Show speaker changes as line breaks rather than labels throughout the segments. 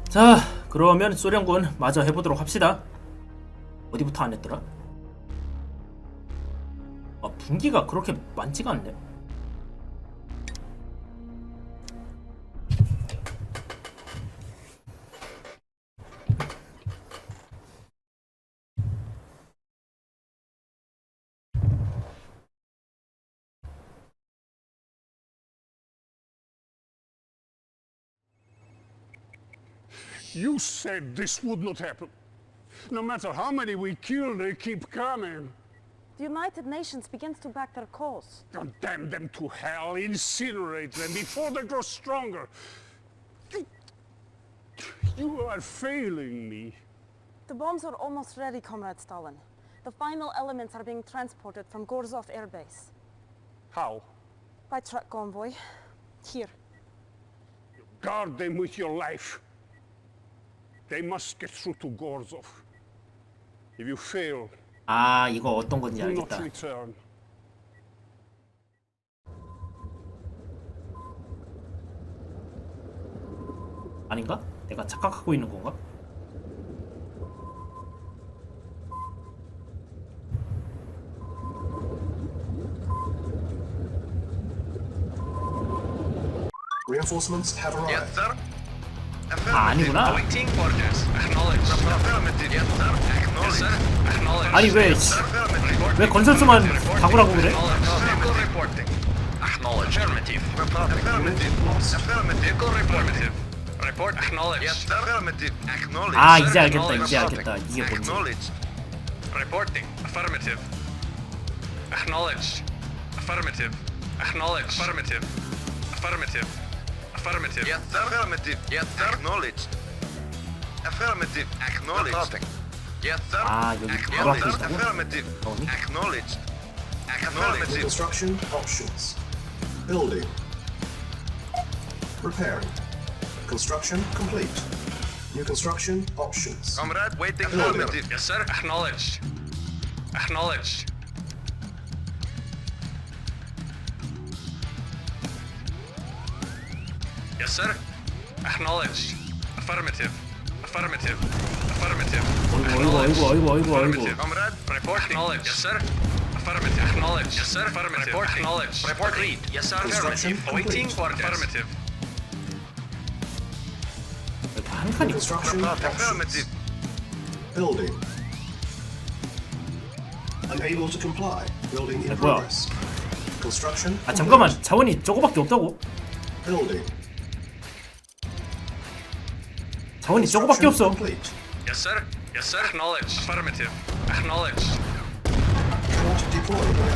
자, 그러면 소련군 마저 해보도록 합시다. 어디부터 안 했더라? 아, 분기가 그렇게 많지가 않네.
You said this would not happen. No matter how many we kill, they keep coming.
The United Nations begins to back their cause.
Condemn them to hell, incinerate them before they grow stronger. You are failing me.
The bombs are almost ready, Comrade Stalin. The final elements are being transported from Gorzov Air Base.
How?
By truck convoy. Here.
Guard them with your life. They must get through to Gorzov. If you fail,
아, 이거 어떤 건지
do not
알겠다.
return.
아닌가? 내가 착각하고 있는 건가?
Reinforcements have arrived.
Yes, sir.
아, 아니구나.
Awaiting orders. Acknowledge. Affirmative. Yes, sir. Acknowledge. Yes, sir. Acknowledge.
아니 왜 건설수만 가구라고 그래?
Vehicle reporting. Acknowledge. Affirmative. Affirmative. Affirmative. Vehicle reporting. Report. Acknowledge. Yes, sir. Affirmative. Acknowledge.
아, 이제 알겠다. 이제 알겠다. 이게 뭔지.
Acknowledge. Reporting. Affirmative. Acknowledge. Affirmative. Acknowledge. Affirmative. Affirmative. Affirmative. Yes, sir. Affirmative. Yes, sir. Acknowledge. Affirmative. Acknowledge. Yes, sir.
아, 여기 바로 앞에 있다고?
Affirmative.
어디?
Acknowledge.
New
Acknowledge.
construction options. Building. Repairing. Construction complete. New construction options.
Comrade, waiting.
Building.
Affirmative. Yes, sir. Acknowledge. Acknowledge. Yes, sir. Acknowledge. Affirmative. Affirmative. Affirmative.
어이구.
Comrade, report. Acknowledge. Yes, sir. Affirmative. Acknowledge. Yes, sir. Affirmative. Report. Acknowledge. Report. Read. Yes, sir.
Construction
Affirmative. Awaiting
complete.
orders. Affirmative.
한 칸이
Construction options.
Affirmative.
Building. Unable to comply. Building in
뭐야?
progress. Construction.
아, 잠깐만. 자원이 저거밖에 없다고?
Building.
자원이 저거밖에 없어.
Complete.
Yes, sir. Yes, sir. Acknowledge. Affirmative. Acknowledge.
Not deployable.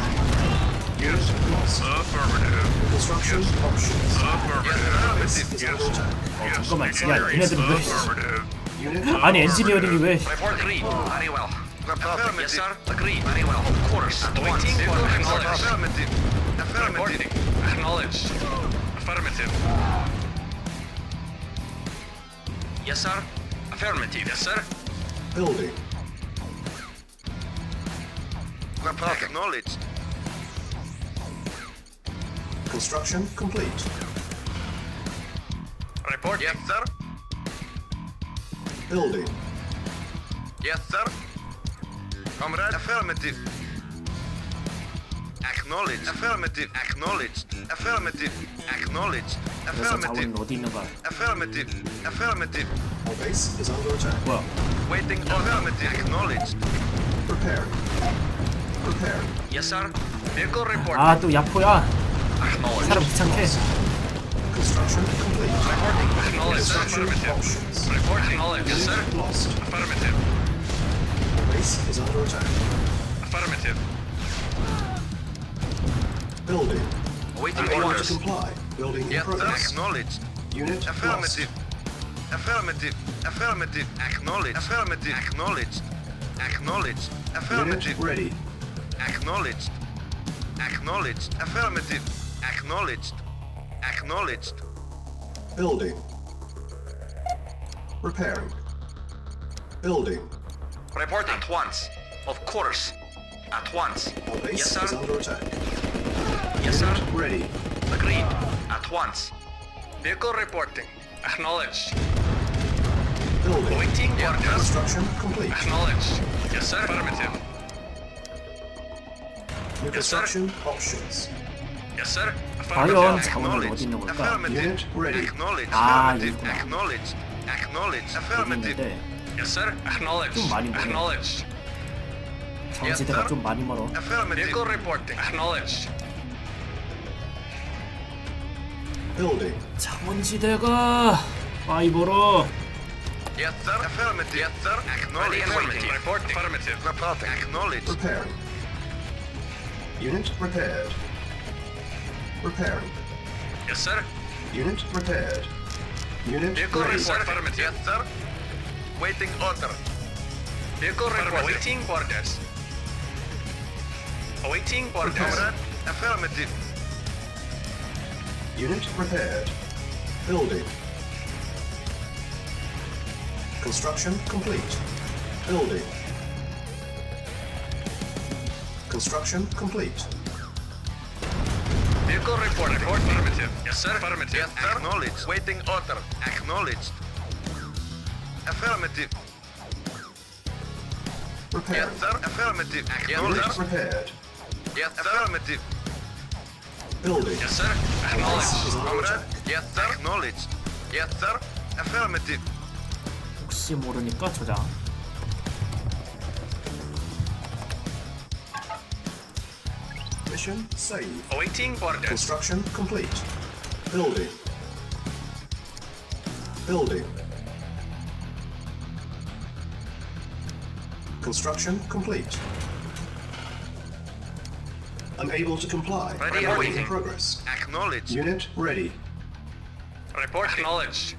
Yes.
Lost.
Affirmative.
Construction options.
Affirmative.
Base is under attack.
잠깐만. 야, 얘네들은 왜?
Affirmative.
Unit
아니, 엔지니어링이 왜?
Report. Agreed. Very well. Affirmative. Yes, sir. Agreed. Very well. Of course. Awaiting order. Acknowledge. Affirmative. Affirmative. Acknowledge. Affirmative. Yes, sir. Affirmative. Yes, sir.
building.
Acknowledged.
Construction complete.
Report. Yes, sir.
Building.
Yes, sir. Comrade. Affirmative. Acknowledged. Affirmative. Acknowledged. Affirmative. Acknowledged.
그래서
Affirmative.
자원은 어디 있는 거야?
Affirmative. Affirmative.
Our base is under attack.
뭐야?
Waiting. Affirmative. Acknowledged.
Prepare. Prepare.
Yes, sir. Vehicle report.
아, 또 야포야.
Acknowledged.
사람 귀찮게.
Construction complete.
Reporting. Acknowledged.
Construction
Affirmative.
options.
Report. Acknowledged. Yes, sir.
Lost.
Affirmative.
Our base is under attack.
Affirmative.
Building.
Awaiting
Unable to
orders.
comply. Building in
Yes, sir.
progress.
Acknowledged.
Unit
Affirmative.
lost.
Affirmative. Affirmative. Acknowledged. Affirmative. Acknowledged. Acknowledged.
Unit
Affirmative.
ready.
Acknowledged. Acknowledged. Affirmative. Acknowledged. Acknowledged.
Building. Repairing. Building.
Report at once. Of course. At once.
Our base
Yes, sir.
is under attack.
Yes, sir.
Unit ready.
Agreed. At once. Vehicle reporting. Acknowledged.
Building.
Awaiting orders.
Construction complete.
Acknowledged. Yes, sir. Affirmative.
New construction options.
Yes, sir.
과연
Affirmative.
자원은 어디 있는 걸까?
Unit ready.
Acknowledged.
아,
Affirmative.
여기구나.
Acknowledged. Acknowledged.
여기
Affirmative.
있는데
Yes, sir. Acknowledged.
좀 많이 멀어.
Acknowledged.
자원지대가 좀 많이 멀어.
Affirmative. Vehicle reporting. Acknowledged.
Building.
자원지대가 많이 멀어.
Yes, sir. Affirmative. Yes, sir. Acknowledged. Affirmative. Reporting. Affirmative. Reporting. Acknowledged.
Preparing. Unit prepared. Preparing.
Yes, sir.
Unit prepared. Unit
Vehicle
ready.
report. Affirmative. Yes, sir. Waiting order. Vehicle report. Awaiting orders. Awaiting orders. Comrade. Affirmative.
Unit prepared. Building. Construction complete. Building. Construction complete.
Vehicle report. Report. Affirmative. Yes, sir. Affirmative. Yes, sir. Acknowledged. Waiting order. Acknowledged. Affirmative.
Prepared.
Yes, sir. Affirmative.
Unit
Acknowledged.
prepared.
Yes, sir. Affirmative.
Building.
Yes, sir.
This is
Acknowledged.
an
Comrade.
attack.
Yes, sir. Acknowledged. Yes, sir. Affirmative.
혹시 모르니까 저장.
Mission saved.
Awaiting orders.
Construction complete. Building. Building. Construction complete. Unable to comply.
Ready and
Work
waiting.
in progress.
Acknowledged.
Unit ready.
Report acknowledged.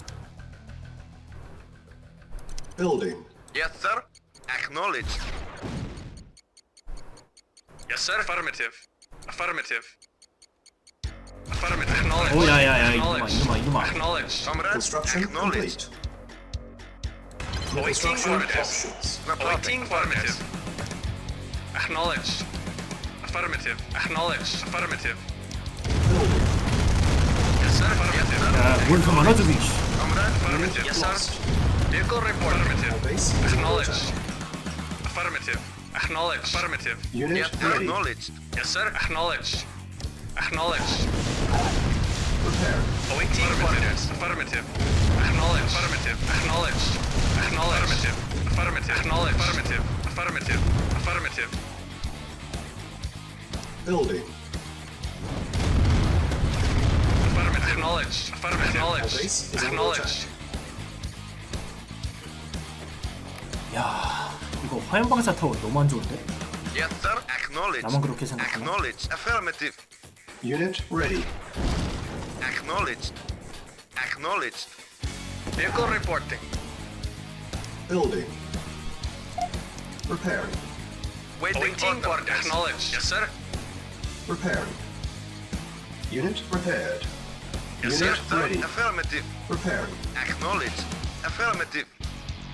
Building.
Yes, sir. Acknowledged. Yes, sir. Affirmative. Affirmative. Affirmative. Acknowledged.
오, 야야야,
Acknowledged.
이놈아.
Acknowledged. Comrade.
Construction
Acknowledged.
complete. New
Awaiting
construction
orders.
options.
Awaiting affirmative. Acknowledged. Affirmative. Acknowledged. Affirmative.
Building.
Yes, sir. Affirmative.
야, 뭘 그만하 저기.
Comrade. Affirmative. Yes, sir.
Lost.
Vehicle report.
Our
Affirmative.
base is under
Acknowledged.
attack.
Affirmative. Acknowledged. Affirmative.
Unit
Yes, sir.
ready.
Acknowledged. Yes, sir. Acknowledged. Acknowledged.
Prepare.
Awaiting orders. Affirmative. Acknowledged. Affirmative. Acknowledged. Acknowledged. Affirmative. Acknowledged. Affirmative. Affirmative. Affirmative.
Building.
Affirmative. Acknowledged. Affirmative.
Our
Acknowledged.
base is under
Acknowledged.
야, 이거 화염방사 타워 너무 안 좋은데?
Yes, sir. Acknowledged.
나만 그렇게 생각하나?
Acknowledged. Affirmative.
Unit ready.
Acknowledged. Acknowledged. Vehicle reporting.
Building. Preparing.
Waiting orders. Acknowledged. Yes, sir.
Preparing. Unit prepared.
Yes,
Unit
sir.
ready.
Affirmative.
Preparing.
Acknowledged. Affirmative.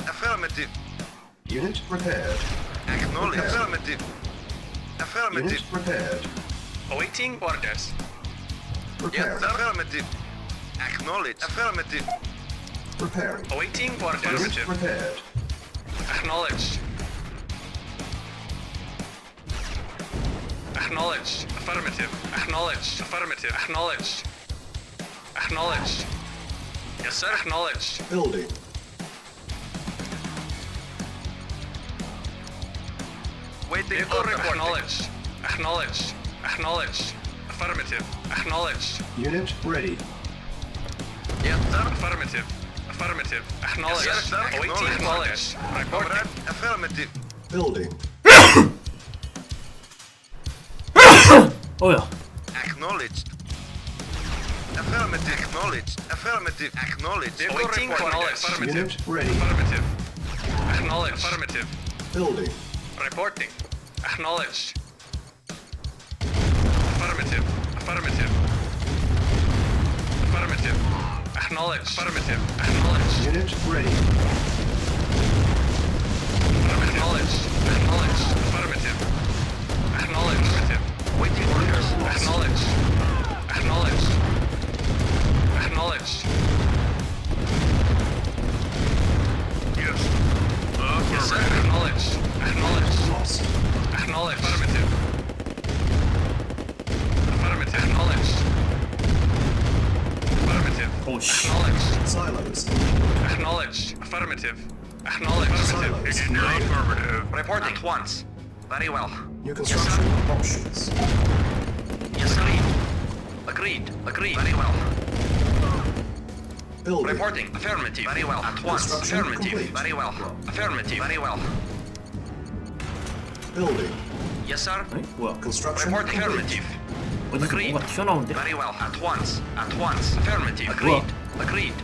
Affirmative.
Unit prepared.
Acknowledged.
Prepared.
Affirmative. Affirmative.
Unit prepared.
Awaiting orders. Yes,
Preparing.
sir. Affirmative. Acknowledged. Affirmative.
Preparing.
Awaiting orders.
Unit
Affirmative.
prepared.
Acknowledged. Acknowledged. Affirmative. Acknowledged. Affirmative. Acknowledged. Acknowledged. Yes, sir. Acknowledged.
Building.
Waiting order. Acknowledged. Acknowledged. Acknowledged. Affirmative. Acknowledged.
Unit ready.
Yes, sir. Affirmative. Affirmative. Acknowledged. Yes, sir. Awaiting acknowledged. Reporting. Affirmative.
Building.
어야,
Acknowledged. Affirmative. Acknowledged. Affirmative. Acknowledged. Awaiting acknowledged. Affirmative.
Unit ready.
Affirmative. Acknowledged. Affirmative.
Building.
Reporting. Acknowledged. Affirmative. Affirmative. Affirmative. Acknowledged. Affirmative. Acknowledged.
Unit ready.
Acknowledged. Acknowledged. Affirmative. Acknowledged. Affirmative. Waiting orders. Acknowledged. Acknowledged. Acknowledged. Acknowledged. Affirmative. Acknowledged.
Silence.
Affirmative. Reporting. At once. Very well.
New construction options.
Yes, sir. Agreed. Agreed. Very well.
Building.
Reporting. Affirmative. Very well. At once.
Construction
Affirmative.
complete.
Very well. Affirmative. Very well.
Building.
Yes, sir.
에이? 뭐야?
Construction
Reporting.
complete.
Affirmative.
어디서
Agreed.
뭐가 튀어나오는데?
Very well. At once. At once. Affirmative.
뭐야?
Agreed. Agreed.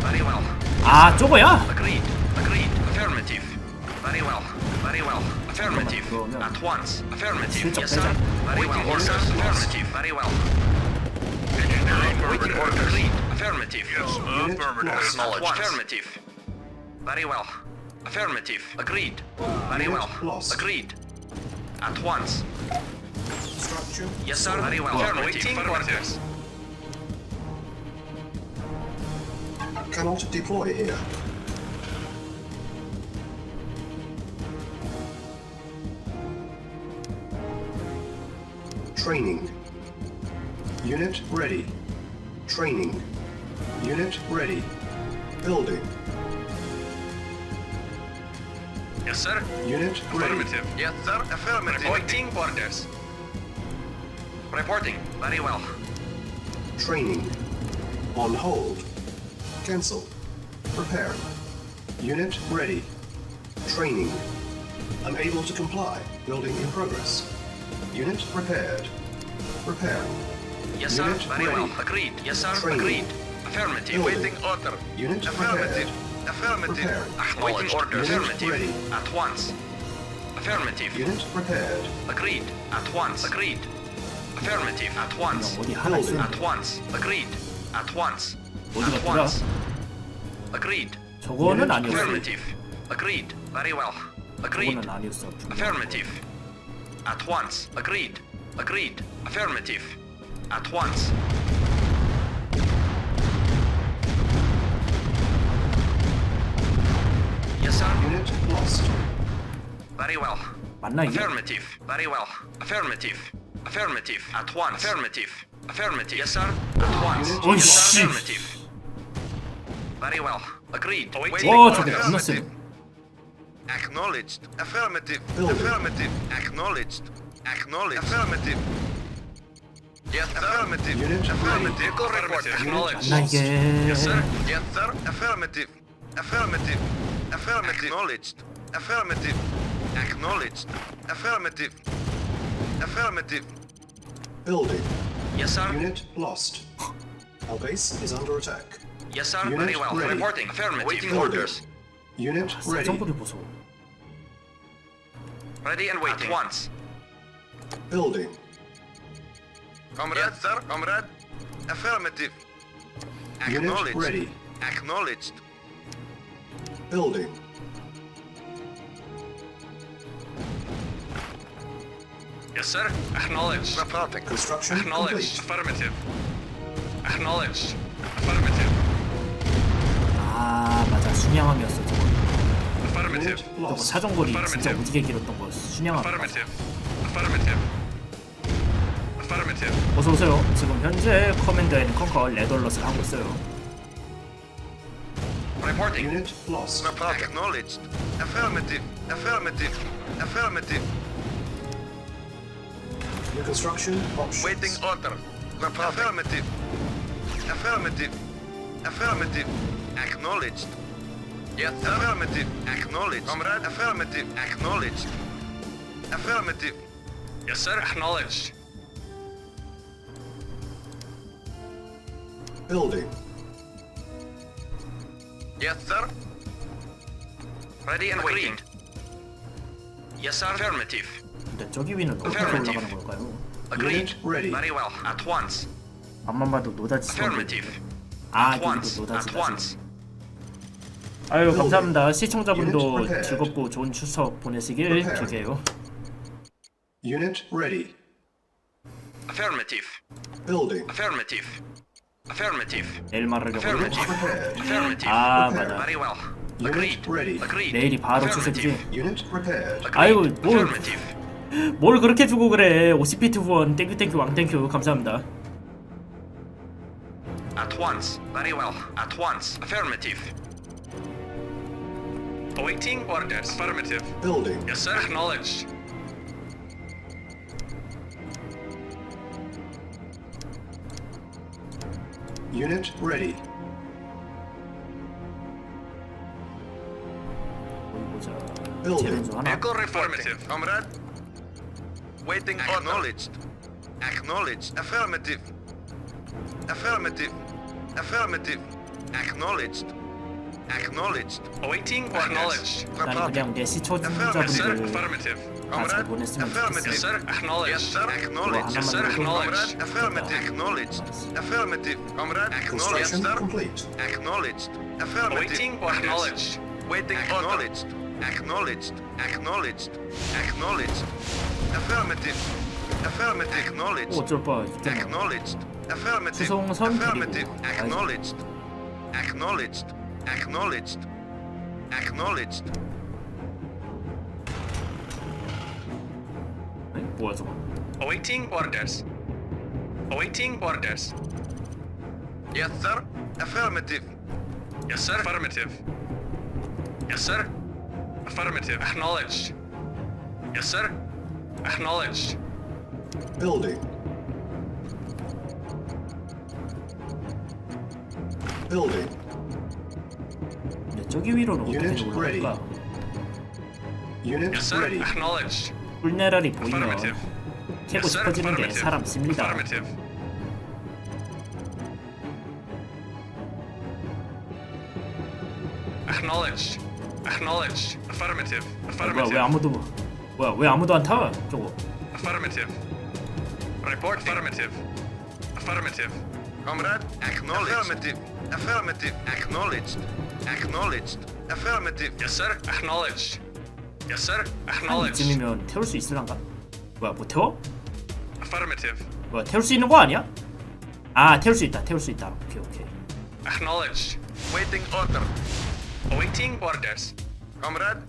Very well.
아 저거야?
Agreed. Agreed. Affirmative. Very well. Very well. Affirmative.
그러면
At once. Affirmative.
슬쩍
Yes, sir.
빼자.
Very well. Orders. Affirmative. Very well. Waiting order. Agreed. Affirmative. Yes.
Unit lost.
At once. Affirmative. Very well. Affirmative. Agreed. Very
Unit
well.
lost.
Agreed. At once.
Structure.
Yes, sir. Very well. Affirmative. Affirmative.
Cannot deploy here. Training. Unit ready. Training. Unit ready. Building.
Yes, sir.
Unit ready.
Affirmative. Yes, sir. Affirmative. Reporting orders. Reporting. Very well.
Training. On hold. Cancel. Preparing. Unit ready. Training. Unable to comply. Building in progress. Unit prepared. Preparing.
Yes, sir.
Unit
Very
ready.
well. Agreed. Yes, sir.
Training.
Agreed. Affirmative.
Building.
Waiting order.
Unit
Affirmative.
prepared.
Affirmative.
Preparing.
Acknowledged order.
Unit
Affirmative.
ready.
At once. Affirmative.
Unit prepared.
Agreed. At once. Agreed. Affirmative. At once.
어디 하나 있어?
At once. Agreed. At once.
어디가
At
뭐야?
once. Agreed.
저거는 아니었어.
Affirmative. Agreed. Very well. Agreed.
저거는 아니었어. 분명.
Affirmative. At once. Agreed. Agreed. Affirmative. At once. Yes, sir.
Unit lost.
Very well.
맞나 이게?
Affirmative. Very well. Affirmative. Affirmative. At once. Affirmative. Affirmative. Yes, sir. At once.
Unit
어이,
Yes, sir.
씨.
Affirmative. Very well. Agreed.
와 저게 겁나 세.
Acknowledged. Affirmative.
Building.
Affirmative. Acknowledged. Acknowledged. Affirmative. Yes, sir. Affirmative.
Unit
Affirmative. Affirmative. Acknowledged.
맞나 이게?
Yes, sir. Yes, sir. Affirmative. Affirmative. Affirmative. Acknowledged. Affirmative. Acknowledged. Affirmative. Affirmative.
Building.
Yes, sir.
Unit lost. Our base is under attack.
Yes, sir.
Unit
Very well.
ready.
Reporting. Affirmative. Waiting
Building.
orders.
Unit ready.
사정거리 보소.
Ready and waiting. At once.
Building.
Comrade, yes, sir. Comrade. Affirmative.
Unit
Acknowledged.
ready.
Acknowledged.
Building.
Yes, sir. Acknowledged. Reporting.
Construction
Acknowledged.
complete.
Affirmative. Acknowledged. Affirmative.
아 맞아 순양함이었어 저거.
Affirmative.
Unit
저거
lost.
사정거리 진짜
Affirmative.
무지개 길었던 거 순양함.
Affirmative. Affirmative. Affirmative.
어서 오세요. 지금 현재 커맨드 앤 컨커 레드얼럿을 하고 있어요.
Reporting.
Unit lost.
Acknowledged. Affirmative. Affirmative. Affirmative.
New construction options.
Waiting order. Affirmative. Affirmative. Affirmative. Acknowledged. Yes, sir. Affirmative. Acknowledged. Comrade. Affirmative. Acknowledged. Affirmative. Yes, sir. Acknowledged.
Building.
Yes, sir. Ready and waiting. Yes, sir. Affirmative.
근데 저기 위는 어떻게
Affirmative.
올라가는 걸까요?
Agreed.
Unit ready.
Very well. At once.
앞만 봐도 노다지
Affirmative.
아
At
여기도
once. At
노다지다.
once.
아유 감사합니다. 시청자분도
Unit prepared.
즐겁고 좋은 추석 보내시길
Prepared.
빌게요.
Unit ready.
Affirmative.
Building.
Affirmative. Affirmative.
내일 말하려고
Affirmative.
Prepared.
Affirmative.
아
Prepared.
맞아.
Very well.
Unit
Agreed.
ready.
Agreed.
내일이 바로
Affirmative.
추석이지.
Unit prepared.
Agreed.
아이고, 뭘.
Affirmative.
뭘 그렇게 주고 그래. 50피트 후원 땡큐 왕땡큐 감사합니다.
At once. Very well. At once. Affirmative. Awaiting orders. Affirmative.
Building.
Yes, sir. Acknowledged.
Unit ready.
어디 보자.
Building.
재련소 하나.
Vehicle reporting. Comrade. Waiting acknowledged. Acknowledged. Affirmative. Affirmative. Affirmative. Acknowledged. Acknowledged. Awaiting orders.
나는 그냥 내 시청자분들
Affirmative.
다 잘 보냈으면
Affirmative. Yes,
좋겠어.
sir. Acknowledged. Yes, sir. Acknowledged. Yes, sir. Acknowledged. Affirmative. Acknowledged. Affirmative. Comrade. Acknowledged.
Construction
Yes, sir.
complete.
Acknowledged. Affirmative. Waiting acknowledged. Waiting acknowledged. Acknowledged. Acknowledged. Acknowledged. Affirmative. Affirmative. Acknowledged.
어쩔 바 있잖아.
Acknowledged. Affirmative.
수송선
Affirmative.
그리고
Acknowledged. Acknowledged. Acknowledged. Acknowledged.
아니, 뭐야 저거?
Awaiting orders. Awaiting orders. Yes, sir. Affirmative. Yes, sir. Affirmative. Yes, sir. Affirmative. Acknowledged. Yes, sir. Acknowledged.
Building. Building.
근데 저기 위로는 어떻게
Unit
올라갈까?
Unit
Yes, sir.
ready.
Acknowledged.
꿀내랄이 보이면
Affirmative.
캐고
Yes, sir.
싶어지는 게
Affirmative.
사람 씁니다.
Affirmative. Acknowledged. Acknowledged. Affirmative.
뭐야
Affirmative.
왜 아무도 안 타? 저거.
Affirmative. Report affirmative. Affirmative. Comrade, acknowledged. Affirmative. Affirmative. Acknowledged. Acknowledged. Affirmative. Yes, sir. Acknowledged. Yes, sir.
한
Acknowledged.
이쯤이면 태울 수 있을란가? 뭐야 못 태워?
Affirmative.
뭐야 태울 수 있는 거 아니야? 아 태울 수 있다. 오케이.
Acknowledged. Waiting order. Awaiting orders. Comrade,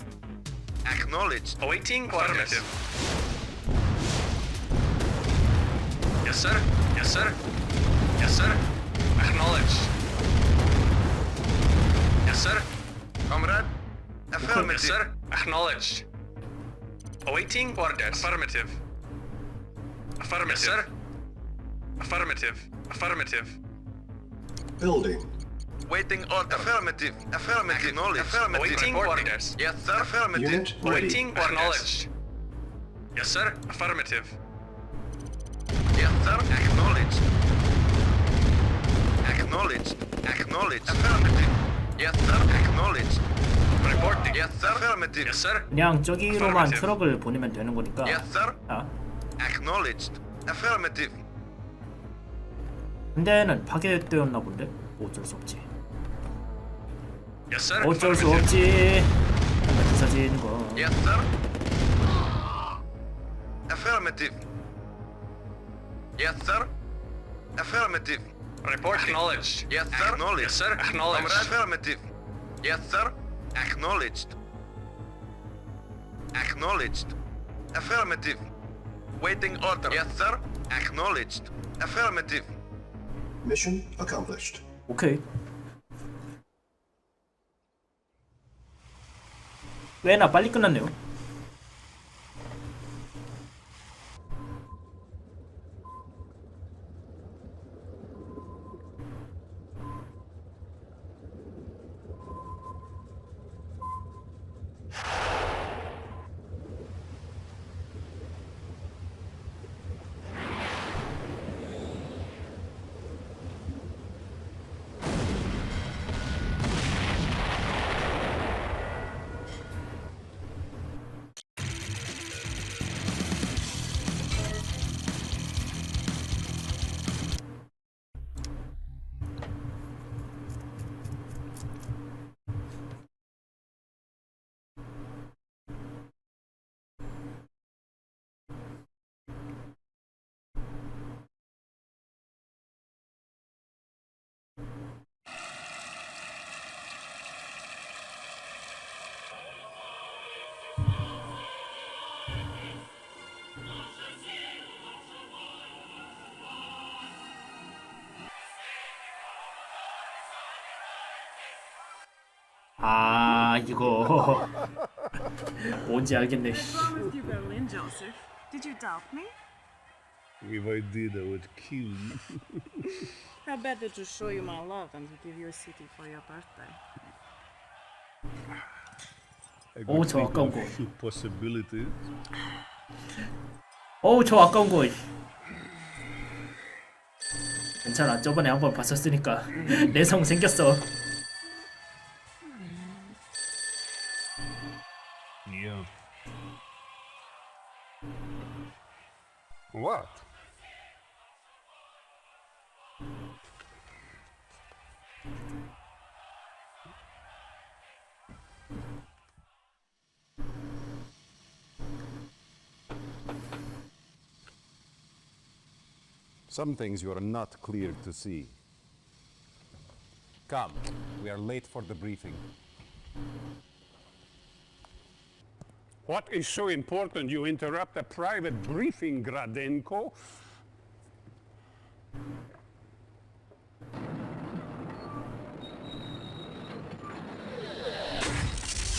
acknowledged. Awaiting orders. Yes, sir. Yes, sir. Yes, sir. Acknowledged. Yes, sir. Comrade. Affirmative. Yes, sir. Acknowledged. Awaiting orders. Affirmative. Affirmative. Yes, sir. Affirmative. Affirmative.
Building.
Waiting order. Affirmative. Affirmative. Acknowledged. Affirmative. Awaiting orders. Yes, sir. Affirmative.
Unit ready.
Awaiting acknowledged. Yes, sir. Affirmative. Yes, sir. Acknowledged. Acknowledged. Acknowledged. Affirmative. Yes, sir. Acknowledged. Reporting. Yes, sir. Affirmative. Yes, sir.
그냥 저기로만
Affirmative.
트럭을 보내면 되는 거니까.
Yes, sir.
아
Acknowledged. Affirmative.
근데는 파괴되었나 본데. 어쩔 수 없지.
Yes, sir.
어쩔 수
Affirmative.
없지. 한번 부서지는 거.
Yes, sir. Affirmative. Yes, sir. Affirmative. Report acknowledged. Yes, sir. Acknowledged. Yes, sir. Acknowledged. Affirmative. Yes, sir. Acknowledged. Acknowledged. Affirmative. Waiting order. Yes, sir. Acknowledged. Affirmative.
Mission accomplished.
오케이. 꽤나 빨리 끝났네요. 아 이거 뭔지 알겠네.
Promised you Berlin, Joseph. Did you doubt me?
If I did, I would kill you.
How better to show you my love than to give you a city for your birthday.
I
Oh,
could
저
think
아까운
of
거.
few possibilities.
저 아까운 거. 괜찮아. 저번에 한번 봤었으니까 내성 생겼어.
Yeah. What?
Some things you are not cleared to see. Come, we are late for the briefing.
What is so important you interrupt a private briefing, Gradenko?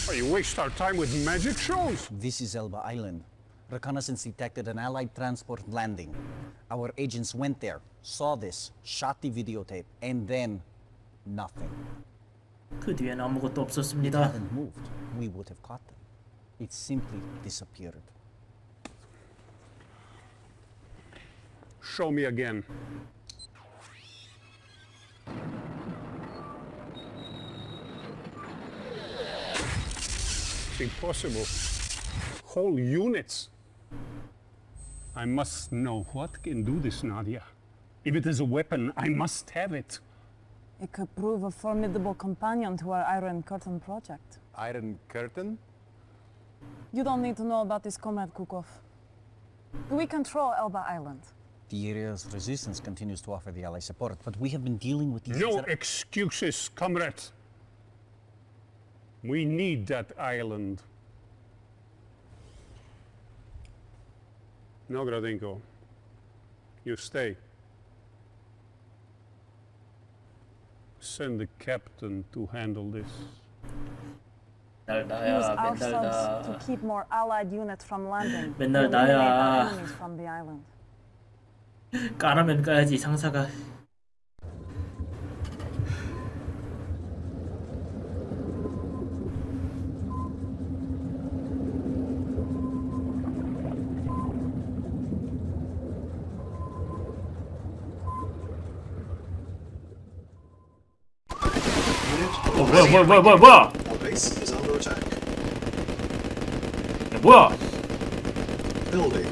Oh, you waste our time with magic shows?
This is Elba Island. Reconnaissance detected an Allied transport landing. Our agents went there, saw this, shot the videotape, and then nothing.
그 뒤엔 아무것도 없었습니다.
Hadn't moved, we would have caught them. It simply disappeared.
Show me again. It's impossible. Whole units. I must know what can do this, Nadia. If it is a weapon, I must have it.
It could prove a formidable companion to our Iron Curtain project.
Iron Curtain?
You don't need to know about this, Comrade Kukov. We control Elba Island.
The area's resistance continues to offer the Allies support, but we have been dealing with these...
No excuses, comrade. We need that island. No, Gradenko. You stay. Send the captain to handle this.
맨날
Use
나야,
our
맨날
subs to
나.
keep more Allied units from landing.
맨날
and eliminate
나야.
our enemies from the island.
까라면 까야지 상사가. 뭐야?
Our base is under attack.
야, 뭐야?
Building.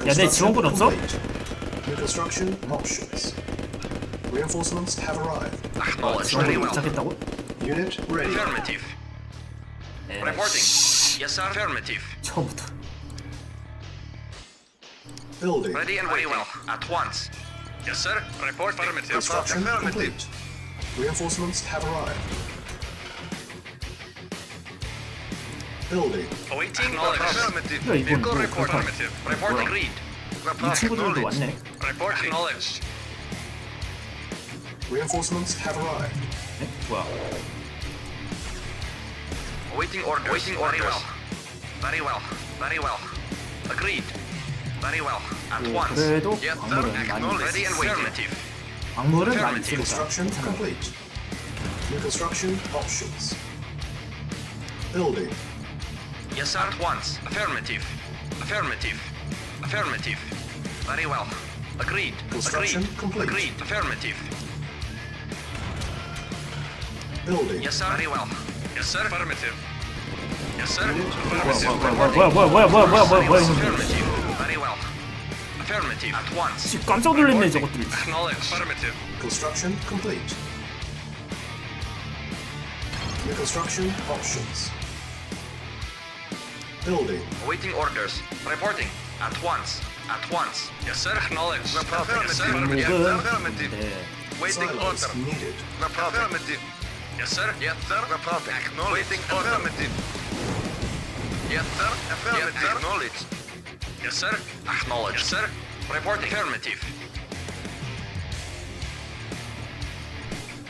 야, 내 지원군 없어?
Complete. New construction options. Reinforcements have arrived.
Acknowledged. Very
지원군
well.
도착했다고?
Unit ready.
Affirmative. Reporting. Yes, sir. Affirmative.
처음부터.
Building.
Ready and very well. At once. Yes, sir. Report. Affirmative.
Construction complete. Reinforcements have arrived. Building.
Awaiting. Affirmative.
야, 이건 뭐
report.
그렇다.
Affirmative. Report
뭐야?
agreed.
이 친구들도 왔네.
Report acknowledged.
Reinforcements have arrived.
에? 뭐야?
Awaiting orders. Awaiting orders. Very well. Very well. Agreed. Very well. At
오,
once.
그래도
Yes, sir.
광물은 많이
Acknowledged. Ready and waiting.
광물은 많이
Affirmative.
쓰니까
Construction
괜찮아.
complete. New construction options. Building.
Yes, sir. At once. Affirmative. Affirmative. Affirmative. Very well. Agreed.
Construction
Agreed.
complete.
Agreed. Affirmative.
Building.
Yes, sir. Very well. Yes, sir. Affirmative. Yes, sir.
Unit
뭐야 이놈들.
Affirmative. Very well. Affirmative. At once.
씨, 깜짝 놀랐네 저것들.
Acknowledged. Affirmative.
Construction complete. New construction options. Building.
Awaiting orders. Reporting. At once. At once. Yes, sir. Acknowledged. Yes, sir. Yes,
목은
affirmative.
네.
Waiting
Silence
order.
needed.
Affirmative. Yes, sir. Yes, sir. Acknowledged. Waiting affirmative. Yes, sir. Affirmative. Acknowledged. Yes, sir. Acknowledged. Yes, sir. Reporting. Affirmative.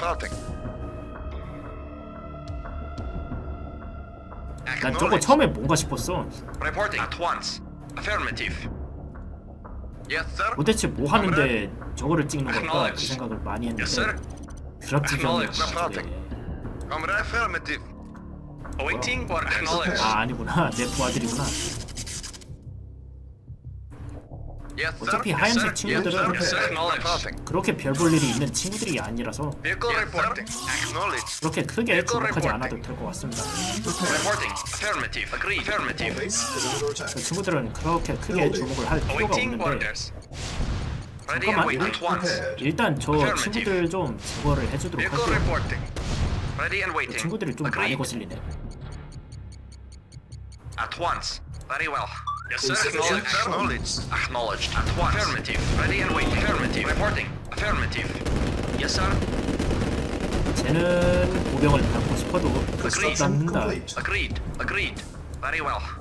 Reporting.
난 저거 처음에 뭔가 싶었어.
Reporting at once. Affirmative. Yes, sir.
도대체 뭐 하는데 저거를 찍는 걸까? 그 생각을 많이
Yes, sir.
했는데 드랍지점이었어.
Comrade affirmative. Awaiting or acknowledge.
아 아니구나. 내 부하들이구나.
Yes, sir.
어차피
Yes,
하얀색
sir.
친구들은
Yes, sir. Acknowledge.
그렇게 별 볼 일이 있는 친구들이 아니라서
Vehicle reporting. Acknowledge.
그렇게 크게 주목하지 않아도 될 것 같습니다.
Reporting. Affirmative. Agree. Affirmative.
Base is under attack.
그 친구들은 그렇게 크게 주목을 할 필요가
Awaiting
없는데
orders. Ready and wait at once.
Prepared.
일단 저 친구들 좀 제거를 해주도록
Vehicle
할게요.
reporting. Ready and
그
waiting.
친구들이 좀 많이
Agreed.
거슬리네.
At once. Very well. Yes, sir.
Insufficient
Acknowledge. Acknowledged. At once. Affirmative. Ready and waiting. Affirmative. Reporting. Affirmative. Yes, sir.
쟤는 보병을 밟고 싶어도 그럴 수
Construction
없답니다.
complete.
Agreed. Agreed. Very well.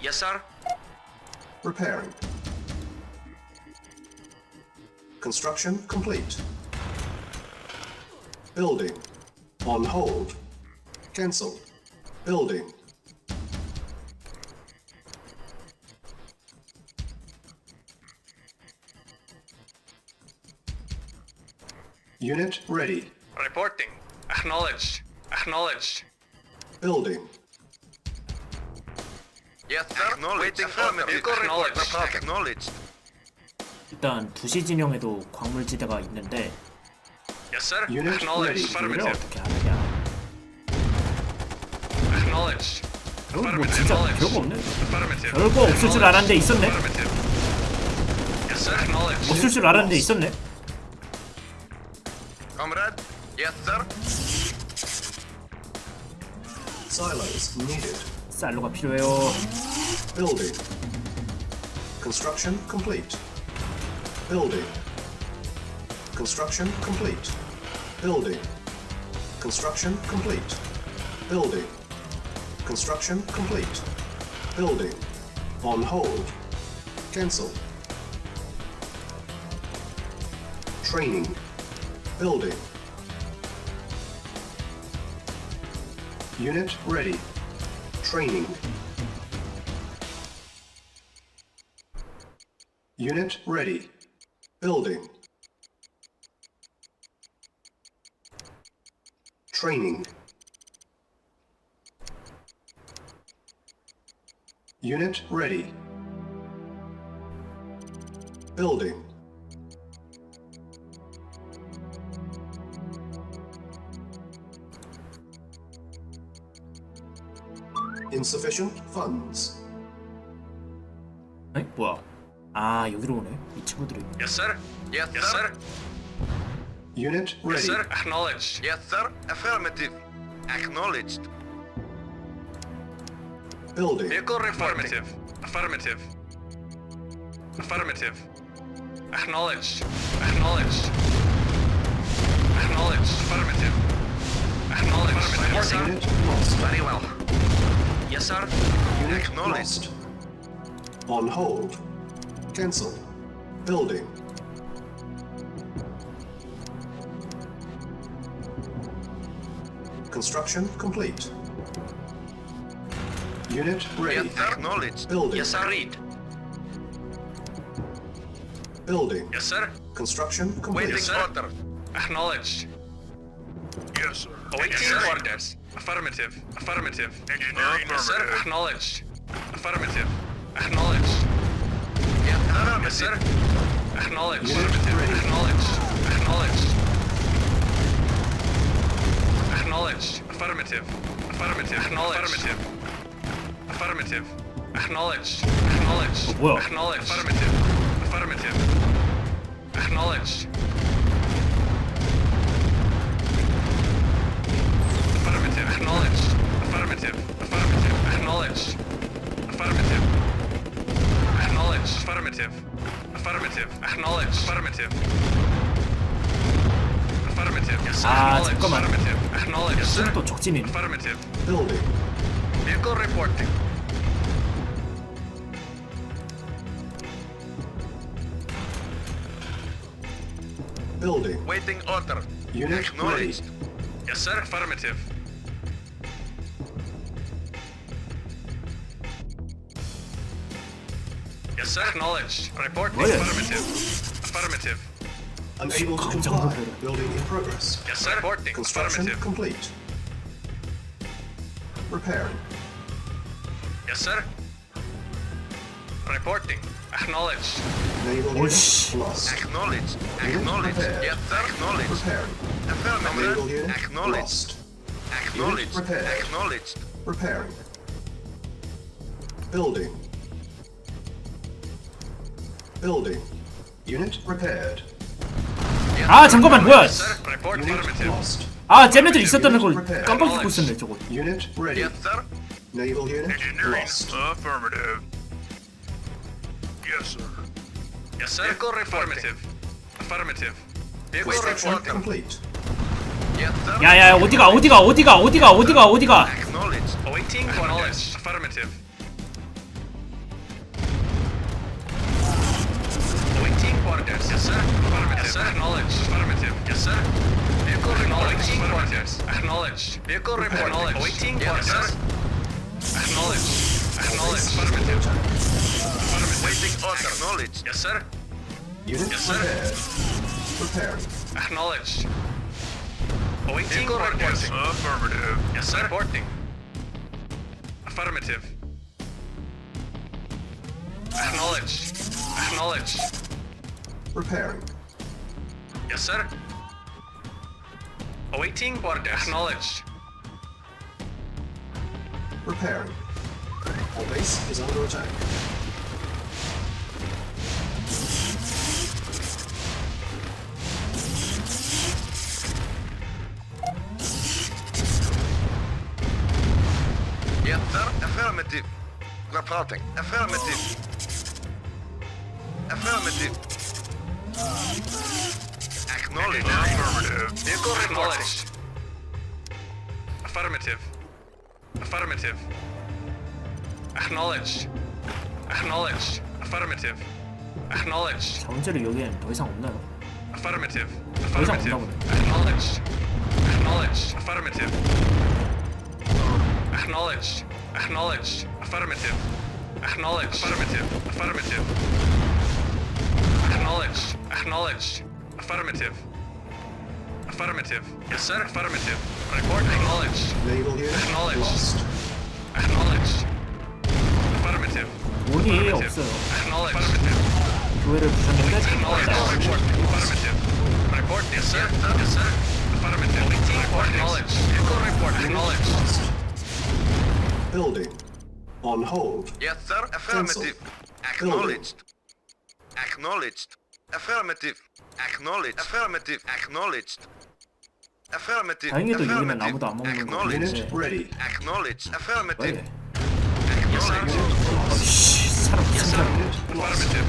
Yes, sir.
Repairing. Construction complete. Building. On hold. Cancel. Building. Unit ready.
Reporting. Acknowledged. Acknowledged.
Building.
Yes, sir. Acknowledged. Acknowledged. Acknowledged.
일단 2시 진영에도 광물지대가 있는데
Yes, sir.
Unit
Acknowledged.
ready.
이걸
Affirmative.
어떻게 하느냐.
Acknowledged.
이건 뭐 진짜 별거 없네.
Affirmative.
별거 없을 줄 알았는데 있었네.
Affirmative. Yes, sir. Acknowledged.
없을 줄 알았는데 있었네.
Comrade. Yes, sir.
Silos needed.
쌀로가 필요해요.
Building. Construction complete. Building. Construction complete. Building. Construction complete. Building. Construction complete. Building. On hold. Cancel. Training. Building. Unit ready. Training. Unit ready. Building. Training. Unit ready. Building. Insufficient funds.
에? 뭐야? 아 여기로 오네. 이 친구들이.
Yes, sir. Yes, sir.
Unit
Yes,
ready.
sir. Acknowledged. Yes, sir. Affirmative. Acknowledged.
Building.
Vehicle affirmative. Affirmative. Affirmative. Acknowledged. Acknowledged. Acknowledged. Affirmative. Acknowledged. Yes, sir.
Unit lost.
Very well. Yes, sir.
Unit
Acknowledged.
lost. On hold. Cancel. Building. Construction complete. Unit ready.
Yes, sir. Acknowledged.
Building.
Yes, sir. Read.
Building.
Yes, sir.
Construction complete.
Waiting order. Acknowledged. Yes, sir. Awaiting orders. Affirmative. Affirmative. Engineering. Yes, sir. Acknowledged. Affirmative. Acknowledged. Yes, sir. Acknowledged. Affirmative. Acknowledged. Acknowledged. Acknowledged. Affirmative. Affirmative. Acknowledged. Affirmative. Acknowledged. Acknowledged.
뭐야?
Acknowledged. Affirmative. Affirmative. Acknowledged. Affirmative. Acknowledged. Affirmative. Affirmative. Acknowledged. Affirmative. Acknowledged. Affirmative. Affirmative. Acknowledged. Affirmative. Affirmative. Yes, sir.
아,
Acknowledged.
잠깐만.
Affirmative. Acknowledged. Yes, sir.
또 적진이.
Affirmative.
Building.
Vehicle reporting.
Building.
Waiting order.
Unit
Acknowledged. Yes, sir. Affirmative. Yes, sir. Acknowledged. Reporting.
뭐야?
Affirmative. Affirmative.
Unable to comply. Building in progress.
Yes, sir. Reporting.
Construction
Affirmative.
complete. Repairing.
Yes, sir. Reporting. Acknowledged.
Naval
오이씨.
unit lost.
Acknowledged.
Unit
Acknowledged.
repaired.
Yes, sir. Acknowledged.
Repairing.
Affirmative.
Naval unit
Acknowledged.
lost.
Acknowledged.
Unit repaired.
Acknowledged.
Repairing. Building. Building. Unit repaired.
Yes,
아,
sir.
잠깐만, 뭐야?
Yes, sir. Report
Unit
affirmative.
lost.
아 쟤네들 있었다는 걸 깜빡 잊고 있었네 저거.
Unit ready.
Yes, sir.
Naval unit lost.
Affirmative. Yes, sir. Yes, sir. Vehicle affirmative. Affirmative. Vehicle
Construction
reporting.
complete.
Yes, sir.
야야 어디가.
Acknowledged. Awaiting orders. Affirmative. sir. Acknowledged. Affirmative. Yes, sir. Vehicle awaiting orders. Acknowledged. Vehicle report. Awaiting orders. Acknowledged. Acknowledged. Affirmative. Affirmative. Waiting order. Acknowledged. Yes, sir.
Unit
Yes, sir.
prepared. Preparing.
Acknowledged. Awaiting orders. Affirmative. Yes, sir. Reporting. Affirmative. Acknowledged. Acknowledged.
Preparing.
Yes, sir. Awaiting orders. Acknowledged.
Preparing. Our base is under attack.
Yes, sir. Affirmative. Reporting. Affirmative. Affirmative. Acknowledged. Affirmative. Vehicle acknowledged. Affirmative. Affirmative. Acknowledged. Acknowledged. Affirmative. Acknowledged.
자원재료 여기엔 더 이상 없나요?
Affirmative.
더 이상
Affirmative.
없나 보네.
Acknowledged. Acknowledged. Affirmative. Acknowledged. Acknowledged. Affirmative. Acknowledged. Affirmative. Affirmative. Acknowledged. Acknowledged. Affirmative. Affirmative. Yes, sir. Affirmative. Report acknowledged.
Naval unit
Acknowledged.
lost.
Acknowledged. Affirmative.
돈이
Affirmative.
없어요.
Acknowledged. Affirmative.
교회를 부셨는데
Acknowledged. Report. Affirmative. Report. Yes, sir. Yes, sir. Affirmative. Report. Acknowledged. Vehicle report. Acknowledged.
Lost. Building. On hold.
Yes, sir. Affirmative. Acknowledged. Acknowledged. Affirmative. Acknowledged. Affirmative. Acknowledged. Affirmative.
다행히도 여기는
Affirmative.
아무도 안 먹는 거
Acknowledged.
Unit ready.
Acknowledged.
왜?
Affirmative.
Unit
Acknowledged.
lost.
씨, 사람 진짜.
Unit lost.
Affirmative.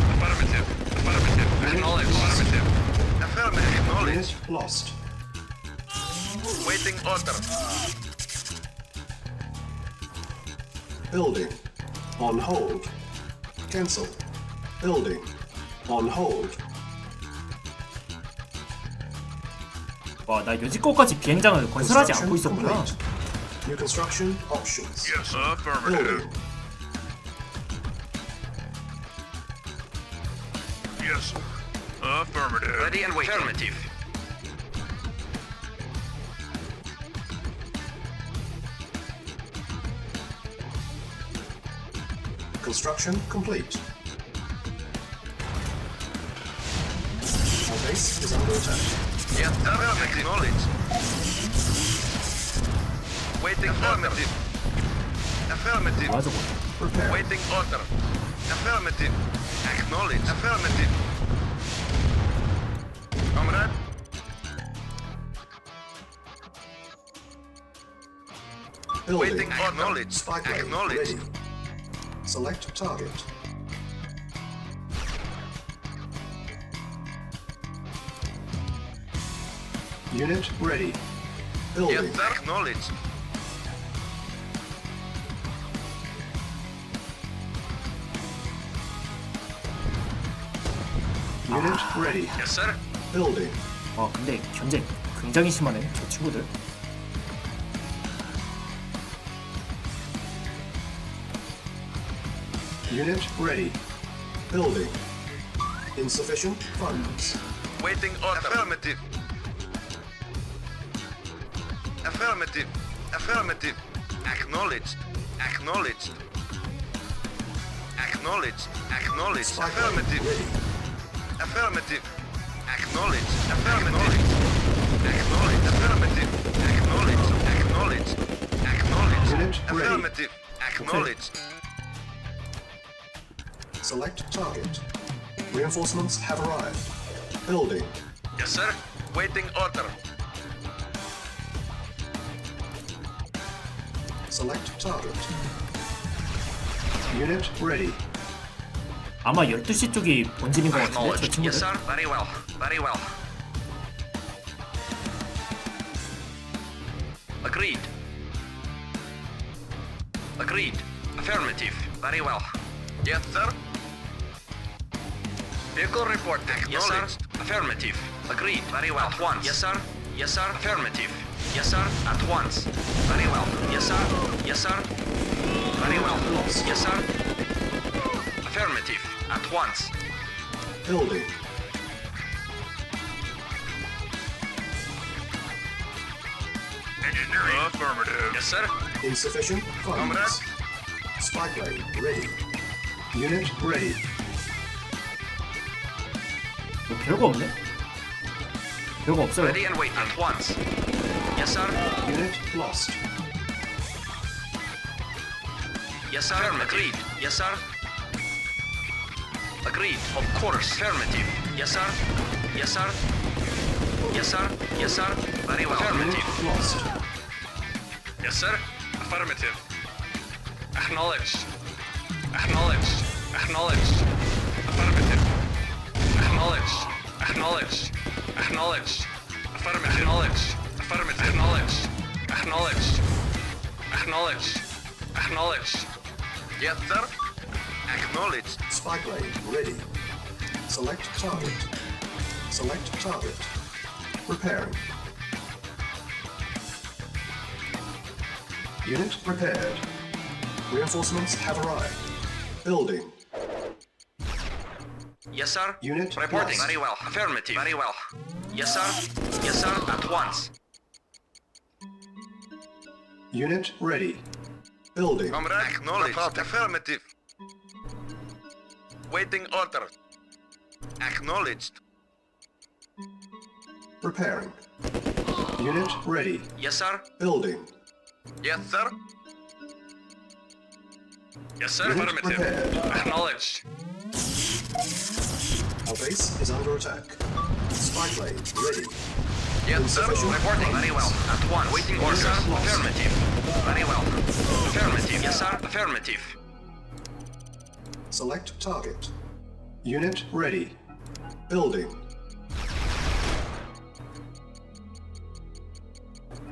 Affirmative. Affirmative. Acknowledged. Affirmative. Affirmative. Acknowledged.
Unit lost.
Waiting order.
Building. On hold. Cancel. Building. On hold.
와, 나 여지껏까지 비행장을 건설하지 않고 있었구나.
complete. New construction options.
Yes, affirmative.
Building.
Yes. Affirmative. Ready and waiting. Affirmative.
Construction complete. Our base is under attack.
Yes, affirmative. Acknowledged. Waiting affirmative. Affirmative.
뭐야 저거?
Prepare.
Waiting order. Affirmative. Acknowledged. Affirmative. Comrade.
Building.
Waiting acknowledged.
Spy plane
Acknowledged.
ready. Select target. Unit ready. Building.
Yes, sir. Acknowledged.
Unit ready.
Yes, sir.
Building.
와, 근데 견제 굉장히 심하네, 저 친구들.
Unit ready. Building. Insufficient funds.
Waiting order. Affirmative. Affirmative. Affirmative. Acknowledged. Acknowledged. Acknowledged. Acknowledged.
Spy plane
Affirmative.
ready.
Affirmative. Acknowledged. Affirmative. Acknowledged. Affirmative. Acknowledged. Acknowledged. Acknowledged.
Unit ready.
Affirmative. Acknowledged.
Select target. Reinforcements have arrived. Building.
Yes, sir. Waiting order.
Select target. Unit ready.
아마 12시 쪽이 본진인 것 같은데, 저
Acknowledged.
친구들.
Yes, sir. Very well. Very well. Agreed. Agreed. Affirmative. Very well. Yes, sir. Vehicle reporting. Yes, sir. Affirmative. Agreed. Very well. At once. Yes, sir. Yes, sir. Affirmative. Yes, sir. At once. Very well. Yes, sir. Yes, sir. Very well. Yes, sir. Affirmative. At once.
Building.
Engineering. Affirmative. Yes, sir.
Insufficient funds. Spy plane ready. Unit ready.
뭐 별거 없네. 별거 없어요.
Ready and waiting. At once. Yes, sir.
Unit lost.
Yes, sir. Agreed. Yes, sir. Agreed. Of course. Affirmative. Yes, sir. Yes, sir. Yes, sir. Yes, sir. Very well. Affirmative.
Unit lost.
Yes, sir. Affirmative. Acknowledged. Acknowledged. Acknowledged. Affirmative. Acknowledged. Acknowledged. Acknowledged. Affirmative. Acknowledged. Affirmative. Acknowledged. Acknowledged. Acknowledged. Acknowledged. Yes, sir. Acknowledged.
Spy plane ready. Select target. Select target. Repairing. Unit prepared. Reinforcements have arrived. Building.
Yes, sir.
Unit
reporting.
lost.
Very well. Affirmative. Very well. Yes, sir. Yes, sir. At once.
Unit ready. Building.
Comrade. Acknowledged. Affirmative. Waiting order. Acknowledged.
Repairing. Unit ready.
Yes, sir.
Building.
Yes, sir. Yes, sir.
Unit
Affirmative.
prepared.
Acknowledged.
Our base is under attack. Spy plane ready.
Yes, sir.
Insufficient
Reporting.
funds.
Very well. At once. Waiting order.
Yes, sir.
Affirmative. Very well. Affirmative. Yes, sir. Affirmative.
Select target. Unit ready. Building.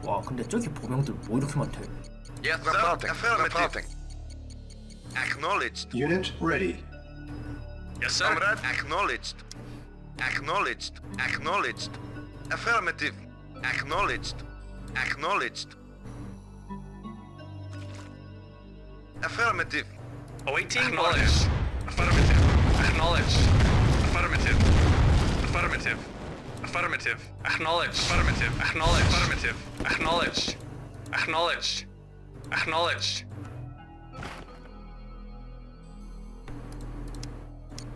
와 근데 저기 보병들 뭐 이렇게 많대?
Yes, sir. Affirmative. Acknowledged.
Unit ready.
Yes, sir. Comrade. Acknowledged. Acknowledged. Acknowledged. Affirmative. Acknowledged. Acknowledged. Affirmative. Awaiting acknowledged. Affirmative. Acknowledged. Affirmative. Affirmative. Affirmative. Acknowledged. Affirmative. Acknowledged. Affirmative. Acknowledged. Acknowledged. Acknowledged.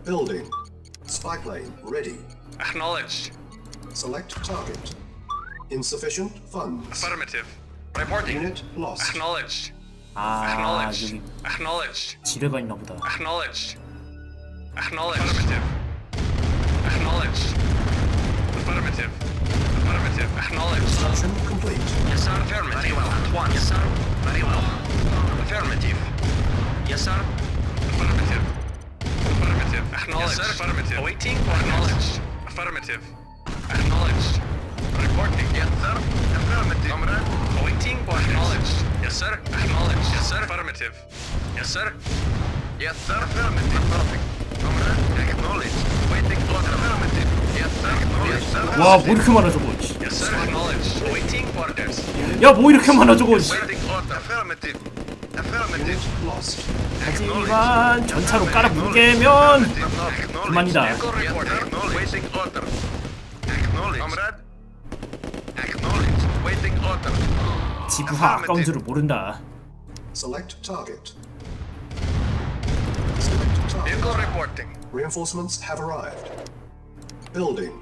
Building. Spy plane ready.
Acknowledged.
Select target. Insufficient funds.
Affirmative. Reporting.
Unit lost.
Acknowledged.
아
Acknowledged.
여기
Acknowledged.
지뢰가 있나 보다.
Acknowledged. Acknowledged. Affirmative. Acknowledged. Affirmative. Affirmative. Acknowledged.
Construction complete.
Yes, sir. Affirmative. Very well. At once. Yes, sir. Very well. Affirmative. Yes, sir. Affirmative. Affirmative. Acknowledged. Yes, sir. Affirmative. Awaiting. Acknowledged. Affirmative. Acknowledged. Reporting. Yes, sir. Affirmative. Comrade. Awaiting. Acknowledged. Yes, sir. Acknowledged. Yes, sir. Affirmative. Yes, sir. Yes, sir. Affirmative. Reporting. Comrade. Acknowledged. Waiting order. Affirmative. Yes, sir. Yes, sir.
와 뭐 이렇게 많아 저거.
Yes, sir. Acknowledged. Awaiting orders.
야 뭐 이렇게 많아 저거.
Waiting order. Affirmative. Affirmative.
Unit lost.
하지만 전차로 깔아 뭉개면 그만이다.
Waiting order. Acknowledged. Comrade. Acknowledged. Waiting order.
지구하 아까운 줄을 모른다.
Select target. Select target.
Vehicle reporting.
Reinforcements have arrived. Building.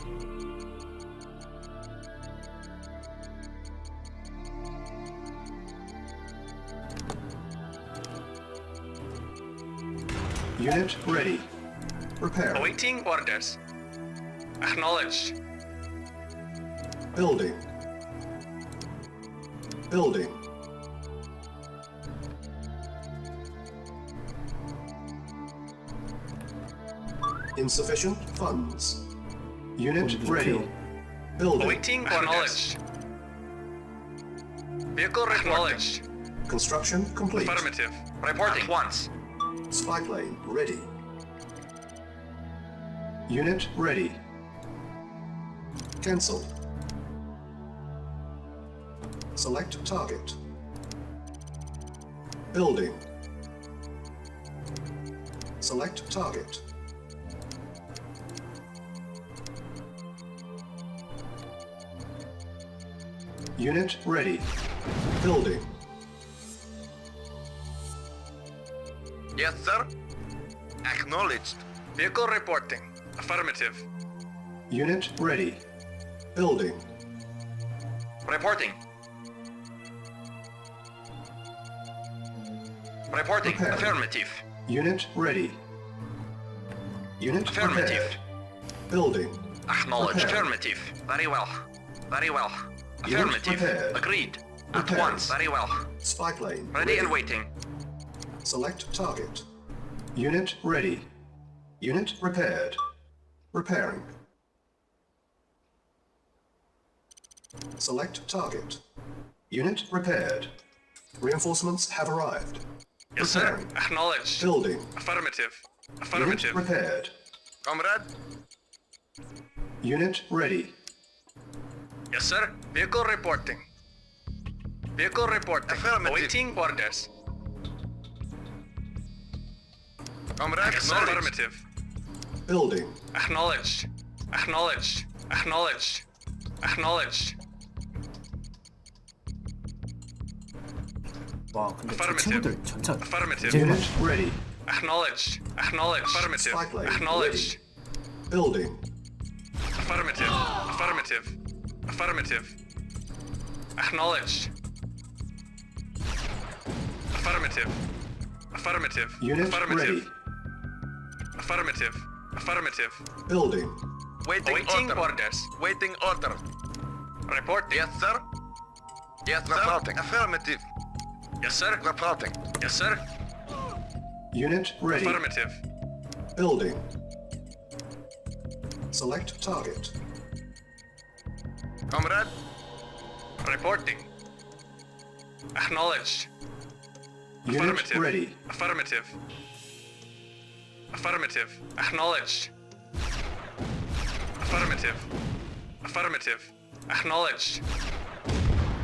Unit ready. Repair.
Awaiting orders. Acknowledged.
Building. Building. Insufficient funds. Unit ready. Building.
Awaiting acknowledged. Vehicle acknowledged.
Construction complete. Unit ready. Cancel. Select target. Building. Select target. Unit ready. Building.
Yes, sir. Acknowledged. Vehicle reporting. Affirmative.
Unit ready. Building.
Reporting. Reporting.
Prepare.
Affirmative.
Unit ready. Unit
Affirmative.
prepared. Building.
Acknowledged.
Prepare.
Affirmative. Very well. Very well.
Unit
Affirmative.
prepared.
Agreed. At
Prepared.
once. Very well.
Spy plane.
Ready and waiting.
Select target. Unit ready. Unit repaired. Repairing. Select target. Unit repaired. Reinforcements have arrived.
Yes, sir.
Preparing.
Acknowledged.
Building.
Affirmative.
Unit
Affirmative.
repaired.
Comrade.
Unit ready.
Yes, sir. Vehicle reporting. Vehicle reporting. Affirmative. Awaiting orders. Comrade. Yes, sir. Affirmative.
Building.
Acknowledged. Acknowledged. Acknowledged. Acknowledged.
와 근데 저
Affirmative.
친구들 전차
Affirmative.
굉장히
Unit
많네.
ready.
Acknowledged. Acknowledged. Affirmative.
Spy plane
Acknowledged.
ready. Building.
Affirmative. Affirmative. Affirmative. Acknowledged. Affirmative. Affirmative.
Unit
Affirmative.
ready.
Affirmative. Affirmative.
Building.
Waiting orders. Waiting order. Report. Yes, sir. Yes, sir. Reporting. Affirmative. Yes, sir. Reporting. Yes, sir.
Unit ready.
Affirmative.
Building. Select target.
Comrade. Reporting. Acknowledged.
Unit
Affirmative.
ready.
Affirmative. Affirmative. Acknowledged. Affirmative. Affirmative. Acknowledged.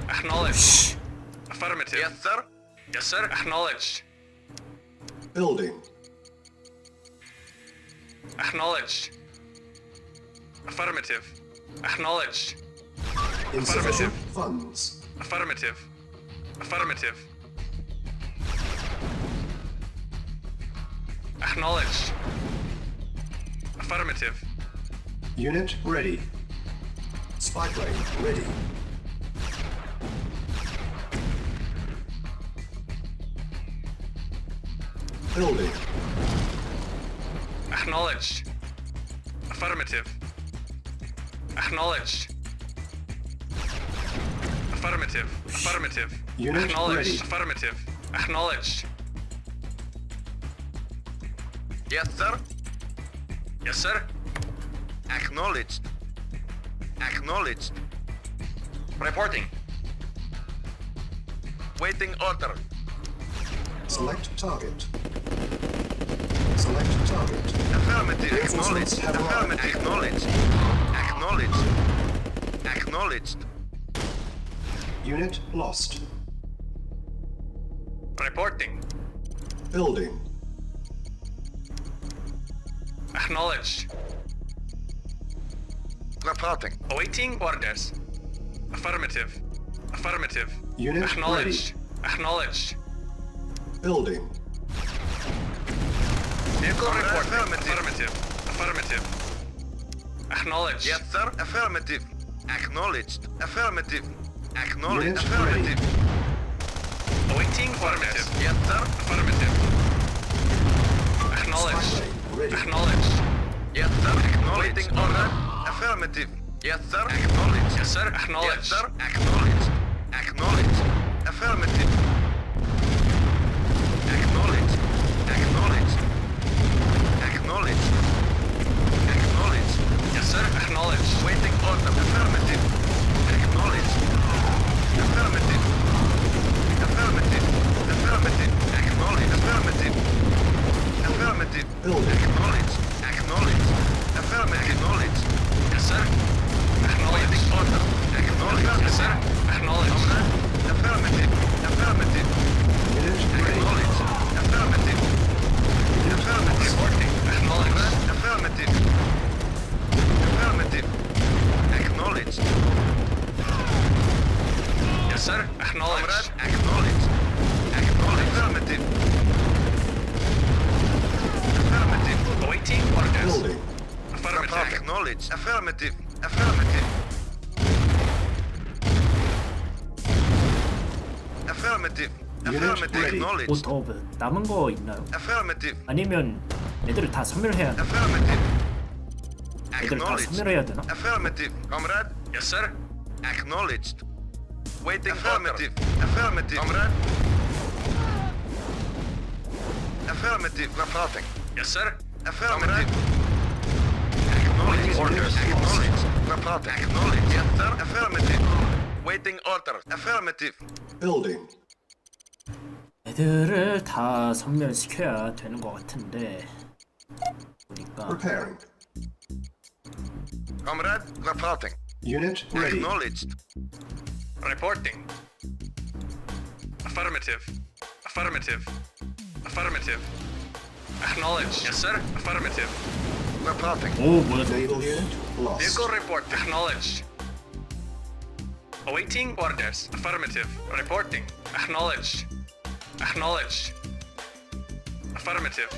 Acknowledged. Affirmative. Yes, sir. Yes, sir. Acknowledged.
Building.
Acknowledged. Affirmative. Acknowledged.
Insufficient
Affirmative.
funds.
Affirmative. Affirmative. Acknowledged. Affirmative.
Unit ready. Spy plane ready. Building.
Acknowledged. Affirmative. Acknowledged. Affirmative. Affirmative.
Unit
Acknowledged.
ready.
Affirmative. Acknowledged. Yes, sir. Yes, sir. Acknowledged. Acknowledged. Reporting. Waiting order.
Select target. Select target.
Affirmative.
Reinforcements
Acknowledged.
have arrived.
Affirmative. Acknowledged. Acknowledged. Acknowledged.
Unit lost.
Reporting.
Building.
Acknowledged. Reporting. Awaiting orders. Affirmative. Affirmative.
Unit
Acknowledged. Acknowledged.
Building.
Vehicle report. Affirmative. Affirmative. Acknowledged. Yes, sir. Affirmative. Acknowledged. Affirmative. Acknowledged.
Unit
Affirmative.
ready.
Awaiting orders. Yes, sir. Affirmative. Acknowledged.
Spy plane ready.
Acknowledged. Yes, sir. Acknowledged. Waiting order. Affirmative. Yes, sir. Acknowledged. Yes, sir. Acknowledged. Yes, sir. Acknowledged. Acknowledged. Affirmative. Acknowledged. Acknowledged. Acknowledged. Acknowledged. Yes, sir. Acknowledged. Waiting order. Affirmative. Acknowledged. Affirmative. Affirmative. Affirmative. Acknowledged. Affirmative. Affirmative.
Building.
Acknowledged. Acknowledged. Affirmative. sir. Acknowledged. Order. Acknowledged. Yes, sir. Acknowledged. Affirmative. Affirmative.
Unit ready.
Acknowledged. Affirmative. Affirmative. Reporting. Acknowledged. Affirmative. Affirmative. Acknowledged. Yes, sir. Acknowledged. Acknowledged. Acknowledged. Affirmative. Affirmative. Awaiting orders.
Building.
Affirmative. Acknowledged. Affirmative. Affirmative. Affirmative. Affirmative.
ready.
Acknowledged.
뭐 더 남은 거 있나요?
Affirmative.
아니면 애들을 다 섬멸해야 하나?
Affirmative.
애들 다
Acknowledged.
섬멸해야 되나?
Affirmative. Comrade. Yes, sir. Acknowledged. Waiting. Affirmative. Affirmative. Comrade. Affirmative. Reporting. Yes, sir. Affirmative. Acknowledged. Orders. Acknowledged. Reporting. Acknowledged. Yes, sir. Affirmative. Waiting order. Affirmative.
Building.
애들을 다 섬멸시켜야 되는 것 같은데 보니까
Preparing.
Comrade. Reporting.
Unit ready.
Acknowledged. Reporting. Affirmative. Affirmative. Affirmative. Acknowledged. Yes, sir. Affirmative. Reporting.
오 뭐야
Naval unit lost.
Vehicle report. Acknowledged. Awaiting orders. Affirmative. Reporting. Acknowledged. Acknowledged. Affirmative.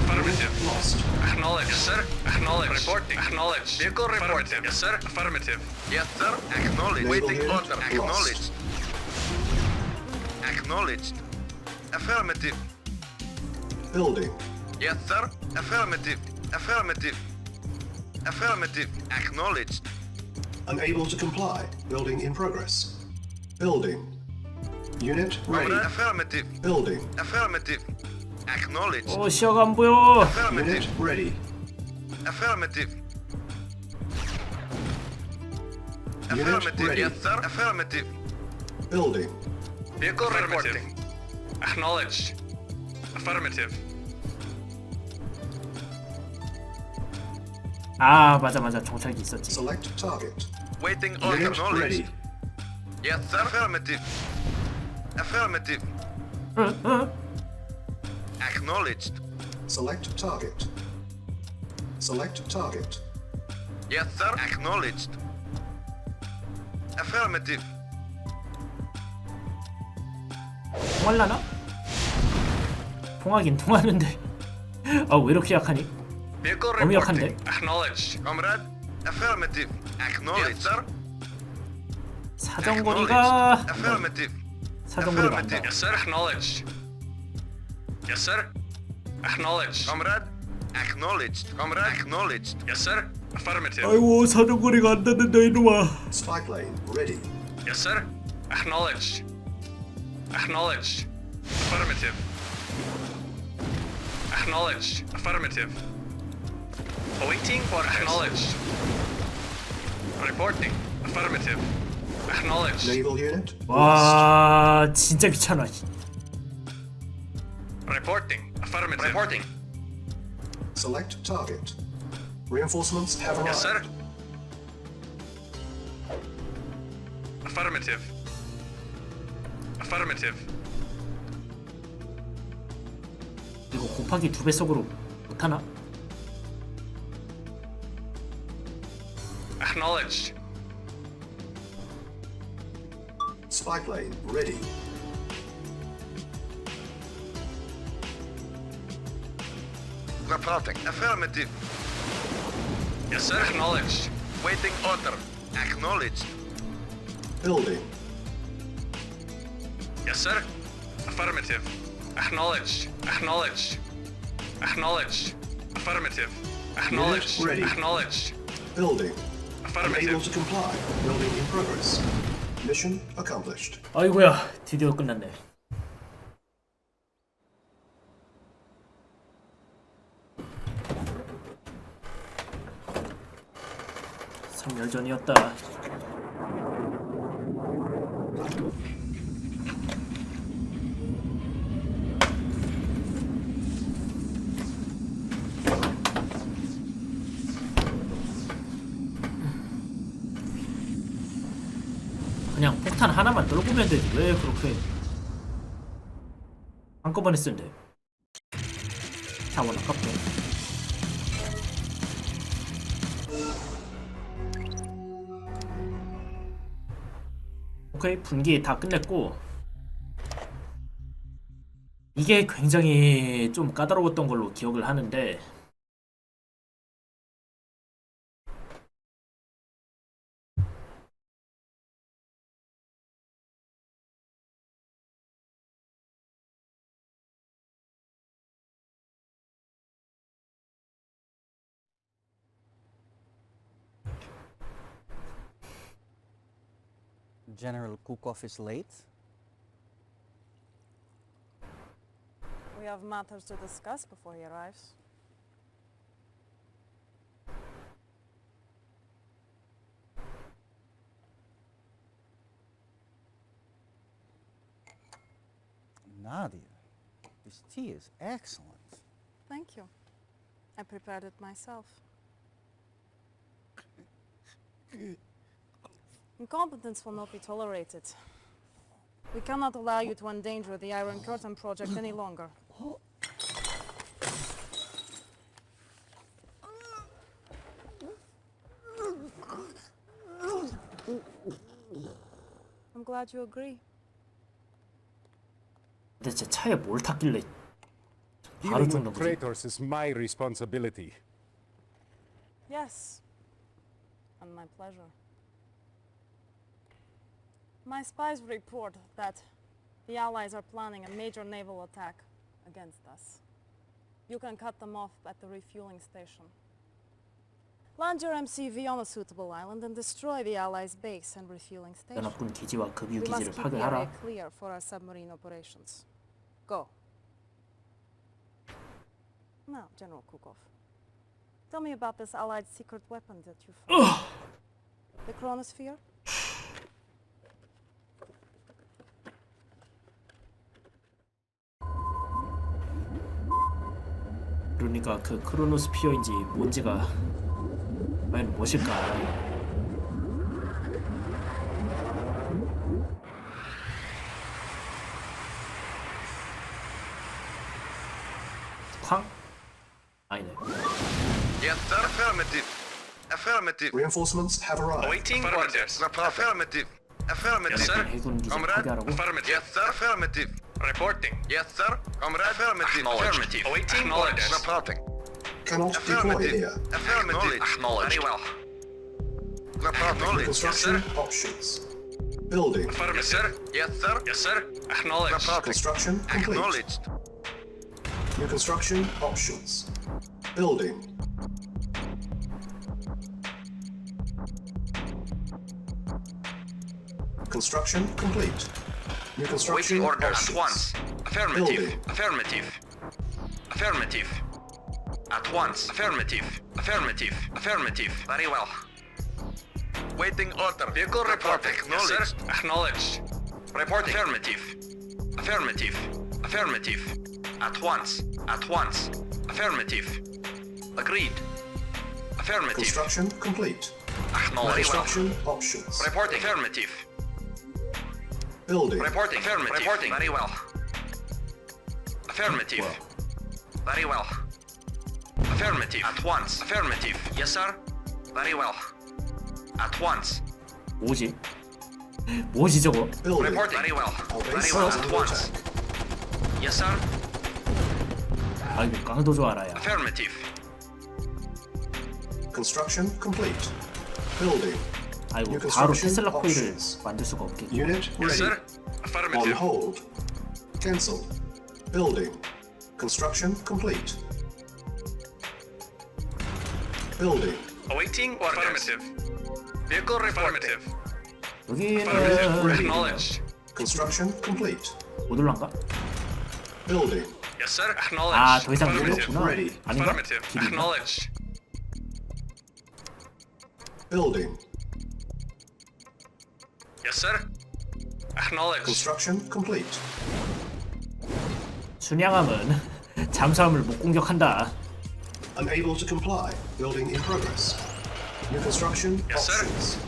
Affirmative.
Lost.
Acknowledged. Yes, sir. Acknowledged. Reporting. Acknowledged. Vehicle reporting. Yes, sir. Affirmative. Yes, sir. Acknowledged.
Naval
Waiting
unit
order.
lost.
Acknowledged. Acknowledged. Affirmative.
Building.
Yes, sir. Affirmative. Affirmative. Affirmative. Acknowledged.
Unable to comply. Building in progress. Building. Unit ready.
Affirmative.
Building.
Affirmative. Acknowledged.
오 시야가 안 보여.
Affirmative.
Unit ready.
Affirmative.
Unit
Affirmative.
ready.
Yes, sir. Affirmative.
Building.
Vehicle reporting. Acknowledged. Affirmative.
아 맞아 정찰기 있었지.
Select target.
Waiting order.
Unit ready.
Acknowledged. Yes, sir. Affirmative. Affirmative.
응?
Acknowledged.
Select target. Select target.
Yes, sir. Acknowledged. Affirmative.
통할라나? 통하긴 통하는데 아 왜 이렇게 약하니?
Vehicle
너무
reporting.
약한데?
Acknowledged. Comrade. Affirmative. Acknowledged. Yes, sir.
사정거리가
Affirmative.
사정거리가 안
Affirmative.
나.
Yes, sir. Acknowledged. Yes, sir. Acknowledged. Comrade. Acknowledged. Comrade. Acknowledged. Yes, sir. Affirmative.
아이고 사정거리가 안 닿는다 이놈아.
Spy plane ready.
Yes, sir. Acknowledged. Acknowledged. Affirmative. Acknowledged. Affirmative. Awaiting for acknowledged. Reporting. Affirmative. Acknowledged.
Naval unit lost.
와 진짜 귀찮아.
Reporting. Affirmative. Reporting.
Select target. Reinforcements have
Yes, sir.
arrived.
Affirmative. Affirmative.
이거 곱하기 2배속으로 못하나?
Acknowledged.
Spy plane ready.
Reporting. Affirmative. Yes, sir. Acknowledged. Waiting order. Acknowledged.
Building.
Yes, sir. Affirmative. Acknowledged. Acknowledged. Acknowledged. Affirmative. Acknowledged.
ready.
Acknowledged.
Building. Unable
Affirmative.
to comply. Building in progress. Mission accomplished.
아이고야 드디어 끝났네. 삼열전이었다. 그냥 폭탄 하나만 떨구면 되지 왜 그렇게 한꺼번에 쓴대. 자원 아깝죠. 오케이, 분기 다 끝냈고 이게 굉장히 좀 까다로웠던 걸로 기억을 하는데
General Kukov is late.
We have matters to discuss before he arrives.
Nadia, this tea is excellent.
Thank you. I prepared it myself. Incompetence will not be tolerated. We cannot allow you to endanger the Iron Curtain project any longer. I'm glad you agree.
대체 차에 뭘 탔길래 바로
Dealing
죽는
with
거지?
traitors is my responsibility.
Yes. And my pleasure. My spies report that the Allies are planning a major naval attack against us. You can cut them off at the refueling station. Land your MCV on a suitable island and destroy the Allies' base and refueling station.
연합군 기지와 급유
We must
기지를
keep the area
파괴하라.
clear for our submarine operations. Go. Now, General Kukov, tell me about this Allied secret weapon that you found. The chronosphere?
그러니까 그 크로노스피어인지 뭔지가 과연 무엇일까? 쾅? 아니네.
Yes, sir. Affirmative. Affirmative.
Reinforcements have arrived.
Awaiting orders. Affirmative. Affirmative. Yes, sir.
해군 기지
Comrade.
파괴하라고?
Affirmative. Yes, sir. Affirmative. Reporting. Yes, sir. Comrade. Affirmative. Affirmative. Awaiting orders. Reporting.
Cannot deploy
Affirmative.
here.
Affirmative. Acknowledged. Very well. Acknowledged. Yes,
Construction
sir.
options. Building.
Affirmative. Yes, sir. Yes, sir. Yes, sir. Acknowledged.
Construction complete.
Acknowledged.
New construction options. Building. Construction complete. New construction
Waiting orders
options.
at once. Affirmative.
Building.
Affirmative. Affirmative. At once. Affirmative. Affirmative. Affirmative. Very well. Waiting order. Vehicle reporting. Acknowledged. Yes, acknowledged. Reporting. Affirmative. Affirmative. Affirmative. At once. At once. Affirmative. Agreed. Affirmative.
Construction complete.
Acknowledged. Very well.
Construction options.
Reporting. Affirmative.
Building.
Reporting. Affirmative. Reporting. Very well. Affirmative. Very well. Affirmative. At once. Affirmative. Yes, sir. Very well. At once.
뭐지? 뭐지 저거?
Building.
Reporting. Very well.
Our
Very
base
well.
is
At
under
once.
attack.
Yes, sir.
아이고 강도조 알아야.
Affirmative.
Construction complete. Building.
아이고
New
바로
construction
테슬라 코일을
options.
만들 수가 없겠죠.
Unit
Yes,
ready.
sir.
On
Affirmative.
hold. Cancel. Building. Construction complete. Building.
Awaiting orders. Affirmative. Vehicle affirmative.
여기는
Acknowledged.
Construction complete.
못 올란가?
Building.
Yes, sir.
아,
Acknowledged.
더 이상
Affirmative.
내렸구나.
Ready.
아닌가?
Affirmative.
길인가?
Acknowledged.
Building.
Yes, sir. Acknowledged.
Construction complete.
순양함은 잠수함을 못 공격한다.
Unable to comply. Building in progress. New construction
Yes, sir.
options.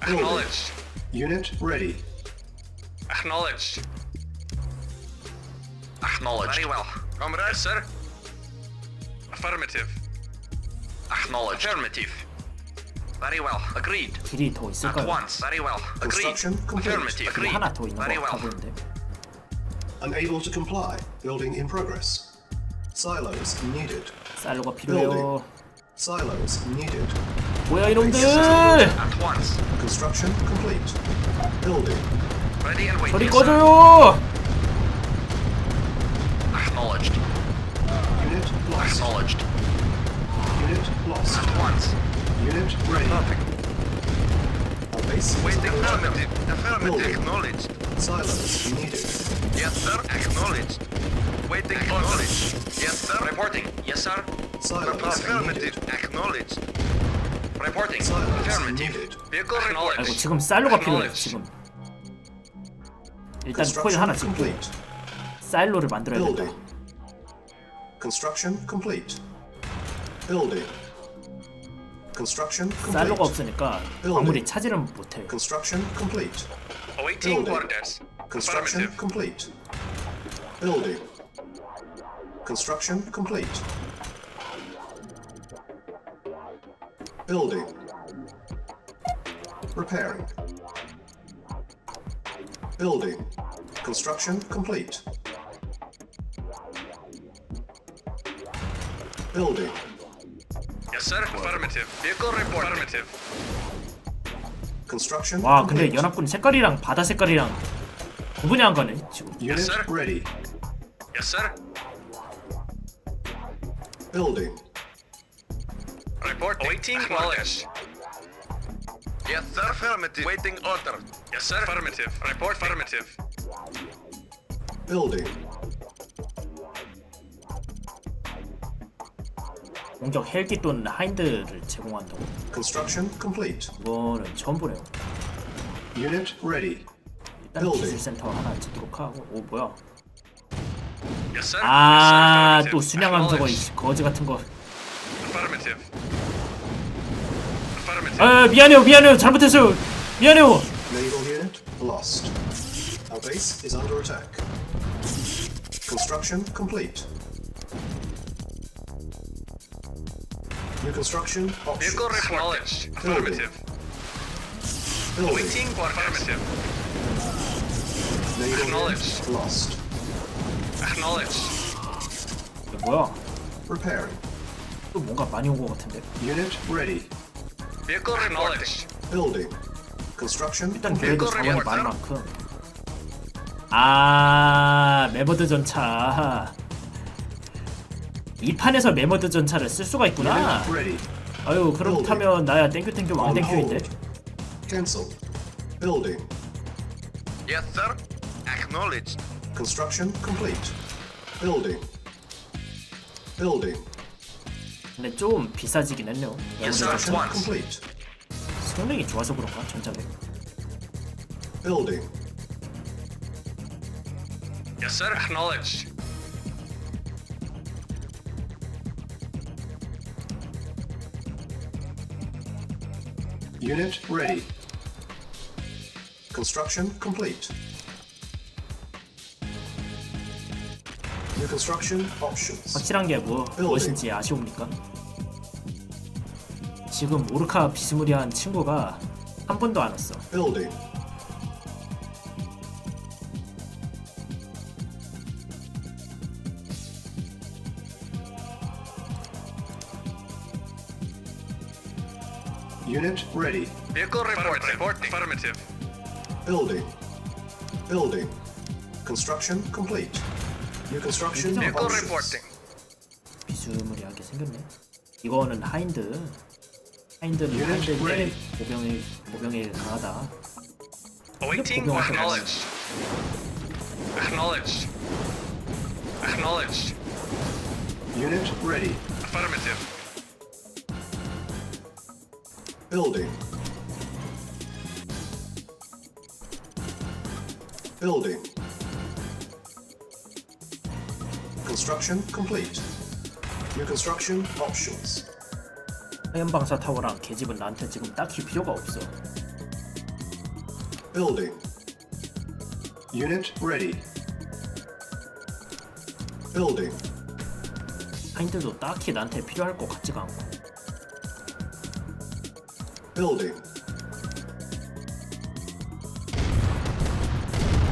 Building.
Acknowledged.
Unit ready.
Acknowledged. Acknowledged. Very well. Comrade, yes, sir. Affirmative. Acknowledged. Affirmative. Very well. Agreed.
길이 더
At
있을까요?
once. Very well. Agreed.
Construction complete.
Affirmative.
길이
Agreed.
하나 더 있는
Very
것 같아
well.
보이는데.
Unable to comply. Building in progress. Silos needed.
사일로가 필요해요.
Silos needed.
뭐야 이놈들!
At once.
Construction complete. Building.
Ready and waiting.
저리
Yes, sir.
꺼져요!
Acknowledged.
Unit lost.
Acknowledged.
Unit lost.
At once.
Unit ready. Our base is
Waiting.
under attack.
Affirmative.
Building.
Acknowledged.
Silos needed.
Yes, sir. Acknowledged. Waiting. Acknowledged. Yes, sir. Reporting. Yes, sir.
Silos
Affirmative.
needed.
Acknowledged. Reporting.
Silos
Affirmative.
needed.
Vehicle
아이고
acknowledged.
지금 사일로가 필요해요
Acknowledged.
지금. 일단 코일 하나
Construction
찍고
complete.
사일로를 만들어야 된다.
Building. Construction complete. Building. Construction
사일로가
complete.
없으니까 광물이 차지를 못해.
Construction complete.
Awaiting
Building.
orders.
Construction
Affirmative.
complete. Building. Construction complete. Building. Repairing. Building. Construction complete. Building.
Yes, sir. Affirmative. Vehicle report. Affirmative.
Construction
와 근데
complete.
연합군 색깔이랑 바다 색깔이랑 구분이 안 가네 지금.
Unit
sir.
ready.
Yes, sir.
Building.
Report. Awaiting orders. Yes, sir. Affirmative. Waiting order. Yes, sir. Affirmative. Report. Affirmative.
Building.
공격 헬기 또는 하인드를 제공한다고.
Construction complete.
이거는 처음 보네요.
Unit ready.
일단 기술센터 하나 짓도록 하고. 오 뭐야?
Yes, sir.
아
Yes, sir.
또 순양함 저거
Acknowledged.
이 거지 같은 거.
Affirmative. Affirmative.
아 미안해요 잘못했어요. 미안해요.
Naval unit lost. Our base is under attack. Construction complete. New construction
Vehicle
options.
acknowledged. Affirmative.
Building.
Awaiting affirmative.
Naval
Acknowledged.
unit lost.
Acknowledged.
이게 뭐야?
Repairing.
또 뭔가 많이 온 것 같은데.
Unit ready.
Vehicle acknowledged.
Building. Construction
일단
complete.
그래도 자원이 많은 만큼. 아 메머드 전차. 이 판에서 메머드 전차를 쓸 수가 있구나.
Unit ready.
아유 그렇다면 나야 땡큐
On
왕땡큐인데.
hold. Cancel. Building.
Yes, sir. Acknowledged.
Construction complete. Building. Building.
근데 좀 비싸지긴 했네요.
Yes, sir.
Construction
Once.
complete.
성능이 좋아서 그런가 전자맥.
Building.
Yes, sir. Acknowledged.
Unit ready. Construction complete. New construction options.
확실한 게 무엇인지 아시옵니까? 지금 오르카 비스무리한 친구가 한 번도 안 왔어.
Building. Unit ready.
Vehicle report. Reporting. Affirmative.
Building. Building. Construction complete. New construction
Vehicle
options.
reporting.
비스무리하게 생겼네. 이거는 하인드. 하인드는
Unit
하인드인데
ready.
보병이 강하다.
Awaiting.
보병
Acknowledged. Acknowledged. Acknowledged.
Unit ready.
Affirmative.
Building. Building. Construction complete. New construction options.
하얀방사 타워랑 계집은 나한테 지금 딱히 필요가 없어.
Building. Unit ready. Building.
파인드도 딱히 나한테 필요할 것 같지가 않고.
Building.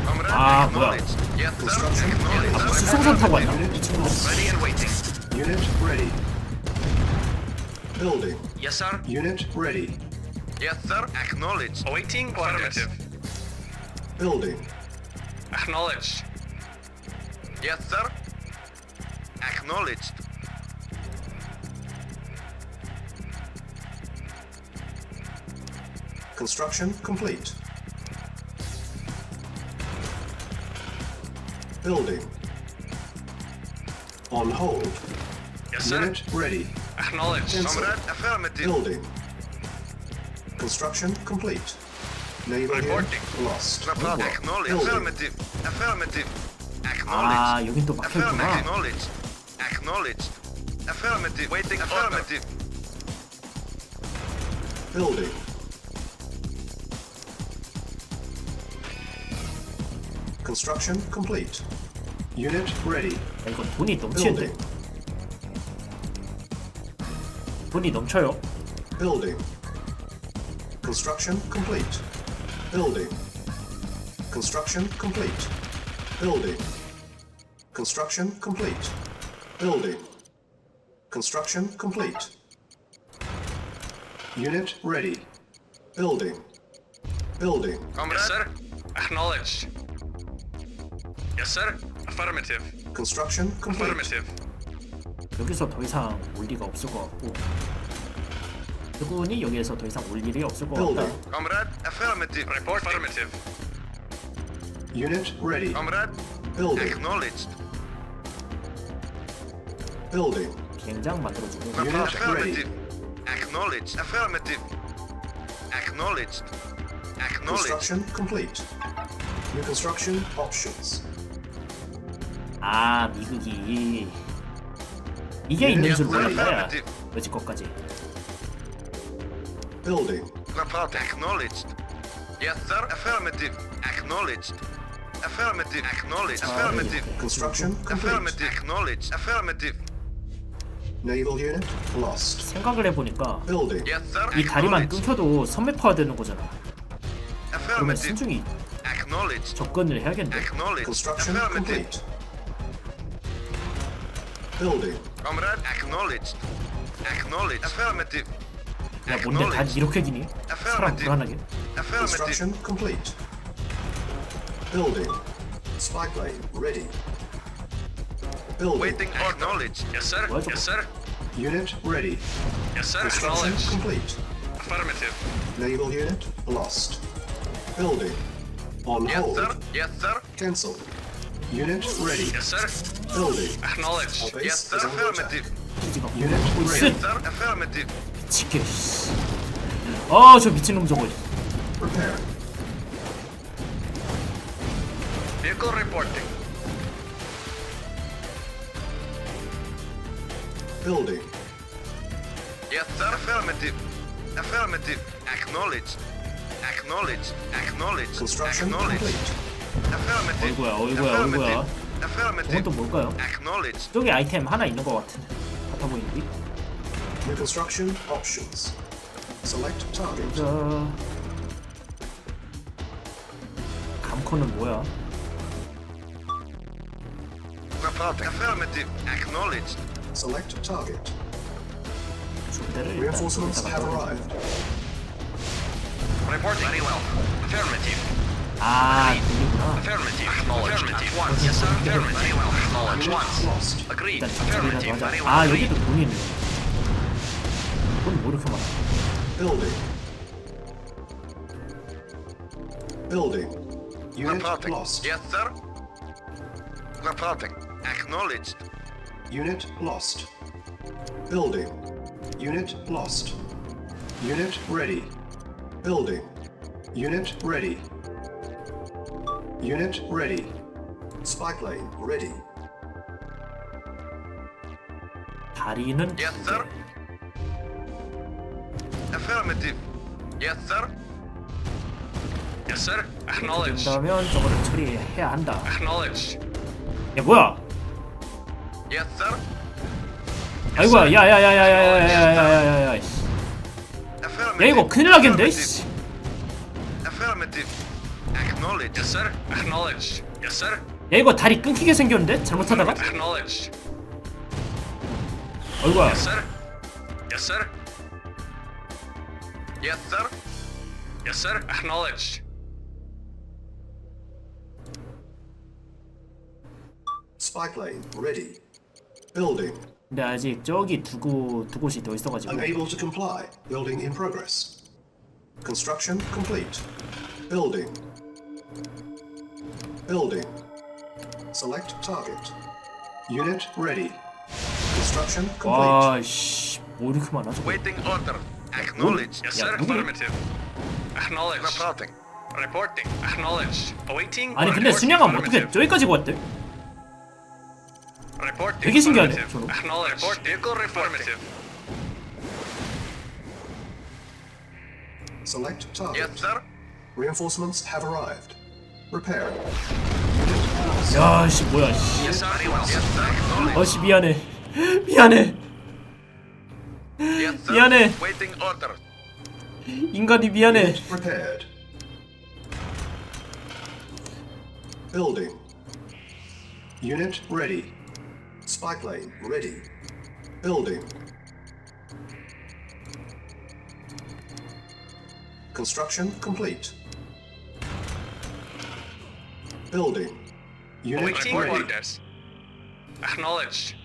Comrade,
Ah, 뭐야.
acknowledged. Yes, sir.
Construction.
Acknowledged.
수송선 타고 왔나?
Unit
이 친구.
lost.
Ready and waiting.
Unit ready. Building.
Yes, sir.
Unit ready.
Yes, sir. Acknowledged. Awaiting orders.
Building.
Acknowledged. Yes, sir. Acknowledged.
Construction complete. Building. On hold.
Yes, sir.
Unit ready.
Acknowledged.
Cancel.
Comrade, affirmative.
Building. Construction complete. Naval
Reporting.
unit lost.
Report. Acknowledged.
Building.
Affirmative. Affirmative.
아,
Acknowledged.
여긴 또
Affirmative.
막혀있구나.
Acknowledged. Acknowledged. Affirmative. Waiting. Affirmative.
Building. Construction complete. Unit ready.
야, 이거 돈이 넘치는데.
Building.
돈이 넘쳐요.
Building. Construction complete. Building. Construction complete. Building. Construction complete. Building. Construction complete. Unit ready. Building. Building.
Comrade. Yes, sir. Acknowledged. Yes, sir. Affirmative.
Construction complete.
Affirmative.
여기서 더 이상 올 리가 없을 것 같고. 그분이 여기에서 더 이상 올 일이 없을 것 같다.
Building.
Comrade. Affirmative. Report. Affirmative.
Unit ready.
Comrade.
Building.
Acknowledged.
Building.
비행장 만들어주고.
Unit ready.
Affirmative. Acknowledged. Affirmative. Acknowledged. Acknowledged.
Construction complete. New construction options.
아, 미국이 이게 있는 줄 몰랐다. 여지 것까지.
Building.
Report. Acknowledged. Yes, sir. Affirmative. Acknowledged. Affirmative. Acknowledged. Affirmative.
Construction complete.
Affirmative. Acknowledged. Affirmative.
Naval unit lost.
생각을 해보니까
Building.
Yes, sir.
이 다리만
Acknowledged.
끊겨도 선매파가 되는 거잖아. 그러면
Affirmative.
신중히
Acknowledged.
접근을 해야겠네.
Acknowledged.
Construction
Affirmative.
complete. Building.
Comrade. Acknowledged. Acknowledged. Affirmative.
야, 뭔데 다 이렇게 기니? 사람 불안하게.
Affirmative.
Construction complete. Building. Spy plane ready. Building.
Waiting. Acknowledged. Yes, sir.
뭐야, 저거?
Yes, sir.
Unit ready.
Yes, sir.
Construction
Acknowledged.
complete.
Affirmative.
Naval unit lost. Building. On
Yes,
hold.
sir. Yes, sir.
Cancel. Unit ready.
Yes, sir.
Building.
Acknowledged.
Our base
Yes, sir.
is under
Affirmative.
지금
Unit
쓰
ready.
Sir. Affirmative.
미치게. 아, 저 미친놈 저거.
Prepare.
Vehicle reporting.
Building.
Yes, sir. Affirmative. Affirmative. Acknowledged. Acknowledged. Acknowledged.
Construction
Acknowledged.
complete.
Affirmative.
어이구야, 어이구야, 어이구야. 저건
Affirmative.
또 뭘까요?
Acknowledged.
저기 아이템 하나 있는 것 같아 보이는데.
New construction options. Select target.
자, 감코는 뭐야?
Reporting. Affirmative. Acknowledged.
Select target.
중대를 일단
Reinforcements
여기다가
have
넣어주고.
arrived.
Reporting. Very well. Affirmative.
아, 여기구나.
Affirmative. Acknowledged. At once. Yes, sir. Affirmative. Very well. Acknowledged.
Unit lost.
Agreed.
일단 정찰이라도
Affirmative.
하자.
Very
아,
well.
여기도
Agreed.
돈이 있네. 돈 뭐 이렇게 많아?
Building. Building. Unit
Reporting.
lost.
Yes, sir. Reporting. Acknowledged.
Unit lost. Building. Unit lost. Unit ready. Building. Unit ready. Unit ready. Spy plane ready.
다리는
Yes, sir. Affirmative. Yes, sir. Yes, sir. Acknowledged.
된다면 저거를 처리해야 한다.
Acknowledged.
야 뭐야?
Yes, sir.
아이고야 야야야야야야야야야야. 야 이거 큰일 나겠는데? 씨.
Affirmative. Acknowledged. Yes, sir. Acknowledged. Yes, sir.
야 이거 다리 끊기게 생겼는데? 잘못하다가?
Acknowledged.
아이고야.
Yes, sir. Yes, sir. Yes, sir. Yes, sir. Acknowledged.
Spy plane ready. Building.
근데 아직 저기 두 곳이 더 있어가지고.
Unable to comply. Building in progress. Construction complete. Building. Building. Select target. Unit ready. Construction complete.
와씨 뭐 이렇게 많아 저거.
Waiting order. Acknowledged. Yes, sir.
야, 누구야?
Affirmative. Acknowledged. Reporting. Reporting. Acknowledged. Awaiting.
아니 근데 순양함 어떻게 저기까지 왔대?
Reporting.
되게 신기하네,
Affirmative.
저거.
Acknowledged. Report vehicle affirmative.
Select target.
Yes, sir.
Reinforcements have arrived. Repair.
야씨 뭐야 씨.
Yes, sir. Yes, sir. Acknowledged.
어씨 미안해. 미안해.
Yes, sir.
미안해.
Waiting order.
인간이 미안해.
Unit repaired. Building. Unit ready. Spy plane ready. Building. Construction complete. Building. Unit
Awaiting
ready.
orders. Acknowledged.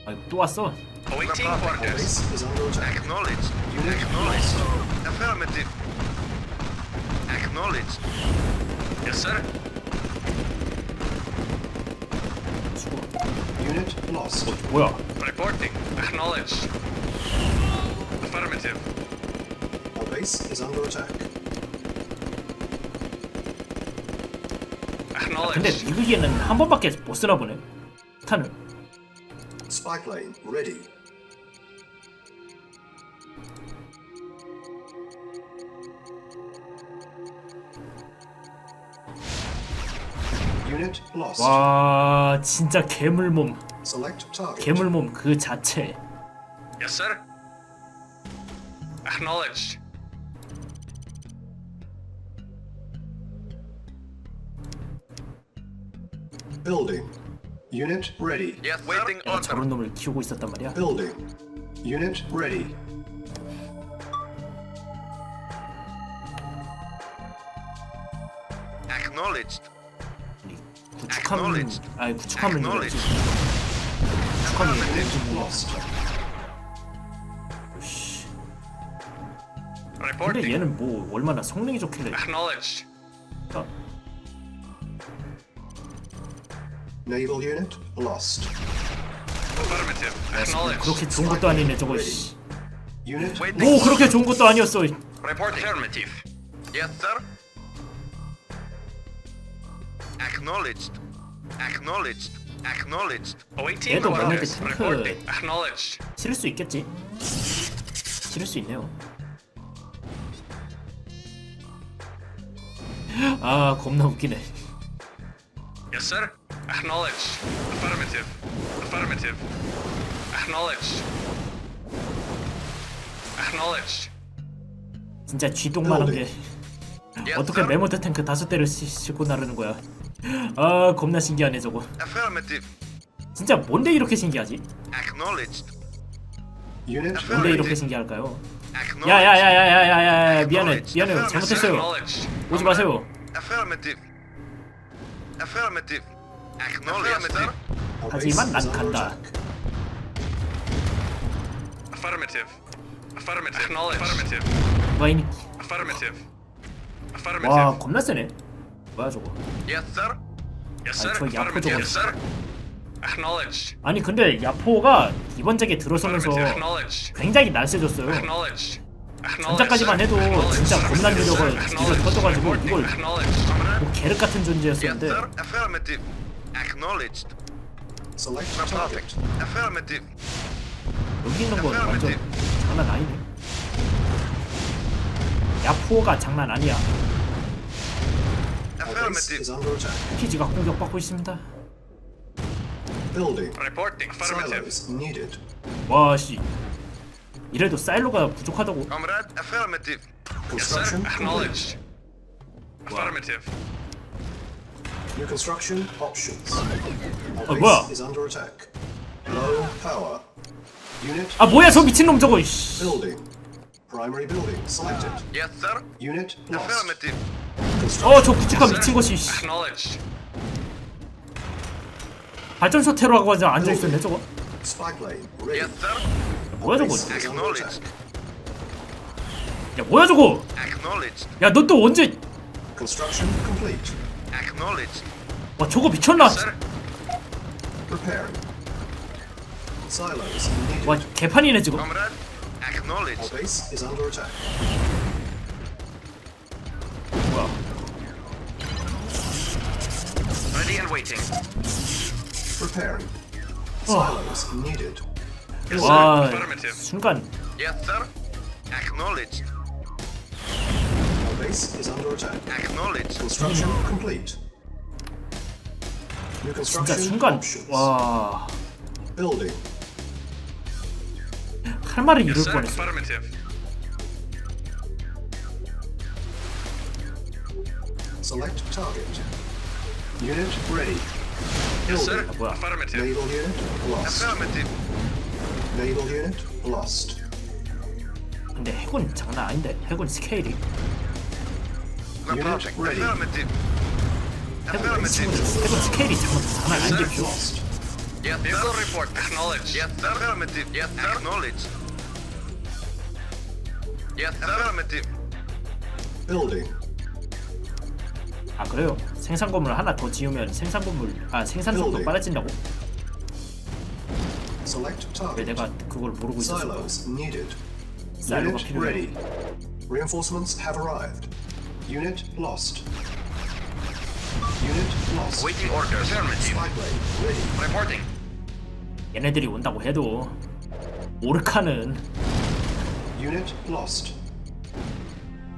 아 또 왔어.
Awaiting
Our
orders.
base is under attack.
Acknowledged.
Unit
Acknowledged.
lost.
Affirmative. Acknowledged. Yes, sir.
죽어.
Unit lost.
뭐야?
Reporting. Acknowledged. Affirmative.
Our base is under attack.
근데
Acknowledged.
미국에는 한 번밖에 못 쓰나 보네. 탄을.
Spy plane ready. Unit lost.
와 진짜 괴물몸.
Select target.
괴물몸 그 자체.
Yes, sir. Acknowledged.
Building. Unit ready.
Yes, waiting
내가
order.
저런 놈을 키우고 있었단 말이야.
Building. Unit ready.
Acknowledged.
구축함 아니 구축함은 이거지. 구축함이
Unit lost.
씨. 근데
Reporting.
얘는 뭐 얼마나 성능이 좋길래?
Acknowledged.
아,
Naval unit lost.
Affirmative. Acknowledged.
그렇게 좋은 것도 아니네 저거. 씨.
Unit
Waiting.
오 그렇게 좋은 것도 아니었어.
Report affirmative. Yes, sir. Acknowledged. Acknowledged. Acknowledged. Awaiting
얘도 만약에
orders.
탱크
Reporting. Acknowledged.
실을 수 있겠지? 실을 수 있네요. 아 겁나 웃기네.
Yes, sir. Acknowledged. Affirmative. Affirmative. Acknowledged. Acknowledged.
진짜 쥐똥만한 게
Yes,
어떻게
sir.
메모드 탱크 5대를 싣고 나르는 거야. 아 겁나 신기하네 저거.
Affirmative.
진짜 뭔데 이렇게 신기하지?
Acknowledged.
unit
뭔데
ready.
이렇게 신기할까요?
Acknowledged.
야야야야야야야 미안해
Acknowledged.
미안해요 잘못했어요.
Acknowledged.
오지 마세요.
Affirmative. Affirmative. Acknowledged. Sir.
Our
하지만
base is
난
under
간다.
attack.
Affirmative. Affirmative. Acknowledged. Affirmative.
와인
Affirmative.
와
Affirmative.
겁나 세네. 뭐야 저거?
Yes, sir. Yes, sir.
저 야포
Affirmative.
저거.
Yes, sir. Acknowledged.
아니 근데 야포가 이번 작에 들어서면서
Affirmative. Acknowledged.
굉장히 날쌔졌어요.
Acknowledged.
전작까지만 해도 진짜 겁나 유력을 뒤로 터져가지고 이걸
Acknowledged.
뭐 계륵 같은
Yes,
존재였었는데
sir. Affirmative. Acknowledged.
Select
Reporting.
target.
Affirmative.
여기 있는 건 완전 장난 아니네. 야포가 장난 아니야.
Our base is under attack.
기지가 공격받고 있습니다.
Building.
Reporting. Affirmative.
Silos needed.
와씨. 이래도 사일로가 부족하다고.
Comrade, affirmative. Yes, sir.
Construction
Acknowledged. Affirmative.
New construction options. Our
뭐야?
base is under attack. Low power. Unit
아 뭐야 저 미친놈 저거. 씨.
building. Primary building selected.
Yes, sir.
Unit lost.
Affirmative.
Construction
저 구축가 미친 것이. 씨.
Acknowledged.
발전소 테러하고 앉아 있었네 저거.
spy plane ready.
Yes, sir.
뭐야 저거.
Base is under attack.
Acknowledged.
야 뭐야 저거.
Acknowledged.
야 너 또 언제.
Construction complete.
Acknowledged.
와 저거 미쳤나.
Sir.
Preparing. Silos needed.
와 개판이네 지금.
Comrade,
Our
acknowledged.
base is under attack.
뭐야.
Ready and waiting.
Preparing. Silos needed.
Yes,
와
sir. Affirmative.
순간.
Yes, sir. Acknowledged.
Our base is under attack.
Acknowledged.
Construction complete. New
진짜
construction
순간.
options.
와.
Building.
할 말을
Yes,
잃을
sir.
뻔했어.
Affirmative.
Select target. Unit ready.
Yes, sir.
뭐야.
Affirmative.
Naval unit lost.
Affirmative.
Naval unit lost.
근데 해군 장난 아닌데. 해군 스케일이.
Reporting.
ready.
Affirmative.
해군
Affirmative.
스케일이 장난 아닌데.
Lost.
Yes, vehicle report. Acknowledged. Yes, sir. Affirmative. Yes, sir. Acknowledged. Yes, sir. Affirmative.
Building.
아 그래요? 생산 건물 하나 더 지으면 생산 속도
Building.
빨라진다고?
Select
왜
target.
내가 그걸 모르고 있었어?
Silos needed.
사일로가
Unit
필요해.
ready. Reinforcements have arrived. Unit lost. Unit lost.
Waiting orders. Affirmative.
Spy plane ready.
Reporting.
얘네들이 온다고 해도 오르카는
Unit lost.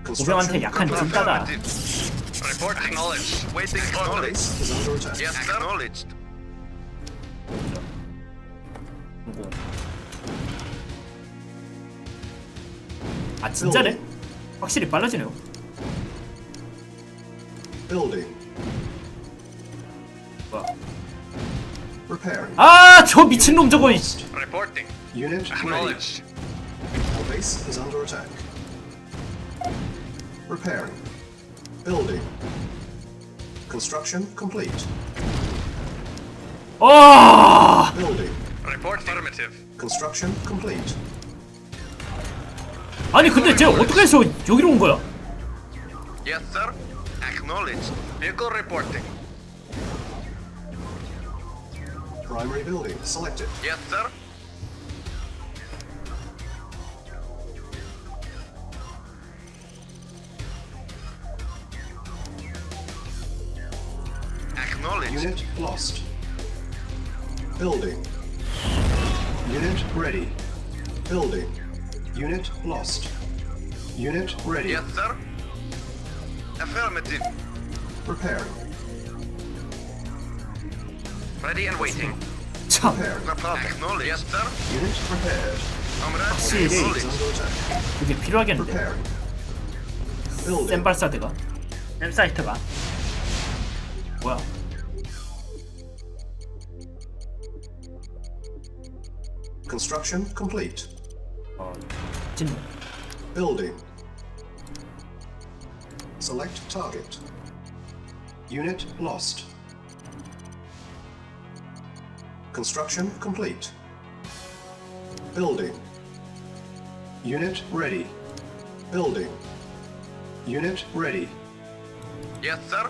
보병한테 약한 찐따다.
Affirmative. Report acknowledged. Waiting orders.
Base is under attack.
Yes, sir. Acknowledged.
공공. 아 진짜네? 확실히 빨라지네요.
Building.
뭐야?
Repairing.
아 저 미친놈 저거.
Reporting.
Unit ready.
Acknowledged.
Our base is under attack. Repairing. Building. Construction complete.
아
Building.
Report affirmative.
Construction complete.
아니 근데 쟤 어떻게 해서 여기로 온 거야?
Yes, sir. Acknowledged. Vehicle reporting.
Primary building selected.
Yes, sir. Acknowledged.
Unit lost. Building. Unit ready. Building. Unit lost. Unit ready.
Yes, sir. Affirmative.
Repairing.
Ready and waiting.
참
Repairing.
No problem. Acknowledged. Yes, sir.
Unit repaired.
Comrade.
확실히
Is
Acknowledged.
under attack.
그게 필요하겠는데.
Repairing. Building.
센 발사대가 센 사이트가 뭐야?
Construction complete.
진
Building. Select target. Unit lost. Construction complete. Building. Unit ready. Building. Unit ready.
Yes, sir.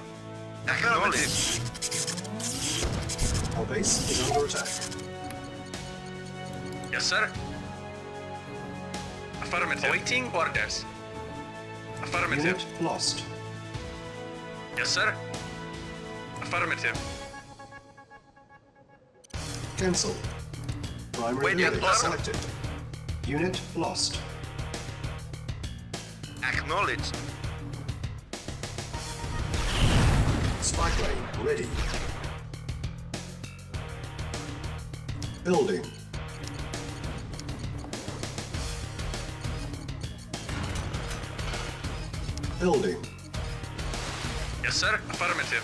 Acknowledged.
Our base is under attack.
Yes, sir. Affirmative. Awaiting orders. Affirmative.
Unit lost.
Yes, sir. Affirmative.
Cancel. Primary
Wait,
building
yes, sir.
selected. Unit lost.
Acknowledged.
Spy plane ready. Building. Building.
Yes, sir. Affirmative.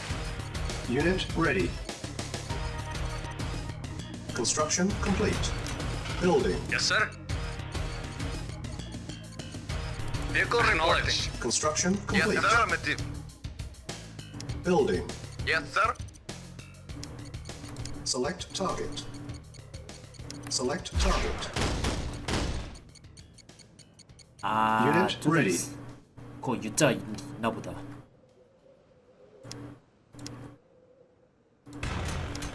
Unit ready. Construction complete. Building.
Yes, sir. Vehicle acknowledged.
Construction
Yes,
complete.
affirmative.
Building.
Yes, sir.
Select target. Select target.
아,
Unit
저기
ready.
그거 U자 있나 보다.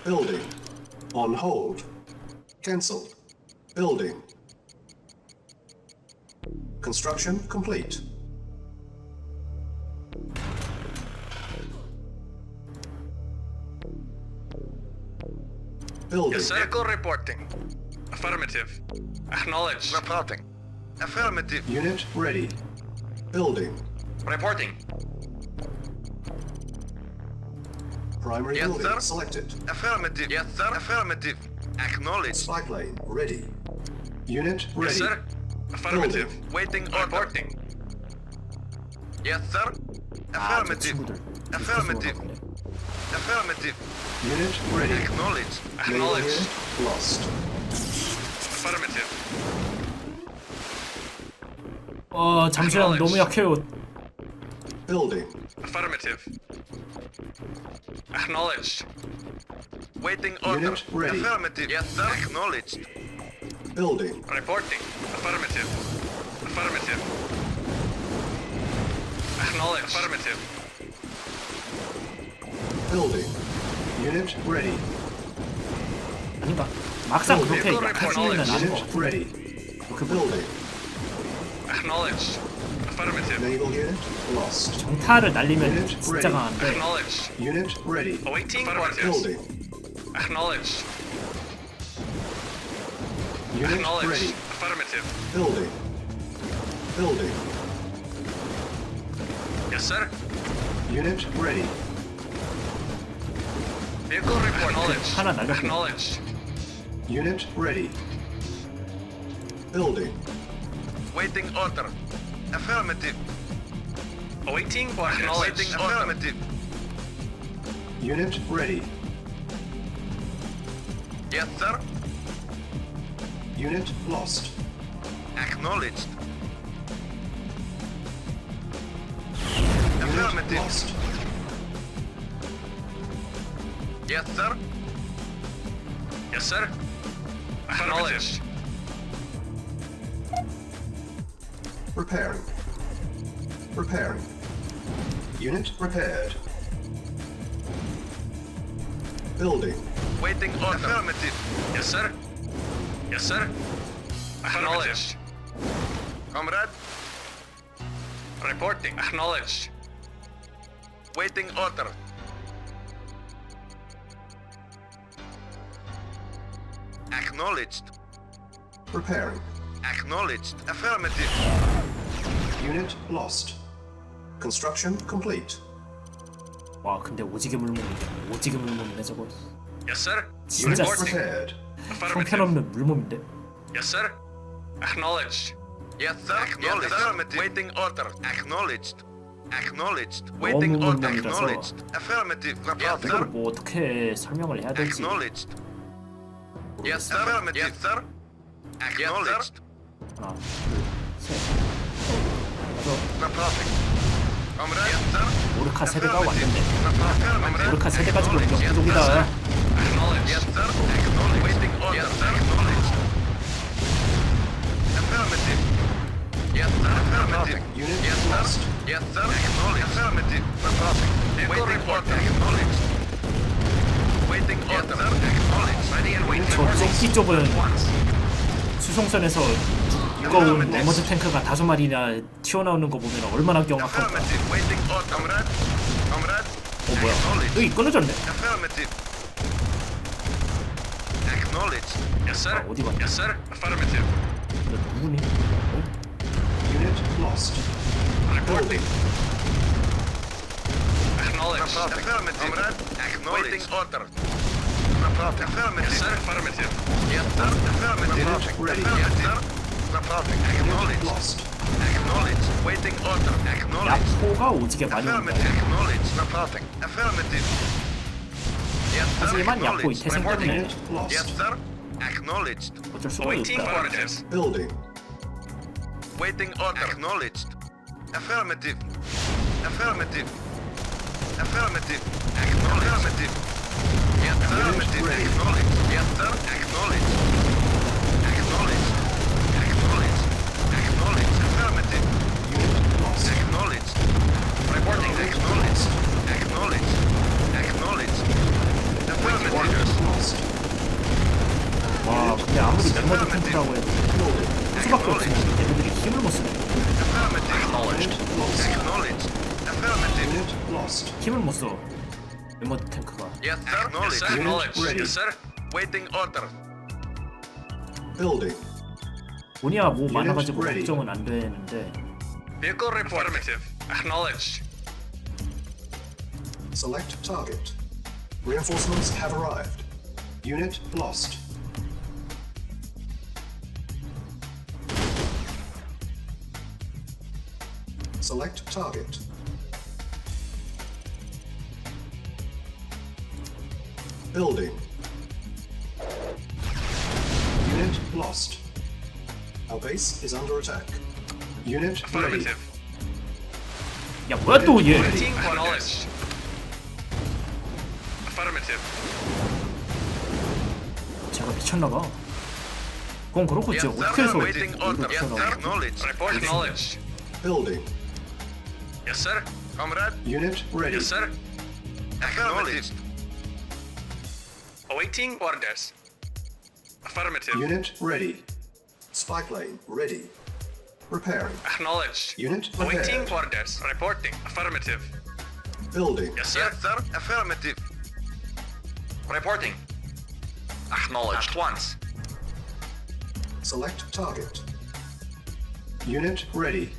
Building. On hold. Cancelled. Building. Construction complete. Building.
Yes, sir. Vehicle reporting. Affirmative. Acknowledged. Reporting. Affirmative.
Unit ready. Building.
Reporting.
Primary
Yes,
building
sir.
selected.
Affirmative. Yes, sir. Affirmative. Acknowledged.
Spy plane ready. Unit ready.
Yes, sir. Affirmative.
Building.
Waiting order. Reporting. Yes, sir.
아, 저
Affirmative.
친구들.
Affirmative. Affirmative.
Unit ready.
Acknowledged.
Naval
Acknowledged.
unit lost.
Affirmative.
잠시만 너무 약해요.
Building.
Affirmative. Acknowledged. Waiting order.
Unit ready.
Affirmative. Yes, sir. Acknowledged.
Building.
Reporting. Affirmative. Affirmative. Acknowledged. Affirmative.
Building. Unit ready.
아닌가? 막상 그렇게
Vehicle
약하지는
report
않은 것
Unit
같아.
ready. Building.
Acknowledged. Affirmative.
Naval unit lost.
정타를 날리면 진짜 강한데
Acknowledged.
Unit ready.
Awaiting orders.
Building.
Acknowledged.
Unit
Acknowledged.
ready.
Affirmative.
Building. Building.
Yes, sir.
Unit ready.
Vehicle report. Acknowledged.
하나 날렸고.
Acknowledged.
Unit ready. Building.
Waiting order. Affirmative. Awaiting orders. Waiting affirmative.
Unit ready.
Yes, sir.
Unit lost.
Acknowledged.
Unit
Affirmative.
lost.
Yes, sir. Yes, sir. Acknowledged.
Repairing. Repairing. Unit repaired. Building.
Waiting order. Affirmative. Yes, sir. Yes, sir. Acknowledged. Comrade. Reporting. Acknowledged. Waiting order. Acknowledged.
Repairing.
Acknowledged. Affirmative.
Unit lost. Construction complete.
와 근데 오지게 물몸인데 오지게 물몸이네 저거.
Yes, sir.
진짜
Unit
Reporting.
repaired.
Affirmative.
형편없는 물몸인데.
Yes, sir. Acknowledged. Yes, sir. Acknowledged. Affirmative. Waiting order. Acknowledged. Acknowledged. Waiting
너무
order.
물몸이라서.
Acknowledged. Affirmative. Yes,
이걸
sir.
뭐 어떻게 설명을 해야 될지.
Acknowledged. Yes, sir. Affirmative. Yes, sir. Acknowledged.
하나, 둘, 셋.
Reporting. Comrade. Yes, sir.
모르카 세대가 왔는데.
Affirmative.
모르카 세대 가지고
Acknowledged. Yes,
부족이다.
sir. Acknowledged. Yes, sir. Acknowledged. Waiting order. Yes, sir. Acknowledged. Affirmative. Yes, sir. Affirmative.
Unit
Yes, sir.
lost.
Yes, sir. Acknowledged. Affirmative. Reporting. Waiting order. Acknowledged. Waiting order. Acknowledged. Ready and waiting.
저 잭기 쪽은 수송선에서 두꺼운 에머지 탱크가 5마리나 튀어나오는 거 보면 얼마나 경악할까.
Affirmative. Waiting order. Comrade. Comrade.
뭐야?
Acknowledged.
여기 끊어졌네.
Affirmative. Acknowledged. Yes, sir.
어디 갔냐?
Yes, sir. Affirmative.
너 누구니?
Unit lost.
Reporting. Acknowledged. Affirmative. Waiting order. Affirmative. Yes, sir. Affirmative. Yes, sir. Affirmative.
Ready.
Yes, sir. Reporting. Acknowledged.
Lost.
Acknowledged. Waiting order. Acknowledged.
야포가 오지게 많이 온다.
Affirmative. Acknowledged. Reporting. Affirmative. Yes, sir.
하지만 야포 이
Acknowledged.
태생 때문에
Unit lost.
Yes, sir. Acknowledged.
어쩔 수가
Waiting
없다.
orders.
Building.
Waiting order. Acknowledged. Affirmative. Affirmative. Affirmative. Affirmative. Yes, sir. Affirmative. Acknowledged. Yes, sir. Acknowledged. Acknowledged. Acknowledged. Acknowledged. Affirmative.
Unit lost.
Acknowledged. Reporting. Acknowledged. Acknowledged. Acknowledged. Affirmative.
Unit lost.
와 근데 아무리 메모드 탱크라고 해도 할 수밖에 없으면 얘네들이 힘을 못 쓰네.
Affirmative. Acknowledged. Acknowledged. Affirmative.
Unit lost.
힘을 못 써. 메모드 탱크가.
Yes, sir. Acknowledged.
Unit
Acknowledged.
ready.
Yes, sir. Waiting order.
Building.
뭐냐 뭐 많아가지고
ready.
걱정은 안 되는데
Vehicle report. Affirmative. Acknowledged.
Select target. Reinforcements have arrived. Unit lost. Select target. Building. Unit lost. Our base is under attack. Unit ready.
Affirmative.
야 뭐야 또 얘.
Waiting acknowledged. Affirmative.
제가 미쳤나봐. 그건 그렇고
Yes,
진짜
sir.
어떻게 해서
Waiting order. Yes, sir.
이렇게
Acknowledged. Report acknowledged.
Building.
Yes, sir. Comrade.
Unit ready.
Yes, sir. Acknowledged. Awaiting orders. Affirmative.
Unit ready. Spy plane ready. Repairing.
Acknowledged.
Unit
Awaiting
prepared.
orders. Reporting. Affirmative.
Building.
Yes, sir. Yes, sir. Affirmative. Reporting. Acknowledged. At once.
Select target. Unit ready.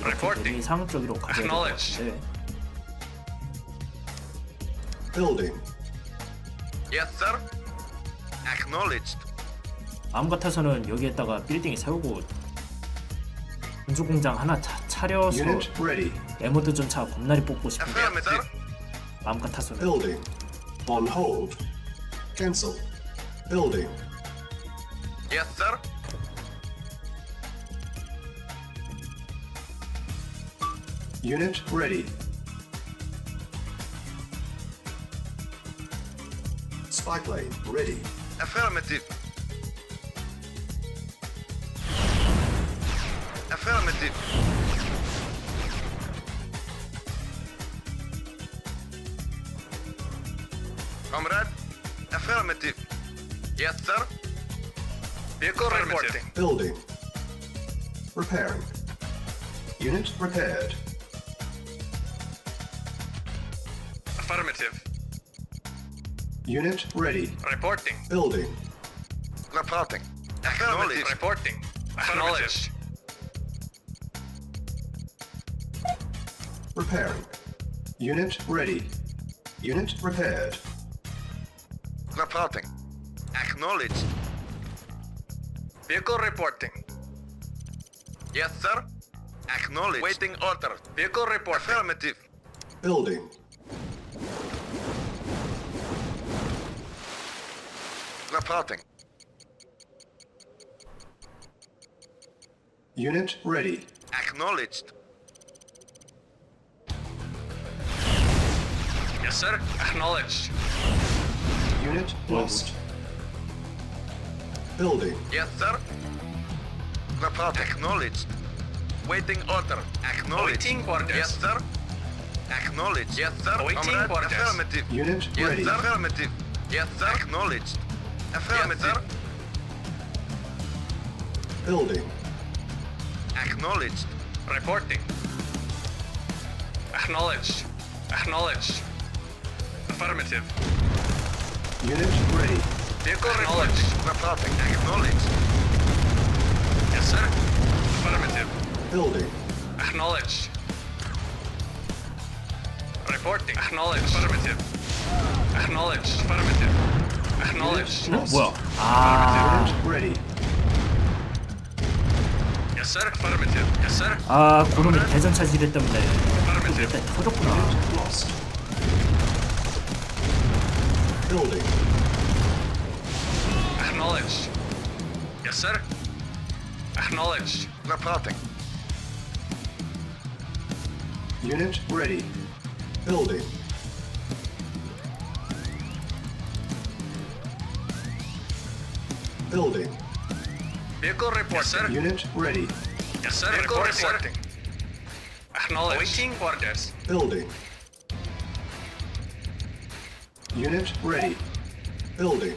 Reporting.
상황 쪽으로 가져야 될 것
Acknowledged.
같은데
Building.
Yes, sir. Acknowledged.
마음 같아서는 여기에다가 빌딩 세우고 군수공장 하나 차려서
Unit ready.
에모드 전차 겁나리 뽑고 싶은데
Affirmative.
마음 같아서는
Building. On hold. Cancel. Building.
Yes, sir.
Unit ready. Spy plane ready.
Affirmative. Affirmative. Comrade. Affirmative. Yes, sir. Vehicle reporting.
Building. Repairing. Unit repaired.
Affirmative.
Unit ready.
Reporting.
Building.
Reporting. Acknowledged. Reporting. Acknowledged.
Repairing. Unit ready. Unit repaired.
Reporting. Acknowledged. Vehicle reporting. Yes, sir. Acknowledged. Waiting order. Vehicle report. Affirmative.
Building.
Reporting.
Unit ready.
Acknowledged. Yes, sir. Acknowledged.
Unit lost. Building.
Yes, sir. Report. Acknowledged. Waiting order. Acknowledged. Waiting order. Yes, sir. Acknowledged. Yes, sir. Waiting orders. Affirmative.
Unit
Yes,
ready.
sir. Affirmative. Yes, sir. Acknowledged. Affirmative.
Building.
Acknowledged. Reporting. Acknowledged. Acknowledged. Affirmative.
Unit ready.
Vehicle reporting. Reporting. Acknowledged. Yes, sir. Affirmative.
Building.
Acknowledged. Reporting. Acknowledged. Affirmative. Acknowledged. Affirmative. Acknowledged.
뭐야? 아,
Unit ready.
Yes, sir. Affirmative. Yes, sir.
아 고놈이 대전차 지뢰 때문에 일단 터졌구나.
Unit lost. Building.
Acknowledged. Yes, sir. Acknowledged. Reporting.
Unit ready. Building. Building.
Vehicle report, yes, sir.
Unit ready.
Yes, sir. Vehicle reporting. Acknowledged. Waiting orders.
Building. Unit ready. Building.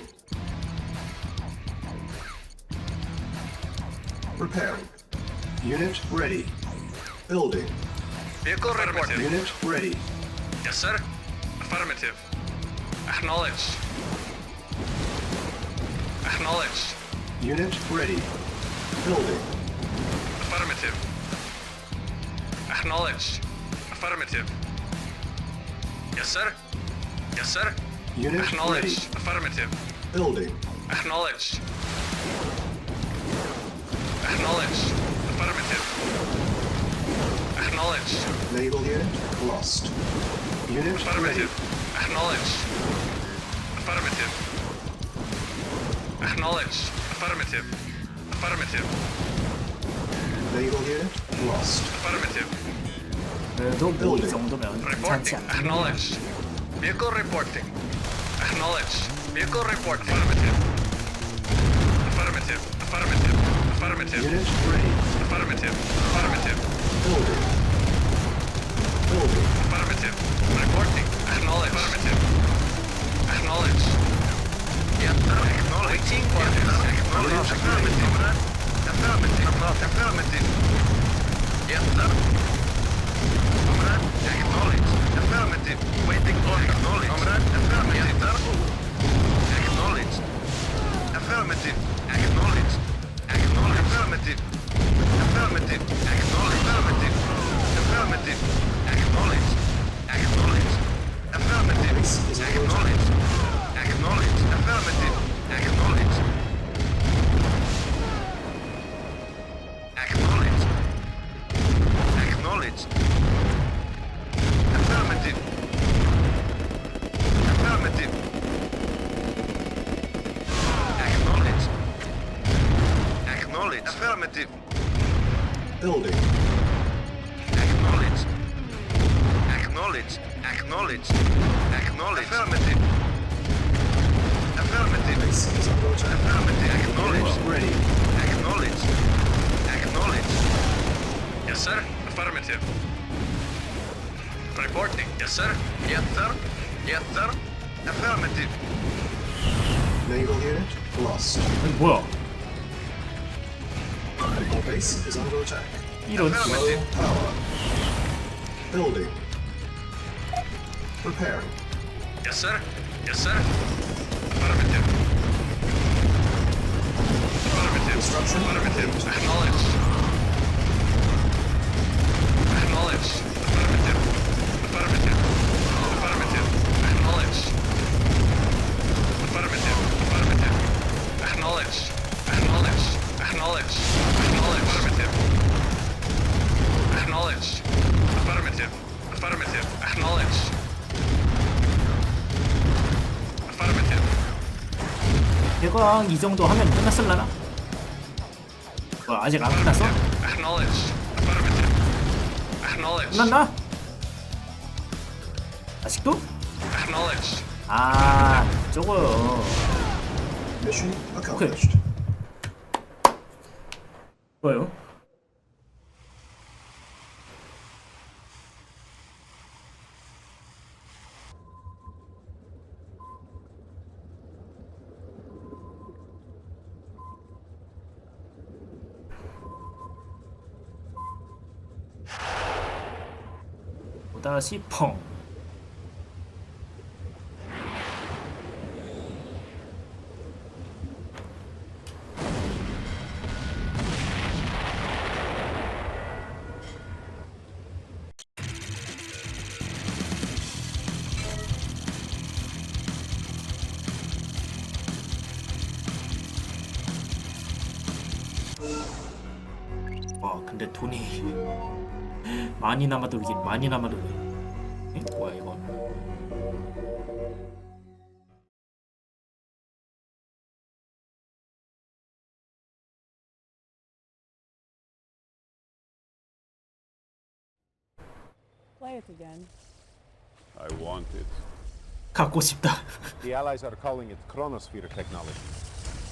Repairing. Unit ready. Building.
Vehicle reporting.
Unit ready.
Yes, sir. Affirmative. Acknowledged. Acknowledged.
Unit ready. Building.
Affirmative. Acknowledged. Affirmative. Yes, sir. Yes, sir.
Unit ready.
Acknowledged. Affirmative.
Building.
Acknowledged. Acknowledged. Affirmative. Acknowledged.
Naval unit lost. Unit ready.
Affirmative. Acknowledged. Affirmative. Acknowledged. Affirmative. Affirmative.
Naval unit lost.
Affirmative.
그래도 뭐 이 정도면 괜찮지
Reporting.
않나?
Acknowledged. Vehicle reporting. Acknowledged. Vehicle reporting. Affirmative. Affirmative. Affirmative. Affirmative.
Unit ready.
Affirmative. Affirmative.
Building. Building.
Affirmative. Reporting. Acknowledged. Affirmative. Acknowledged. Yes, sir. Acknowledged. Waiting orders. Acknowledged. Affirmative. Affirmative. Affirmative. Yes, sir. Comrade. Acknowledged. Affirmative. Waiting orders. Acknowledged. Comrade. Affirmative. Yes, sir. Acknowledged. Affirmative. Acknowledged. Acknowledged. Affirmative. Affirmative. Acknowledged. Affirmative. Affirmative. Acknowledged. Acknowledged. Affirmative. Acknowledged. Acknowledged. Affirmative. Acknowledged. Acknowledged. Acknowledged. Affirmative. Affirmative. Acknowledged. Acknowledged. Affirmative.
Building.
Acknowledged. Acknowledged. Acknowledged. Acknowledged. Affirmative. Affirmative.
Base is under attack.
Affirmative. Acknowledged.
Unit ready.
Acknowledged. Acknowledged. Yes, sir. Affirmative. Reporting. Yes, sir. Yes, sir. Yes, sir. Affirmative.
Naval unit lost.
아니, 뭐야?
Our base is under attack.
이런
Low power. Building. Repairing.
Yes, sir. Yes, sir. Affirmative. Affirmative.
Construction
Affirmative.
complete.
Acknowledged. Acknowledged. Affirmative. Affirmative. Affirmative. Acknowledged. Affirmative. Affirmative. Acknowledged. Acknowledged. Acknowledged. Acknowledged. Affirmative. Acknowledged. Affirmative. Affirmative. Acknowledged. Affirmative.
대강 이 정도 하면 끝났을라나? 뭐 아직 안 끝났어?
Acknowledged. Affirmative. Acknowledged.
끝났나? 아직도?
Acknowledged.
아 저거요.
Mission accomplished.
뭐요? 다시 펑. 와 근데 돈이 많이 남아돌긴 많이 남아돌네. 에? 뭐야 이건?
Play it again.
I want it.
갖고 싶다.
The Allies are calling it chronosphere technology.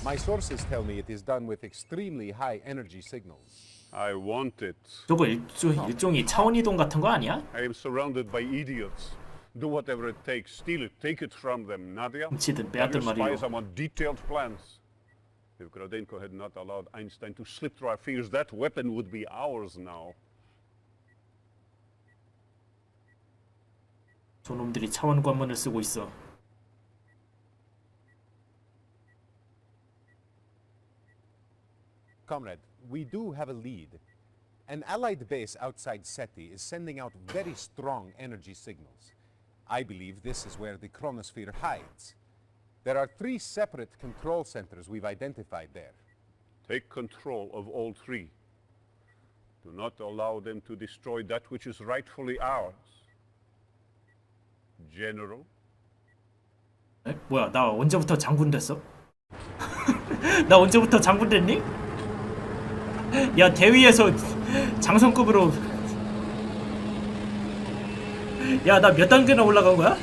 My sources tell me it is done with extremely high energy signals.
I want it.
저거 일종의 차원 이동 같은 거 아니야?
I am surrounded by idiots. Do whatever it takes. Steal it. Take it from them, Nadia.
훔치든
Have
빼앗든
your spies. I
말이요.
want detailed plans. If Gradenko had not allowed Einstein to slip through our fingers, that weapon would be ours now.
저놈들이 차원 관문을 쓰고 있어.
Comrade, we do have a lead. An Allied base outside SETI is sending out very strong energy signals. I believe this is where the chronosphere hides. There are 3 separate control centers we've identified there.
Take control of all 3. Do not allow them to destroy that which is rightfully ours. General?
에? 뭐야 나 언제부터 장군 됐어? 나 언제부터 장군 됐니? 야 대위에서 장성급으로 야 나 몇 단계나 올라간 거야?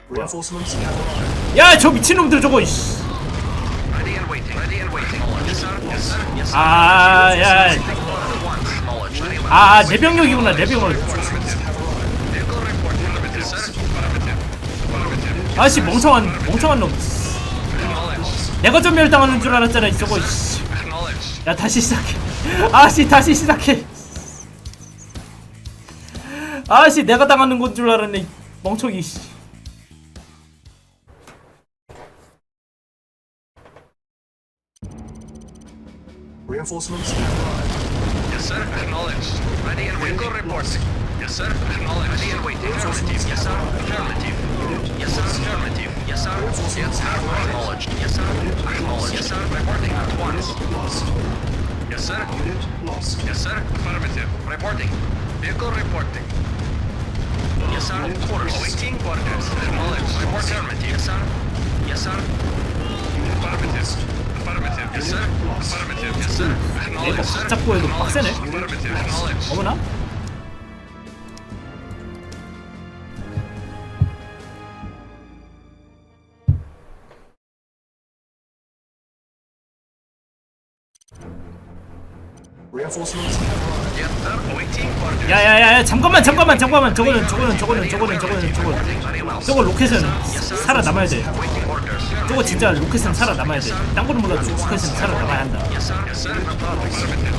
Reinforcements have arrived.
야 저 미친놈들 저거 이씨.
Ready and waiting. Ready and waiting. Yes, sir. Yes, sir. Yes, sir.
아야
Acknowledge. Ready and
아 내 병력이구나 내 병력.
Vehicle report. Affirmative, sir. Affirmative. Affirmative.
아씨 멍청한 놈.
Acknowledge.
내가 전멸당하는 줄 알았잖아 저거 이씨.
Acknowledge.
야 다시 시작해. 아씨 다시 시작해. 아씨 내가 당하는 건 줄 알았네 멍청이 씨.
Reinforcements have arrived.
Yes, sir. Acknowledge. Ready and waiting. Vehicle reporting. Yes, sir. Acknowledge. Ready and waiting. Affirmative. Yes, sir. Affirmative. Yes, sir. Affirmative. Yes, sir. Yes, sir. Acknowledged. Yes, sir. Acknowledged. Yes, sir. Reporting at once.
Lost.
Yes, sir.
Unit lost.
Yes, sir. Affirmative. Reporting. Vehicle reporting. Yes, sir. Orders. Awaiting orders. Acknowledged. Report affirmative. Yes, sir. Yes, sir. Affirmative. Affirmative. Yes, sir. Affirmative. Yes, sir. Acknowledged, sir.
각 잡고 해도 빡세네.
Affirmative. Acknowledged.
어머나?
Reinforcements have arrived.
Yes, sir. Awaiting orders.
야야야 잠깐만 저거는 저거 로켓은 살아남아야 돼.
Awaiting orders.
저거 진짜 로켓은 살아남아야 돼. 딴 거는 몰라도 로켓은 살아남아야 한다.
Yes, sir. Yes, sir. Affirmative.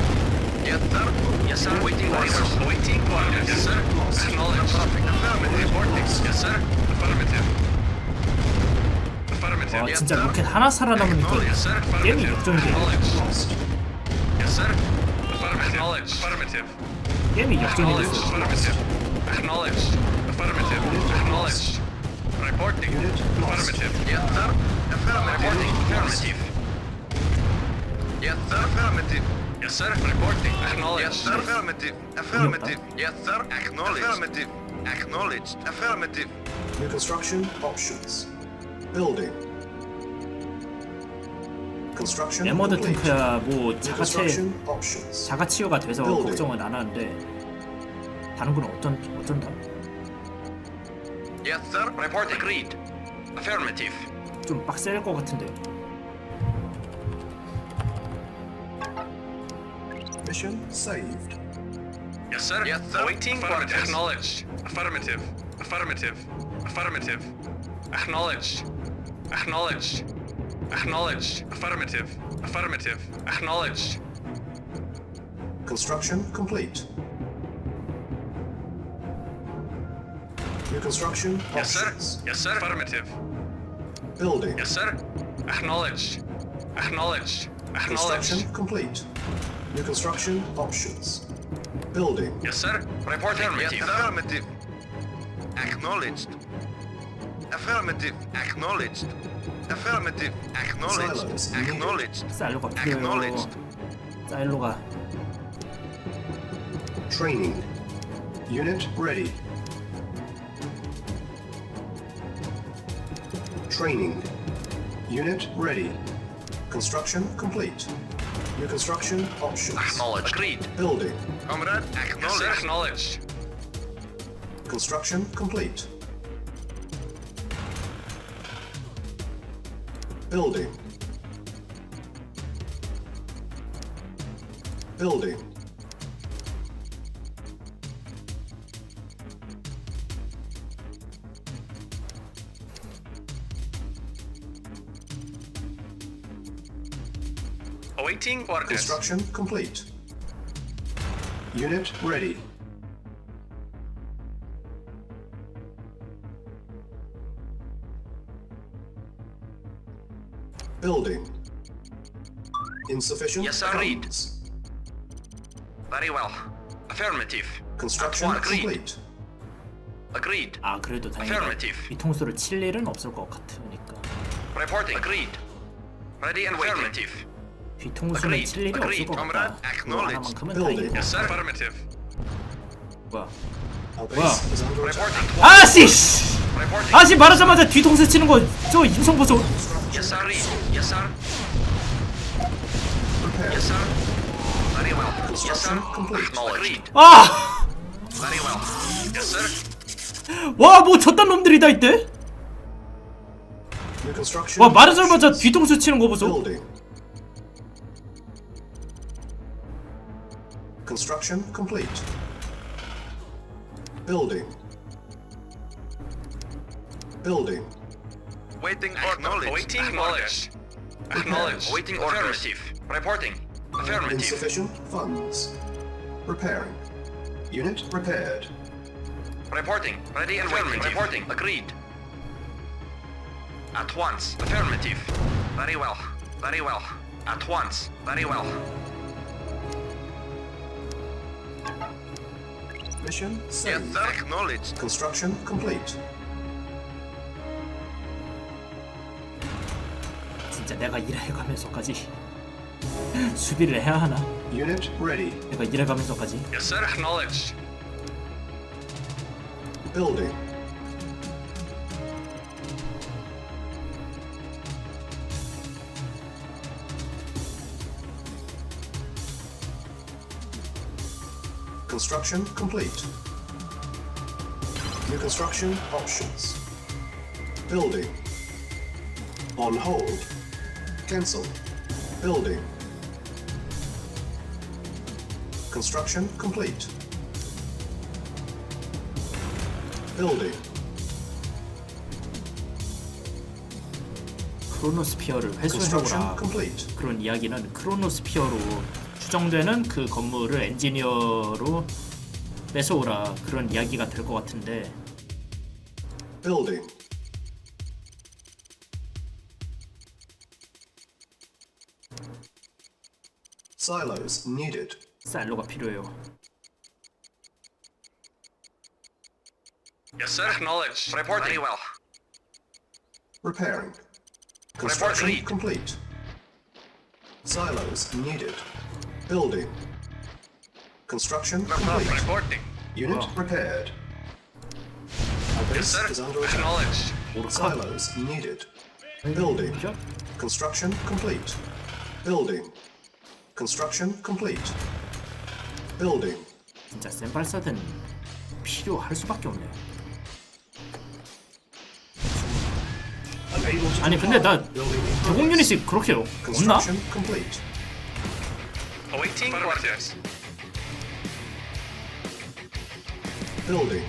Yes, sir. Yes, sir. Awaiting orders. Awaiting orders. Yes, sir. Acknowledged. Affirmative. Reporting. Yes, sir. Affirmative. Affirmative.
와
Yes,
진짜
sir.
로켓 하나 살아남으니까
Yes, sir.
게임이
Affirmative.
역전이 돼.
Acknowledged. Yes, sir. Affirmative. Affirmative.
게임이 역전이
Acknowledged.
됐어.
Affirmative. Acknowledged. Affirmative. Acknowledged. Reporting. Affirmative. Yes, sir. Affirmative. Reporting. Affirmative. Yes, sir. Affirmative. Yes, sir. Reporting. Acknowledged. Yes, sir. Affirmative. Affirmative. Yes, sir. Acknowledged. Affirmative. Acknowledged. Affirmative.
New construction options. Building. Construction
에머드
complete.
탱크야 뭐
New construction options.
자가 치유가 돼서
Building.
걱정은 안 하는데 다른 건 어쩐다?
Yes, sir. Report agreed. Affirmative.
좀 빡셀 것 같은데.
Mission saved.
Yes, sir. Yes, sir. Awaiting orders. Acknowledged. Affirmative. Affirmative. Affirmative. Acknowledged. Acknowledged. Acknowledged. Affirmative. Affirmative. Acknowledged.
Construction complete. New construction
Yes, sir.
options.
Yes, sir. Affirmative.
Building.
Yes, sir. Acknowledged. Acknowledged.
Construction
Acknowledged.
complete. New construction options. Building.
Yes, sir. Report affirmative. Yes, affirmative. Acknowledged. Affirmative. Acknowledged. Affirmative. Acknowledged.
Silos.
Acknowledged.
사일로가 필요해요.
Acknowledged.
사일로가
Training. Unit ready. Training. Unit ready. Construction complete. New construction options.
Acknowledged. Agreed.
Building.
Comrade, acknowledged. Yes, acknowledged.
Construction complete. Building. Building.
Awaiting orders.
Construction complete. Unit ready. Building. Insufficient
Yes, agreed.
funds.
Very well. Affirmative.
Construction
Agreed.
complete.
Agreed.
아 그래도 다행이다.
Affirmative.
뒤통수를 칠 일은 없을 것 같으니까.
Reporting. Agreed. Ready and waiting. Affirmative.
뒤통수는
Agreed.
칠 일이 없을
Agreed.
것
Comrade,
같다. 그거
acknowledged.
하나만큼은
Building.
다행이고.
Yes, sir. Affirmative.
뭐야?
Our base is under attack.
Reporting.
아씨! 씨!
Reporting.
아씨 말하자마자 뒤통수 치는 거 저 인성 보소.
Yes, sir. Yes, sir.
Prepare.
Yes, sir. Very well. Yes, sir.
Construction complete.
Acknowledged.
아!
Very well. Yes, sir.
와 뭐 저딴 놈들이 다 있대?
New construction.
와 말하자마자 뒤통수 치는 거 보소.
Building. Construction complete. Building. Building.
Waiting orders. Awaiting orders. Acknowledged. Waiting orders. Affirmative. Reporting. Affirmative.
Insufficient funds. Repairing. Unit repaired.
Reporting. Ready and waiting. Reporting. Agreed. At once. Affirmative. Very well. Very well. At once. Very well.
Mission
Yes,
saved.
sir. Acknowledged.
Construction complete.
진짜 내가 일해가면서까지 수비를 해야 하나?
Unit ready.
내가 일해가면서까지.
Yes, sir. Acknowledged.
Building. Construction complete. New construction options. Building. On hold. Cancel. Building. Construction complete. Building.
크로노스피어를
Construction
회수해오라.
complete.
그런 이야기는 크로노스피어로 추정되는 그 건물을 엔지니어로 뺏어오라 그런 이야기가 될 것 같은데
Building. Silos needed.
사일로가 필요해요.
Yes, sir. Acknowledged. Reporting. Very well.
Repairing. Construction
Report
complete. Silos needed. Building. Construction complete.
Reporting.
Unit repaired. Our
Yes,
base
sir.
is under attack.
Acknowledged.
Silos needed. Building.
그죠?
Construction complete. Building. Construction complete. Building.
진짜 센 발사대는 필요할 수밖에 없네.
Unable to
아니 근데 나
Building in
대공
progress.
유닛이 그렇게 없나?
Construction complete.
Awaiting orders.
Building.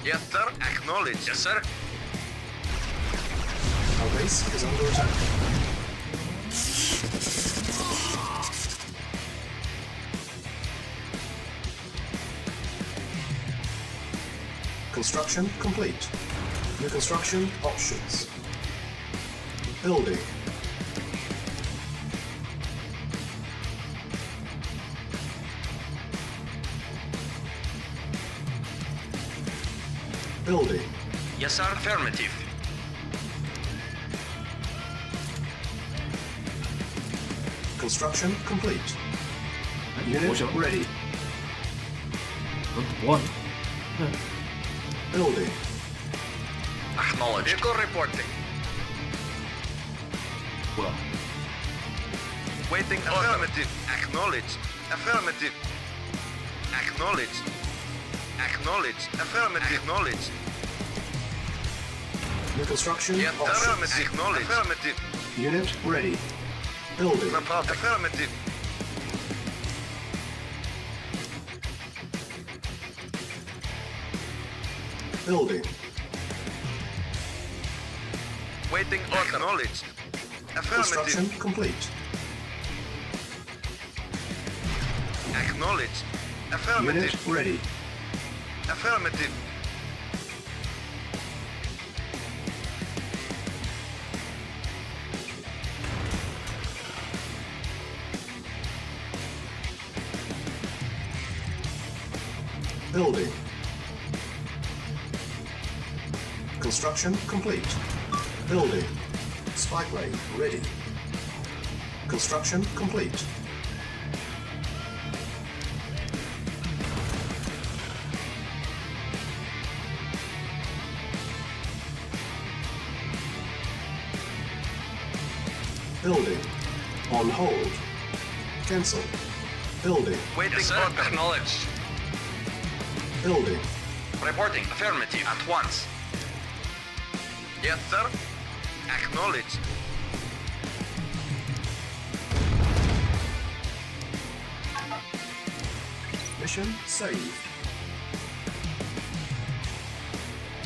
Yes, sir. Acknowledged. Yes, sir.
Our base is under attack. Construction complete. New construction options. Building. Building.
Yes, sir. Affirmative.
Construction complete. Unit
뭐죠?
ready.
원.
Building.
Acknowledged. Vehicle reporting.
뭐야?
Waiting. Affirmative. Acknowledged. Affirmative. Acknowledged. Acknowledged. Affirmative. Acknowledged.
New construction
Yes, sir.
options.
Affirmative. Acknowledged. Affirmative.
Unit ready. Building.
Report. Affirmative.
Building.
Waiting. Order. Acknowledged.
Construction
Affirmative.
complete.
Acknowledged.
Unit
Affirmative.
ready.
Affirmative.
Building. Construction complete. Building. Spike lane ready. Construction complete. Building. On hold. Cancel. Building.
Waiting. Yes, sir. Order. Acknowledged.
Building.
Reporting. Affirmative. At once. Yes, sir. Acknowledged.
Mission saved.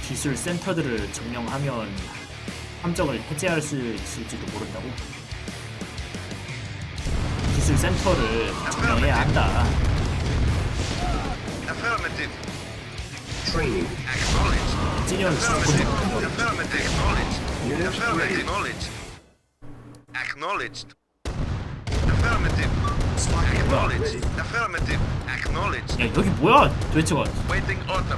기술 센터들을 점령하면 함정을 해제할 수 있을지도 모른다고? 기술 센터를 점령해야 한다.
Affirmative.
Training.
Acknowledged.
찌리언
Affirmative.
죽은
Affirmative. Acknowledged.
Unit
Affirmative.
ready.
Acknowledged. Acknowledged. Affirmative.
Spike lane
Acknowledged.
ready.
Affirmative. Acknowledged.
야 여기 뭐야 도대체가?
Waiting order.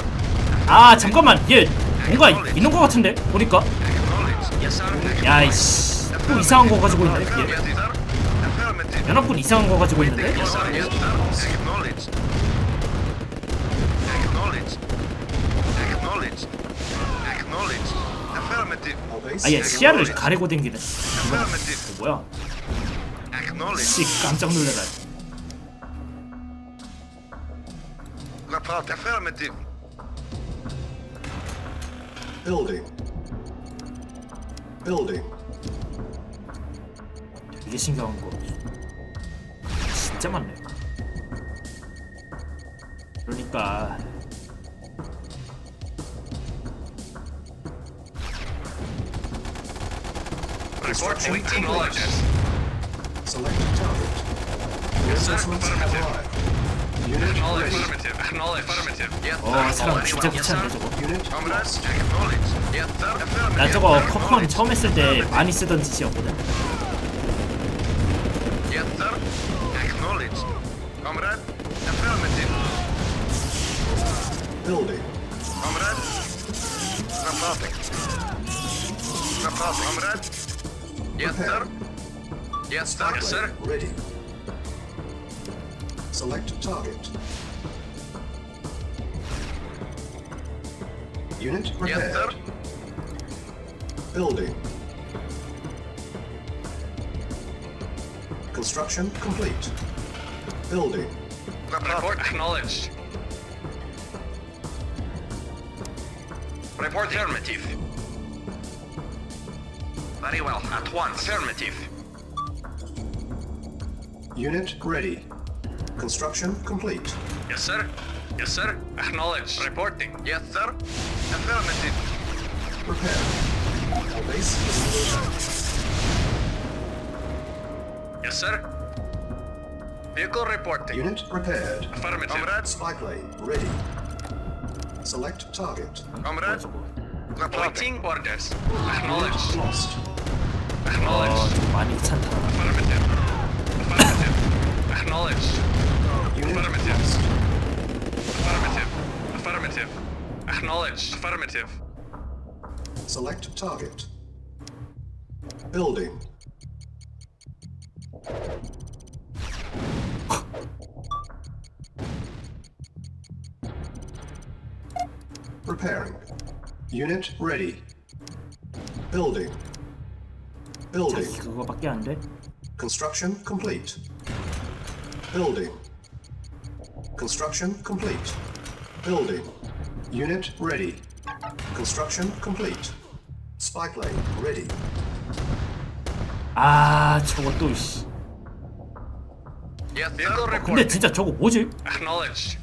아 잠깐만 얘 뭔가 있는 거 같은데 보니까.
Acknowledged. Yes, sir.
야이씨 또 이상한 거 가지고 있네.
Yes,
얘
sir. Affirmative.
연합군 이상한 거 가지고 있는데.
Yes, sir. Yes, sir. Acknowledged. Acknowledged. Acknowledged. Acknowledged. Affirmative.
Our base
아얘
is
시야를 가리고 댕기네.
Affirmative.
뭐야?
Acknowledged.
씨 깜짝 놀래라.
Report. Affirmative.
Building. Building.
되게 신기한 거 진짜 많네. 그러니까
Report. Waiting orders.
Select target. Reinforcements have arrived. Unit
Acknowledged.
ready.
Affirmative. Acknowledged. Affirmative. Yes,
사람
sir.
진짜
Yes, sir.
귀찮네 저거.
Unit
Comrades. Acknowledged. Yes, sir. Affirmative.
나 저거 커컨 처음 했을 때 많이 쓰던 짓이었거든.
Yes, sir. Acknowledged. Comrade. Affirmative.
building.
Comrade. Reporting. Reporting. Comrade. Yes, sir. Yes, sir. Yes, sir.
Ready. Select target. Unit
Yes,
prepared.
sir.
Building. Construction complete. Building.
Report acknowledged. Report affirmative. Very well. At once. Affirmative.
Unit ready. Construction complete.
Yes, sir. Yes, sir. Acknowledged. Reporting. Yes, sir. Affirmative.
Prepared. Our base is under attack.
Yes, sir. Vehicle reporting.
Unit prepared.
Affirmative. Comrades.
Spy plane ready. Select target.
Comrades. Reporting orders.
Unit
Acknowledged.
lost.
Acknowledged.
좀 많이 귀찮다.
Affirmative. Affirmative. Acknowledged.
Unit
Affirmative.
lost.
Affirmative. Affirmative. Acknowledged. Affirmative.
Select target. Building. Repairing. Unit ready. Building. Building.
자기 그거밖에 안 돼?
Construction complete. Building. Construction complete. Building. Unit ready. Construction complete. Spy plane ready.
아 저거 또 씨.
Yes, vehicle
근데
reporting.
진짜 저거 뭐지?
Acknowledged.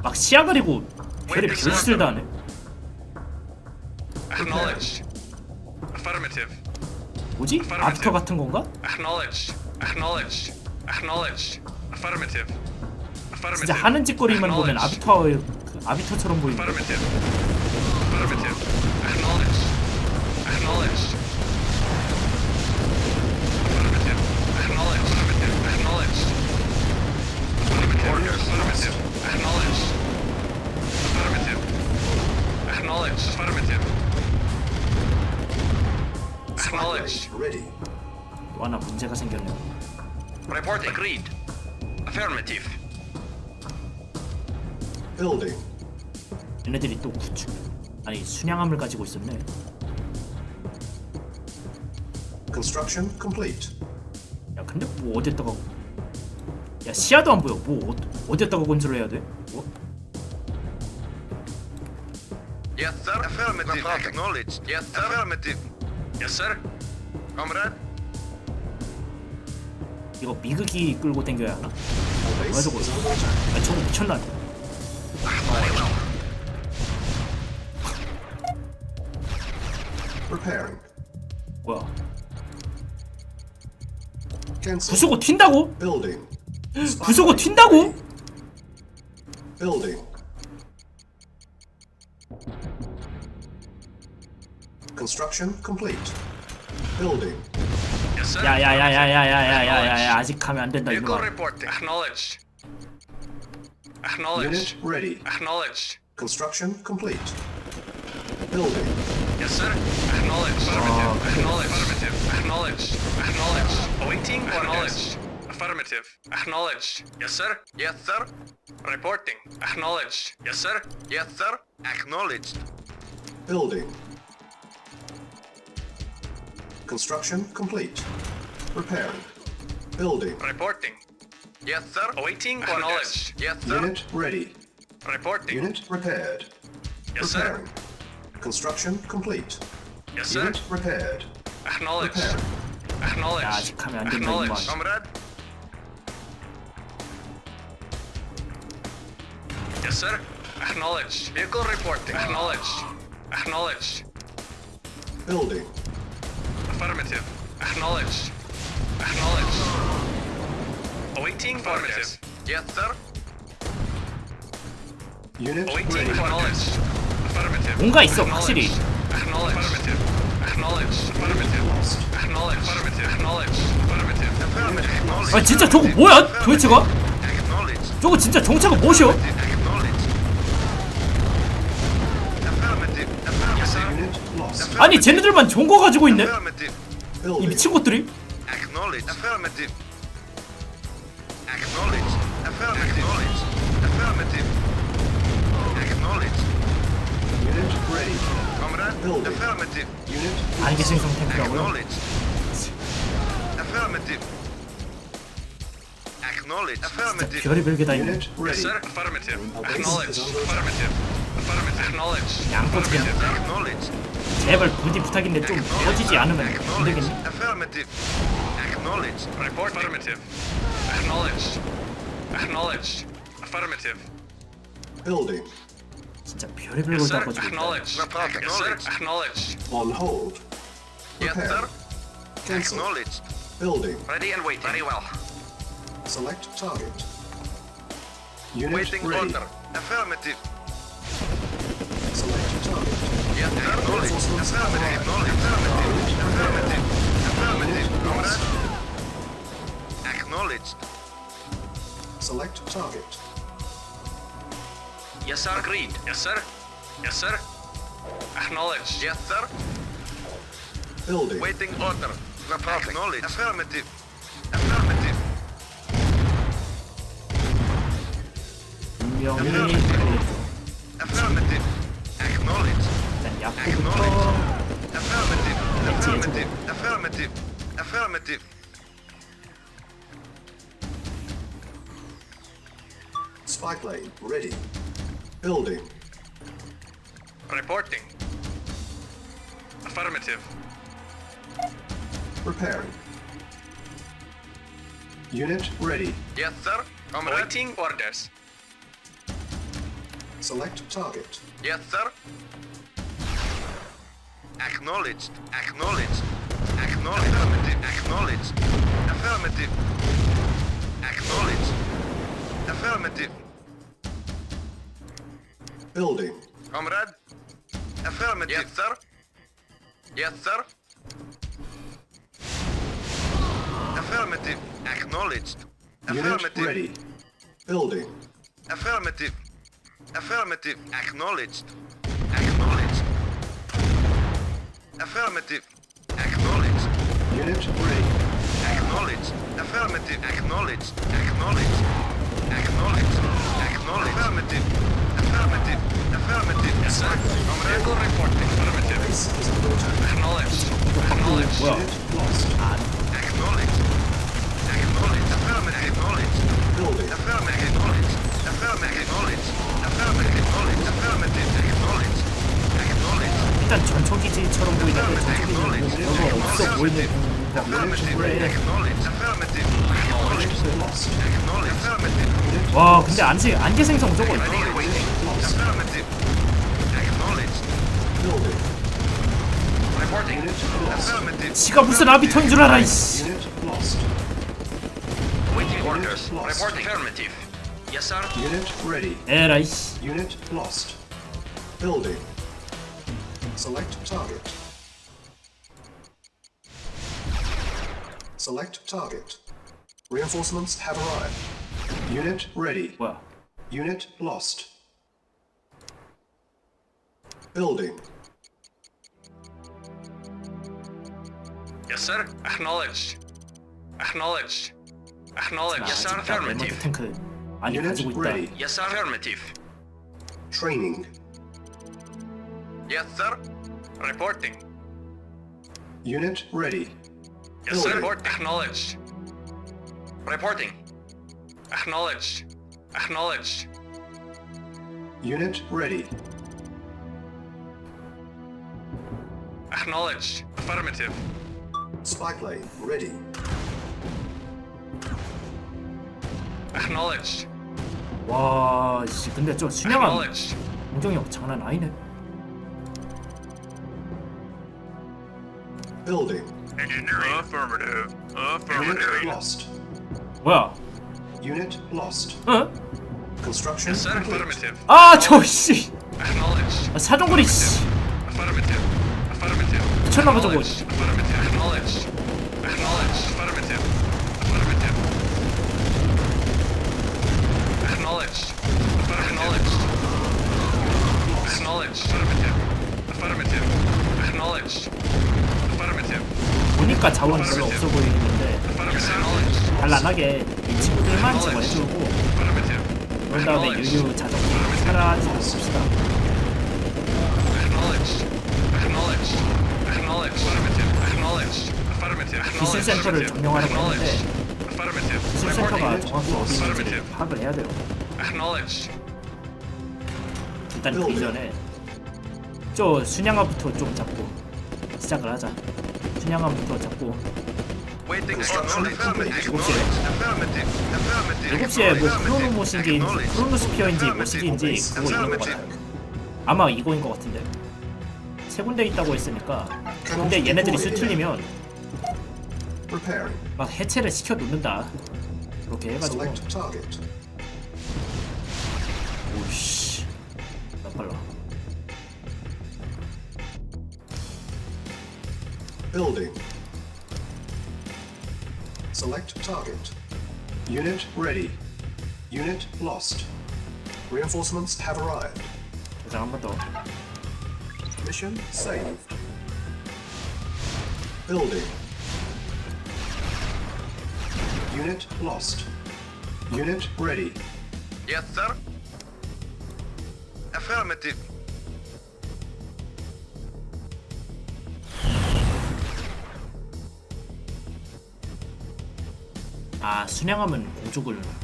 막 시야 가리고 별의 별짓을 다 하네.
Acknowledged. Affirmative.
뭐지? 아비터 같은 건가?
Acknowledged. Acknowledged. Acknowledged. Affirmative. Affirmative.
진짜 하는 짓거리만 보면 아비터처럼 보이는데.
Affirmative. Affirmative. Acknowledged. Acknowledged. Affirmative. Acknowledged. Affirmative. Acknowledged. Affirmative. Affirmative. Acknowledged. Affirmative. Acknowledged. Affirmative.
Spy
Acknowledged.
plane ready.
또 하나 문제가 생겼네.
Report agreed. Affirmative.
Building.
얘네들이 또 구축 아니 순양함을 가지고 있었네.
Construction complete.
야 근데 뭐 어디다가 야 시야도 안 보여. 뭐 어디다가 건설해야 돼? 뭐?
Yes, sir. Affirmative. Acknowledged. Yes, sir. Affirmative. Yes, sir. Comrade.
이거 미극이 끌고 당겨야 하나?
Base
뭐야 저거?
is under attack.
아 저거 미쳤나?
Repairing.
뭐야?
Cancel.
부수고 튄다고?
Building. Spy
부수고
plane
튄다고?
ready. Building. Construction complete. Building.
Yes, sir.
야야야야야야야야야 아직 가면 안 된다
Vehicle
이거.
reporting. Acknowledged.
Unit
Acknowledged.
ready.
Acknowledged.
Construction complete. Building.
Yes, sir. Acknowledged. Affirmative. Acknowledged. Affirmative. Acknowledged. Acknowledged. Awaiting. Acknowledged. Affirmative. Acknowledged. Yes, sir. Yes, sir. Reporting. Acknowledged. Yes, sir. Yes, sir. Acknowledged.
Building. Construction complete. Repairing. Building.
Reporting. Yes, sir. Awaiting. Acknowledged. Yes, sir.
Unit ready.
Reporting.
Unit repaired.
Yes, sir.
Repairing. Construction complete.
Yes, sir.
Unit repaired.
Acknowledged.
Repairing.
야
Acknowledged.
아직 가면 안 된다
Acknowledged.
이거.
Comrade. Yes, sir. Acknowledged. Vehicle reporting. Acknowledged. Acknowledged.
Building.
Affirmative. Acknowledged. Acknowledged. Awaiting. Affirmative. Yes, sir.
Unit
Awaiting.
ready.
Acknowledged. Affirmative.
뭔가 있어, 확실히.
Acknowledged. Affirmative. Acknowledged. Affirmative. Acknowledged. Affirmative. Acknowledged. Affirmative. Affirmative.
아 진짜 저거 뭐야 도대체가?
Acknowledged.
저거 진짜 정체가 뭐셔?
Acknowledged. Affirmative. Affirmative.
Unit lost.
아니 쟤네들만 좋은 거 가지고 있네?
Affirmative.
이
Building.
미친 것들이?
Acknowledged. Affirmative. Acknowledged. Affirmative. Affirmative. Acknowledged.
Unit ready.
Comrade.
Building.
Affirmative.
Unit
안개 생성 탱크라고요?
Acknowledged. Affirmative. Acknowledged. Affirmative.
별이 별게 다 있네.
Unit
Yes,
ready.
sir. Affirmative.
Base
Acknowledged.
is under attack.
Affirmative. Affirmative. Acknowledged.
양꼬치야.
Acknowledged.
제발 부디 부탁인데 좀 꺼지지 않으면 안 되겠니?
Affirmative. Acknowledged. Report. Affirmative. Acknowledged. Acknowledged. Affirmative.
Building.
진짜 별의별
Yes,
걸다
sir.
가지고 있다.
Acknowledged. Yes, sir. Acknowledged.
On hold.
Yes,
Repair.
sir.
Cancel.
Acknowledged.
Building.
Ready and waiting. Very well.
Select target. Unit
Waiting
ready.
order. Affirmative.
Select target.
Yes, sir. Acknowledged. Affirmative. Acknowledged. Affirmative. Affirmative. Affirmative. Comrade. Acknowledged.
Select target.
Yes, sir. Agreed. Yes, sir. Yes, sir. Acknowledged. Yes, sir.
Building.
Waiting order. Reporting. Acknowledged. Affirmative. Affirmative.
분명히
Affirmative. Acknowledged.
일단 약부터
Acknowledged. Affirmative. Affirmative. Affirmative. Affirmative.
Spy plane ready. Building.
Reporting. Affirmative.
Repairing. Unit ready.
Yes, sir. Waiting orders.
Select target.
Yes, sir. Acknowledged. Acknowledged. Acknowledged. Affirmative. Acknowledged. Affirmative. Acknowledged. Affirmative.
Building.
Comrade. Affirmative. Yes, sir. Yes, sir. Affirmative. Acknowledged.
Unit
Affirmative.
ready. Building.
Affirmative. Affirmative. Acknowledged. Acknowledged. Affirmative. Acknowledged.
Unit ready.
Acknowledged. Affirmative. Acknowledged. Acknowledged. Acknowledged. Acknowledged. Affirmative. Affirmative. Affirmative. Yes, sir. Vehicle reporting. Affirmative.
Base is under attack.
Acknowledged. Acknowledged.
뭐야?
Unit lost.
Acknowledged. Acknowledged. Affirmative. Acknowledged.
Building.
Affirmative. Acknowledged. Affirmative. Acknowledged. Affirmative. Acknowledged. Affirmative. Acknowledged. Acknowledged.
일단 전초기지처럼 보이는데 전초기지는 별거 없어 보이는
Affirmative.
왜?
Acknowledged. Affirmative. Acknowledged.
Lost.
Acknowledged. Affirmative.
와 근데 안개 생성 무조건
Affirmative. Acknowledged.
Building.
Reporting. Affirmative.
지가 무슨 아비터인 줄 알아 이씨.
Unit lost.
Waiting orders. Reporting. Affirmative. Yes, sir.
Unit ready.
에라이 씨.
Unit lost. Building. Select target. Select target. Reinforcements have arrived. Unit ready.
뭐야?
Unit lost. Building.
Yes, sir. Acknowledged. Acknowledged. Acknowledged. Yes, sir.
레몬트
Affirmative.
탱크 많이
Unit
가지고 있다.
ready.
Yes, sir. Affirmative.
Training.
Yes, sir. Reporting.
Unit ready.
Yes, sir.
Building.
Report. Acknowledged. Reporting. Acknowledged. Acknowledged.
Unit ready.
Acknowledged. Affirmative.
Spy plane ready.
Acknowledged.
와, 씨, 근데 저 순양함
Acknowledged.
공정력 장난 아니네.
Building.
Engineering. Affirmative.
Unit lost.
뭐야?
Unit lost.
어?
Construction
Yes, sir.
complete.
Affirmative.
아, 저 씨.
Acknowledged.
아, 사정거리 씨.
Affirmative. Affirmative.
미쳤나봐 저거.
Acknowledged. Affirmative. Acknowledged. Acknowledged. Affirmative. Affirmative. Acknowledged. Acknowledged. Acknowledged. Affirmative. Affirmative. Acknowledged. Affirmative.
보니까 자원 별로 없어 보이는 건데
Acknowledged.
단란하게 이 친구들만 제거해주고
Affirmative.
그런 다음에 유유 자동으로 사라지고 봅시다.
Acknowledged. Acknowledged. Acknowledged. Affirmative. Acknowledged. Affirmative.
기술센터를 점령하려고 했는데
Affirmative.
기술센터가 정확히 어디 있는지
Affirmative.
파악을 해야 돼요.
Acknowledged.
일단 그 이전에 저 순양함부터 좀 잡고 시작을 하자. 순양함부터 잡고
Waiting.
Construction
Affirmative.
complete.
Affirmative. Affirmative.
7시에 뭐 크로노모신기인지 크로노스피어인지 모시기인지 그거 있는 거 같아요. 아마 이거인 것 같은데 세 군데 있다고 했으니까. 근데 얘네들이 수틀리면
Repairing.
막 해체를 시켜 놓는다. 그렇게 해가지고
Select target.
오씨 나 빨라.
Building. Select target. Unit ready. Unit lost. Reinforcements have arrived.
저장 한 번 더.
Mission saved. Building. Unit lost. Unit ready.
Yes, sir. Affirmative.
아 순양하면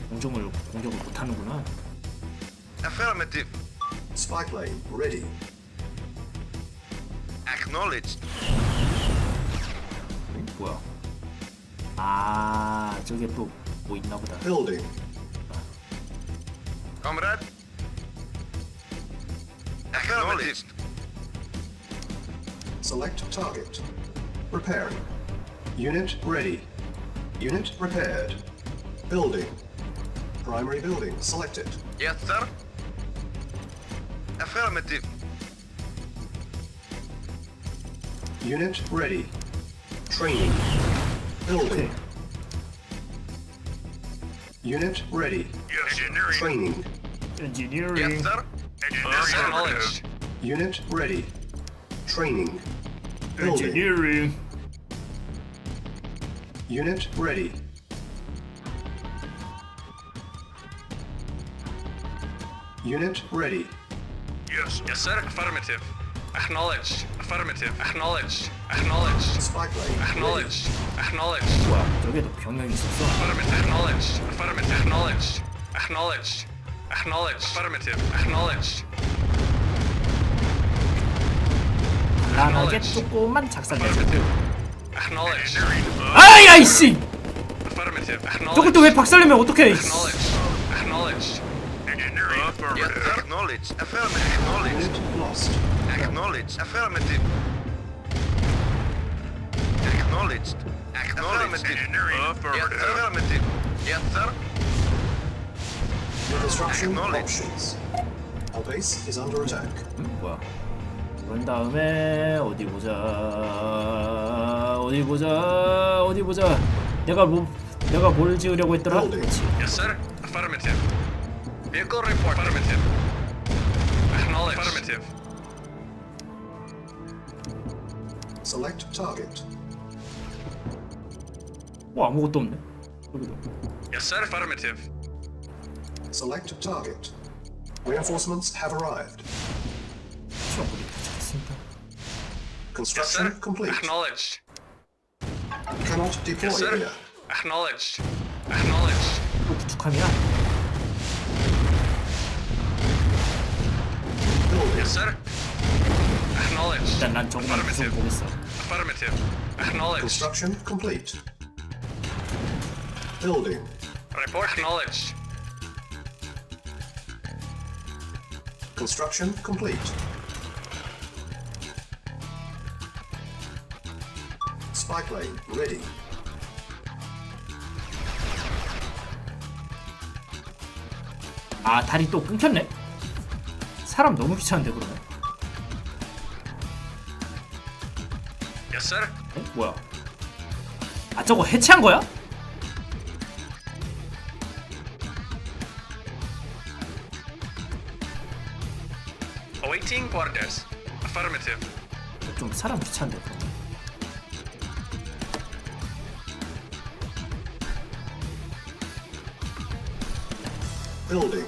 공중을 공격을 못하는구나.
Affirmative.
Spy plane ready.
Acknowledged.
뭐야? 아 저게 또 뭐 있나 보다.
Building.
Comrade. Acknowledged.
Select target. Repairing. Unit ready. Unit repaired. Building. Primary building selected.
Yes, sir. Affirmative.
Unit ready. Training. Building.
오케이.
Unit ready.
Engineering.
Training.
엔지니어링.
Yes, sir. Acknowledged.
Unit ready. Training. Building.
엔지니어링.
Unit ready. Unit ready.
Yes. Yes, sir. Affirmative. Acknowledged. Affirmative. Acknowledged. Acknowledged.
Spy plane ready.
Acknowledged. Acknowledged.
뭐야? 저게도 병력이 있었어.
Affirmative. Acknowledged. Affirmative. Acknowledged. Acknowledged. Acknowledged. Affirmative. Acknowledged.
간단하게 조금만 작살내줘.
Acknowledged.
아야 이씨!
Affirmative. Acknowledged.
저걸 또 왜 박살내면 어떡해?
Acknowledged. Acknowledged. Yes, sir. Acknowledged. Affirmative. Acknowledged.
Unit lost.
Acknowledged. Affirmative. Acknowledged. Acknowledged. Yes, affirmative. Yes, sir.
Construction
Acknowledged.
options. Our base is under attack.
뭐야? 그런 다음에 어디 보자. 내가 뭘 지으려고 했더라? 그렇지.
Yes, sir. Affirmative. Vehicle report. Affirmative. Acknowledged. Affirmative.
Select target.
뭐 아무것도 없네. 여기도.
Yes, sir. Affirmative.
Select target. Reinforcements have arrived.
추억물이 도착했습니다.
Yes,
Construction
sir.
complete.
Acknowledged.
Cannot deploy
Yes, sir.
here.
Acknowledged. Acknowledged.
또 구축함이야?
Building.
Yes, sir. Acknowledged.
일단 난 저거만 계속
Affirmative.
보겠어.
Affirmative. Acknowledged.
Construction complete. Building.
Report. Acknowledged.
Construction complete. Spy plane ready.
아 다리 또 끊겼네? 사람 너무 귀찮은데 그러면?
Yes, sir.
어? 뭐야? 아 저거 해체한 거야?
Awaiting orders. Affirmative.
좀 사람 귀찮은데 그러면?
Building.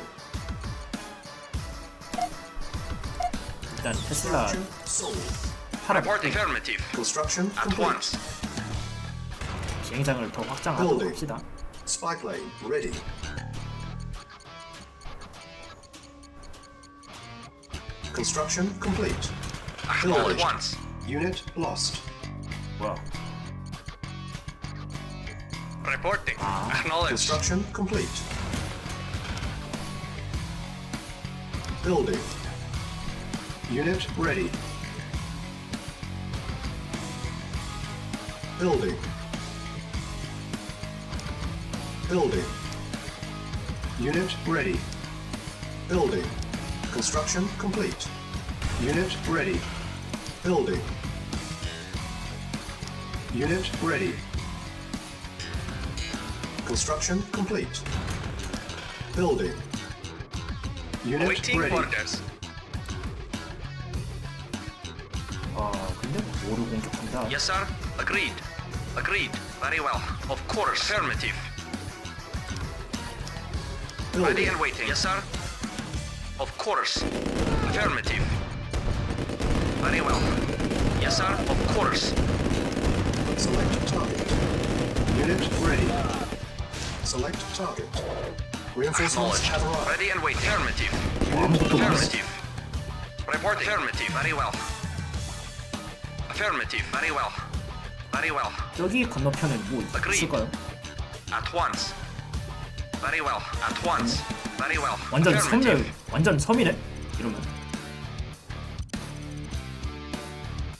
일단 테슬라
Construction sold.
팔아
Report affirmative.
Construction
At
complete.
once.
비행장을 더 확장하도록
Building.
합시다.
Spy plane ready. Construction complete.
Acknowledged. At once.
Unit lost.
뭐야?
Reporting. Acknowledged.
Construction complete. Building. Unit ready. Building. Building. Unit ready. Building. Construction complete. Unit ready. Building. Unit ready. Construction complete. Building. Unit
Awaiting
ready.
orders.
근데 뭐를 공격한다?
Yes, sir. Agreed. Agreed. Very well. Of course. Affirmative. Ready
Building.
and waiting. Yes, sir. Of course. Affirmative. Very well. Yes, sir. Of course.
Select target. Unit ready. Select target. Reinforcements
Acknowledged.
have arrived.
Ready and waiting. Affirmative.
아무것도 모르겠어.
Affirmative. Reporting. Affirmative. Very well. Affirmative. Very well. Very well.
여기 건너편에 뭐 있을까요?
At once. Very well. At once. Very well.
완전
Affirmative.
섬이네. 완전 섬이네. 이러면.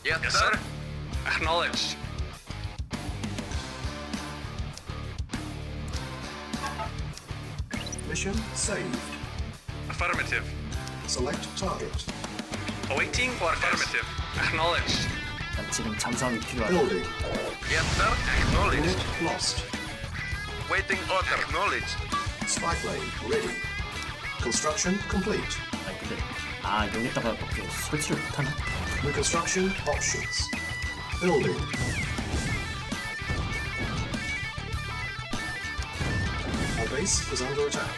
Yes, sir. Acknowledged.
Mission saved.
Affirmative.
Select target.
Awaiting for affirmative. Acknowledged.
난 지금 잠수함이 필요하다.
Building.
Yes, sir. Acknowledged.
Unit lost.
Waiting order. Acknowledged.
Spy plane ready. Construction complete.
아니 근데 여기다가 그렇게 설치를 못하나?
Reconstruction options. Building. Our base is under attack.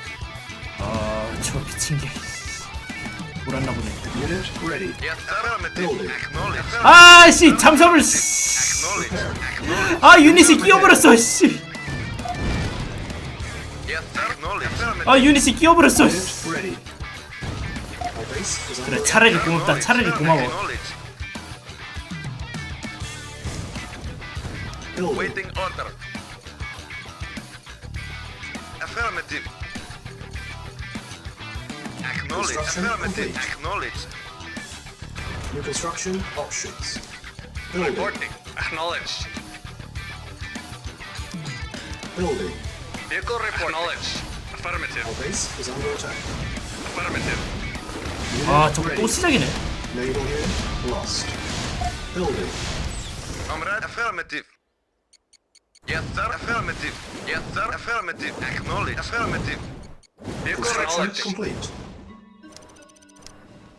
저 미친 게 몰았나 보네.
Unit ready.
Yes, sir. Affirmative.
Building.
Acknowledged.
아씨 잠수함을
Acknowledged.
유닛이 끼어버렸어 씨.
Yes, sir. Acknowledged.
유닛이 끼어버렸어.
Unit ready. Our base is under
그래
attack.
차라리 고맙다. 차라리 고마워.
Acknowledged.
Building.
Waiting order. Affirmative. Acknowledged.
Construction
Affirmative.
complete.
Acknowledged.
New construction options. Building.
Reporting. Acknowledged.
Building.
Vehicle report. Acknowledged. Affirmative.
Our base is under attack.
Affirmative.
Unit
저거
ready.
또 시작이네.
Naval unit lost. Building.
Comrade. Affirmative. Yes, sir. Affirmative. Yes, sir. Affirmative. Acknowledged. Affirmative. Vehicle
Construction
acknowledged.
complete.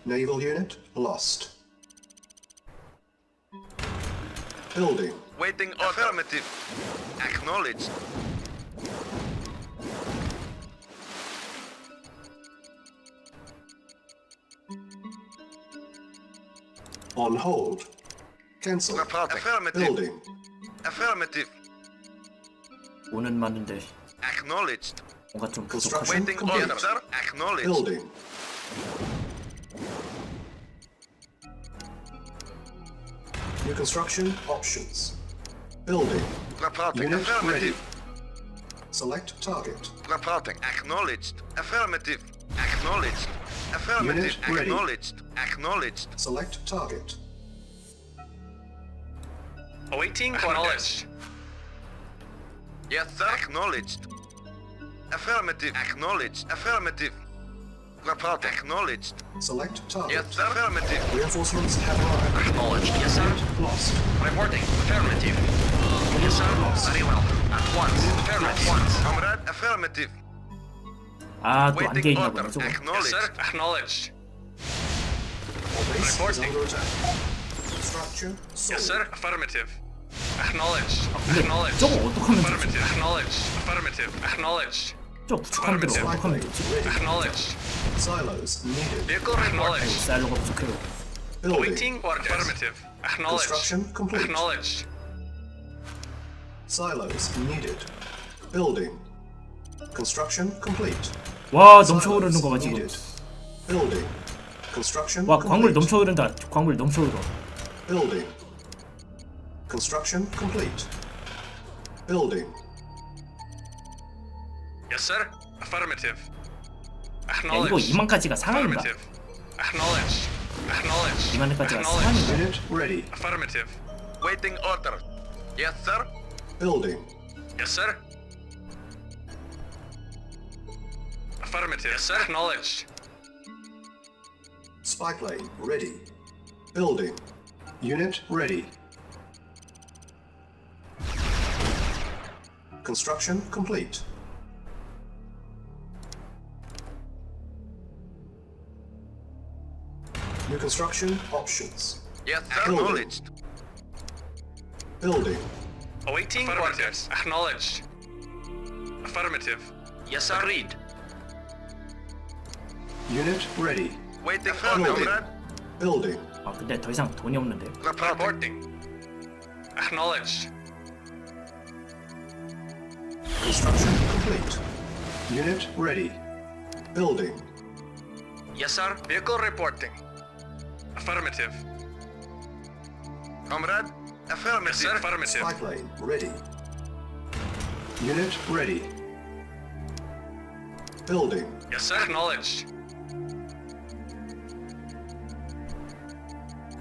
Naval unit lost. Building.
Waiting order. Affirmative. Acknowledged.
On hold. Cancel.
Reporting. Affirmative.
Building.
Affirmative.
오는 맞는데
Acknowledged.
뭔가 좀 부족하네.
Construction
Waiting
complete.
order, sir. Acknowledged.
Building. New construction options. Building.
Reporting.
Unit ready.
Affirmative.
Select target.
Reporting. Acknowledged. Affirmative. Acknowledged. Affirmative.
Unit ready.
Acknowledged. Acknowledged.
Select target.
Awaiting orders. Yes, sir. Acknowledged. Affirmative. Acknowledged. Affirmative. Report. Acknowledged.
Select target.
Yes, sir. Affirmative.
Reinforcements have arrived.
Acknowledged. Yes, sir.
Lost.
Reporting. Affirmative. Yes, sir. Very well. At once. Affirmative. At once. Comrade. Affirmative.
또 안개
Waiting
있나
order.
보네 저거.
Acknowledged. Yes, sir. Acknowledged.
Our base is
Reporting.
under attack. Structure sold.
Yes, sir. Affirmative. Acknowledged.
근데
Acknowledged.
저거 어떡하면 되지?
Affirmative. Acknowledged. Affirmative. Acknowledged.
저 구축함들을
Affirmative.
어떡하면 되지?
Ready.
Acknowledged.
Silos needed.
Vehicle acknowledged.
사일로가 부족해요.
Building.
Waiting orders. Affirmative. Acknowledged.
Construction complete.
Acknowledged.
Silos needed. Building. Construction complete.
와 넘쳐 흐르는 거 봐
Silos
지금.
needed. Building. Construction
와 광물
complete.
넘쳐 흐른다. 광물 넘쳐 흐르.
Building. Construction complete. Building.
Yes, sir. Affirmative.
야 이거
Acknowledged.
2만까지가 상한인가?
Affirmative. Acknowledged. Acknowledged.
2만까지가
Acknowledged.
상한인가?
Unit ready.
Affirmative. Waiting order. Yes, sir.
Building.
Yes, sir. Affirmative. Yes, sir. Acknowledged.
Spy plane ready. Building. Unit ready. Construction complete. New construction options.
Yes, sir. Acknowledged.
Building.
Awaiting orders. Acknowledged. Affirmative. Yes, sir. Agreed.
Unit ready.
Waiting for
Building.
comrade.
Building.
아 근데 더 이상 돈이 없는데.
Reporting. Acknowledged.
Construction complete. Unit ready. Building.
Yes, sir. Vehicle reporting. Affirmative. Comrade. Affirmative. Yes, sir. Affirmative.
Spy plane ready. Unit ready. Building.
Yes, sir. Acknowledged.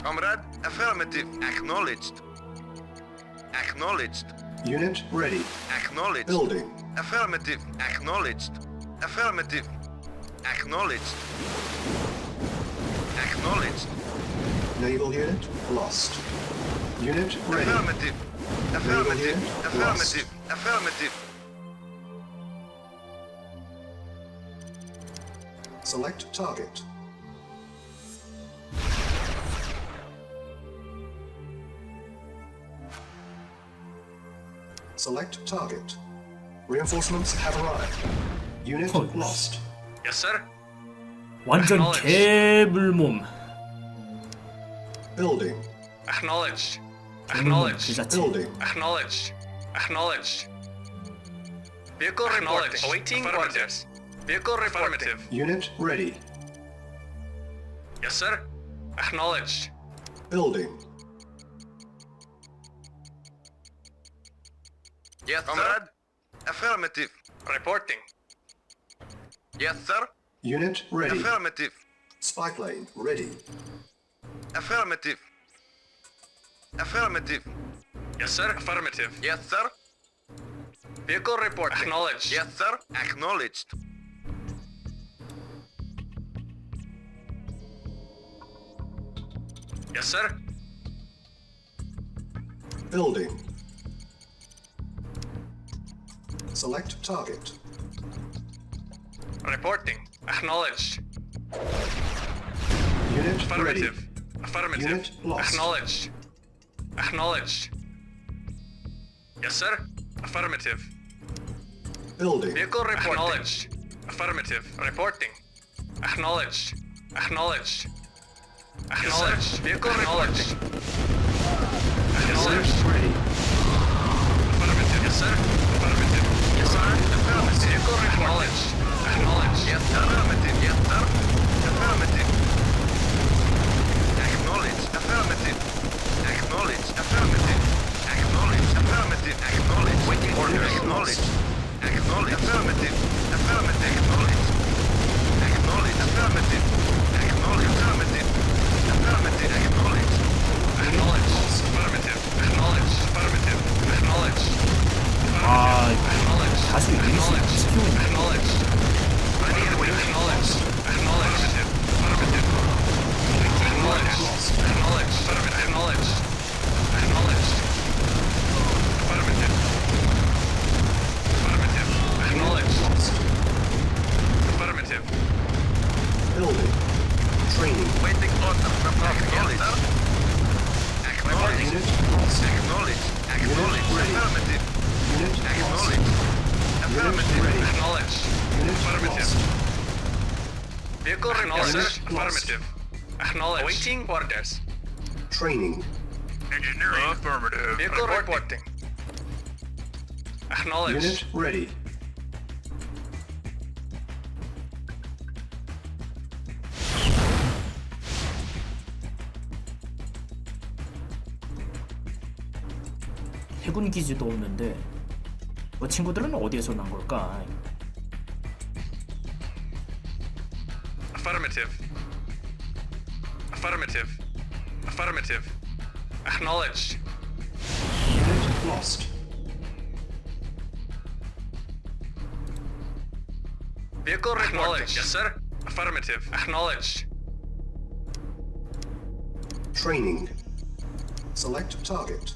Comrade. Affirmative. Acknowledged. Acknowledged.
Unit ready.
Acknowledged.
Building.
Affirmative. Acknowledged. Affirmative. Acknowledged. Acknowledged.
Naval unit lost. Unit ready.
Affirmative. Affirmative.
Naval unit
Affirmative. Affirmative.
Select target. Select target. Reinforcements have arrived. Unit
Oh.
lost.
Yes, sir.
완전 개물몸.
Building.
Acknowledged.
개물몸 그
Acknowledged.
자체.
Building.
Acknowledged. Acknowledged. Vehicle reporting. Awaiting orders. Vehicle affirmative.
Unit ready.
Yes, sir. Acknowledged.
Building.
Yes, comrade. Affirmative. Reporting. Yes, sir.
Unit ready.
Affirmative.
Spy plane ready.
Affirmative. Affirmative. Yes, sir. Affirmative. Yes, sir. Vehicle report. Acknowledged. Yes, sir. Acknowledged. Yes, sir.
Building. Select target.
Reporting. Acknowledged.
Unit ready.
Affirmative. Affirmative.
Unit lost.
Acknowledged. Acknowledged. Yes, sir. Affirmative.
Building.
Vehicle reporting. Acknowledged. Affirmative. Reporting. Acknowledged. Acknowledged. Acknowledged. Vehicle acknowledged.
Unit ready.
Affirmative. Yes, sir. Affirmative. Yes, sir. Affirmative. Vehicle acknowledged. Acknowledged. Yes, sir. Affirmative. Yes, sir. Affirmative. Acknowledged. Affirmative. Acknowledged. Affirmative. Acknowledged. Affirmative. Acknowledged. Waiting order. Acknowledged. Acknowledged. Affirmative. Affirmative. Acknowledged. Acknowledged. Affirmative. Acknowledged. Affirmative. Affirmative. Acknowledged. Acknowledged. Affirmative. Acknowledged. Affirmative. Acknowledged.
아
Acknowledged.
다시 리미스 시키고 있네.
Acknowledged. Ready and waiting. Acknowledged. Acknowledged. Affirmative. Acknowledged. Acknowledged. Acknowledged. Acknowledged. Affirmative. Affirmative. Acknowledged. Affirmative.
Building. Training.
Waiting order from acknowledged. Acknowledged.
Unit lost.
Acknowledged. Acknowledged.
ready.
Affirmative.
Unit lost.
Acknowledged. Affirmative.
ready.
Acknowledged.
Unit
Affirmative.
lost.
Vehicle acknowledged.
Unit lost.
Affirmative. Acknowledged. Awaiting orders.
Training.
Engineering. Affirmative. Vehicle reporting. Acknowledged.
Unit ready.
해군 기지도 없는데 뭐 친구들은 어디에서 난 걸까?
Affirmative. Affirmative. Affirmative. Acknowledged.
Unit lost.
Vehicle acknowledged. Yes, sir. Affirmative. Acknowledged.
Training. Select target.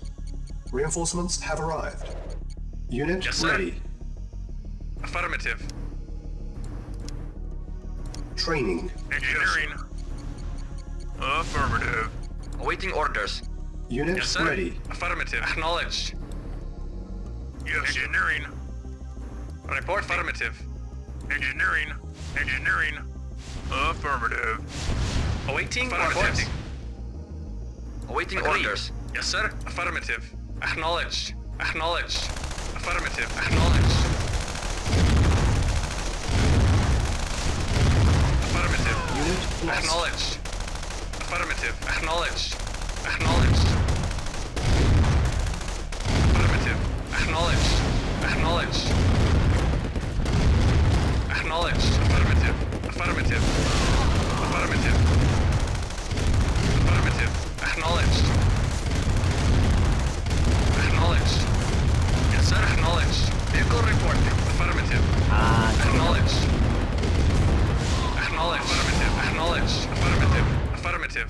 Reinforcements have arrived. Unit
Yes, sir.
ready.
Affirmative.
Training.
Engineering. Affirmative. Awaiting orders.
Unit
Yes, sir.
ready.
Affirmative. Acknowledged. Yes. Engineering. Report. Affirmative. Engineering. Engineering. Affirmative. Awaiting orders. Awaiting orders. Yes, sir. Affirmative. Acknowledged. Acknowledged. Affirmative. Acknowledged. Affirmative.
Unit lost.
Acknowledged. Affirmative. Acknowledged. Acknowledged. Affirmative. Acknowledged. Acknowledged. Acknowledged. Affirmative. Affirmative. Affirmative. Affirmative. Acknowledged. Acknowledged. Yes, sir. Acknowledged. Vehicle reporting. Affirmative.
아,
Acknowledged. Acknowledged. Affirmative. Acknowledged. Affirmative. Affirmative.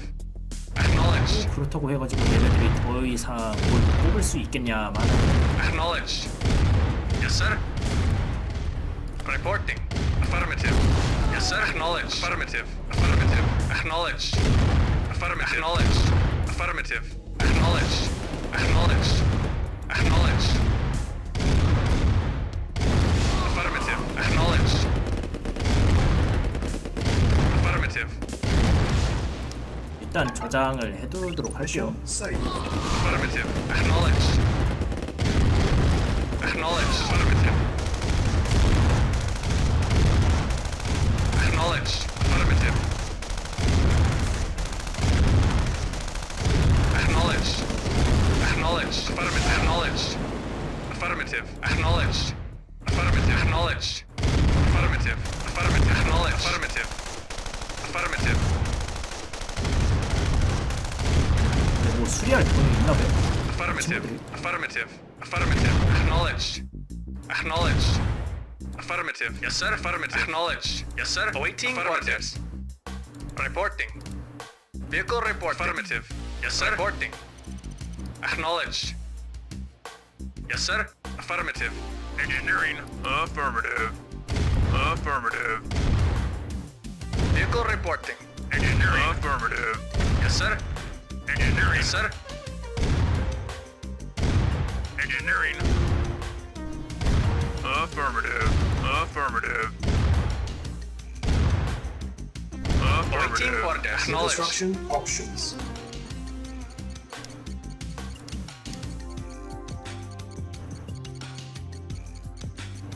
Acknowledged.
그렇다고 해가지고 얘네들이 더 이상 뭘 뽑을 수 있겠냐만.
Acknowledged. Yes, sir. Reporting. Affirmative. Yes, sir. Acknowledged. Affirmative. Affirmative. Acknowledged. Affirmative. Acknowledged. Affirmative. Acknowledged. Acknowledged. Acknowledged. Affirmative. Acknowledged. Affirmative.
일단 저장을 해두도록 할게요.
Safe.
Affirmative. Acknowledged. Acknowledged. Affirmative. Acknowledged. Affirmative. Acknowledged. Acknowledged. Affirmative. Acknowledged. Affirmative. Acknowledged. Affirmative. Acknowledged. Affirmative. Affirmative. Acknowledged. Affirmative. Affirmative.
뭐 수리할 돈이 있나 봐요.
Affirmative. Affirmative. Affirmative. Acknowledged. Acknowledged. Affirmative. Yes, sir. Affirmative. Acknowledged. Yes, sir. Awaiting orders. Reporting. Vehicle report. Affirmative. Yes, sir. Reporting. Acknowledged. Yes, sir. Affirmative. Engineering. Affirmative. Affirmative. Vehicle reporting. Engineering. Affirmative. Yes, sir. Engineering. Yes, sir. Engineering. Affirmative. Affirmative. Affirmative. Orders. Acknowledged.
Construction options.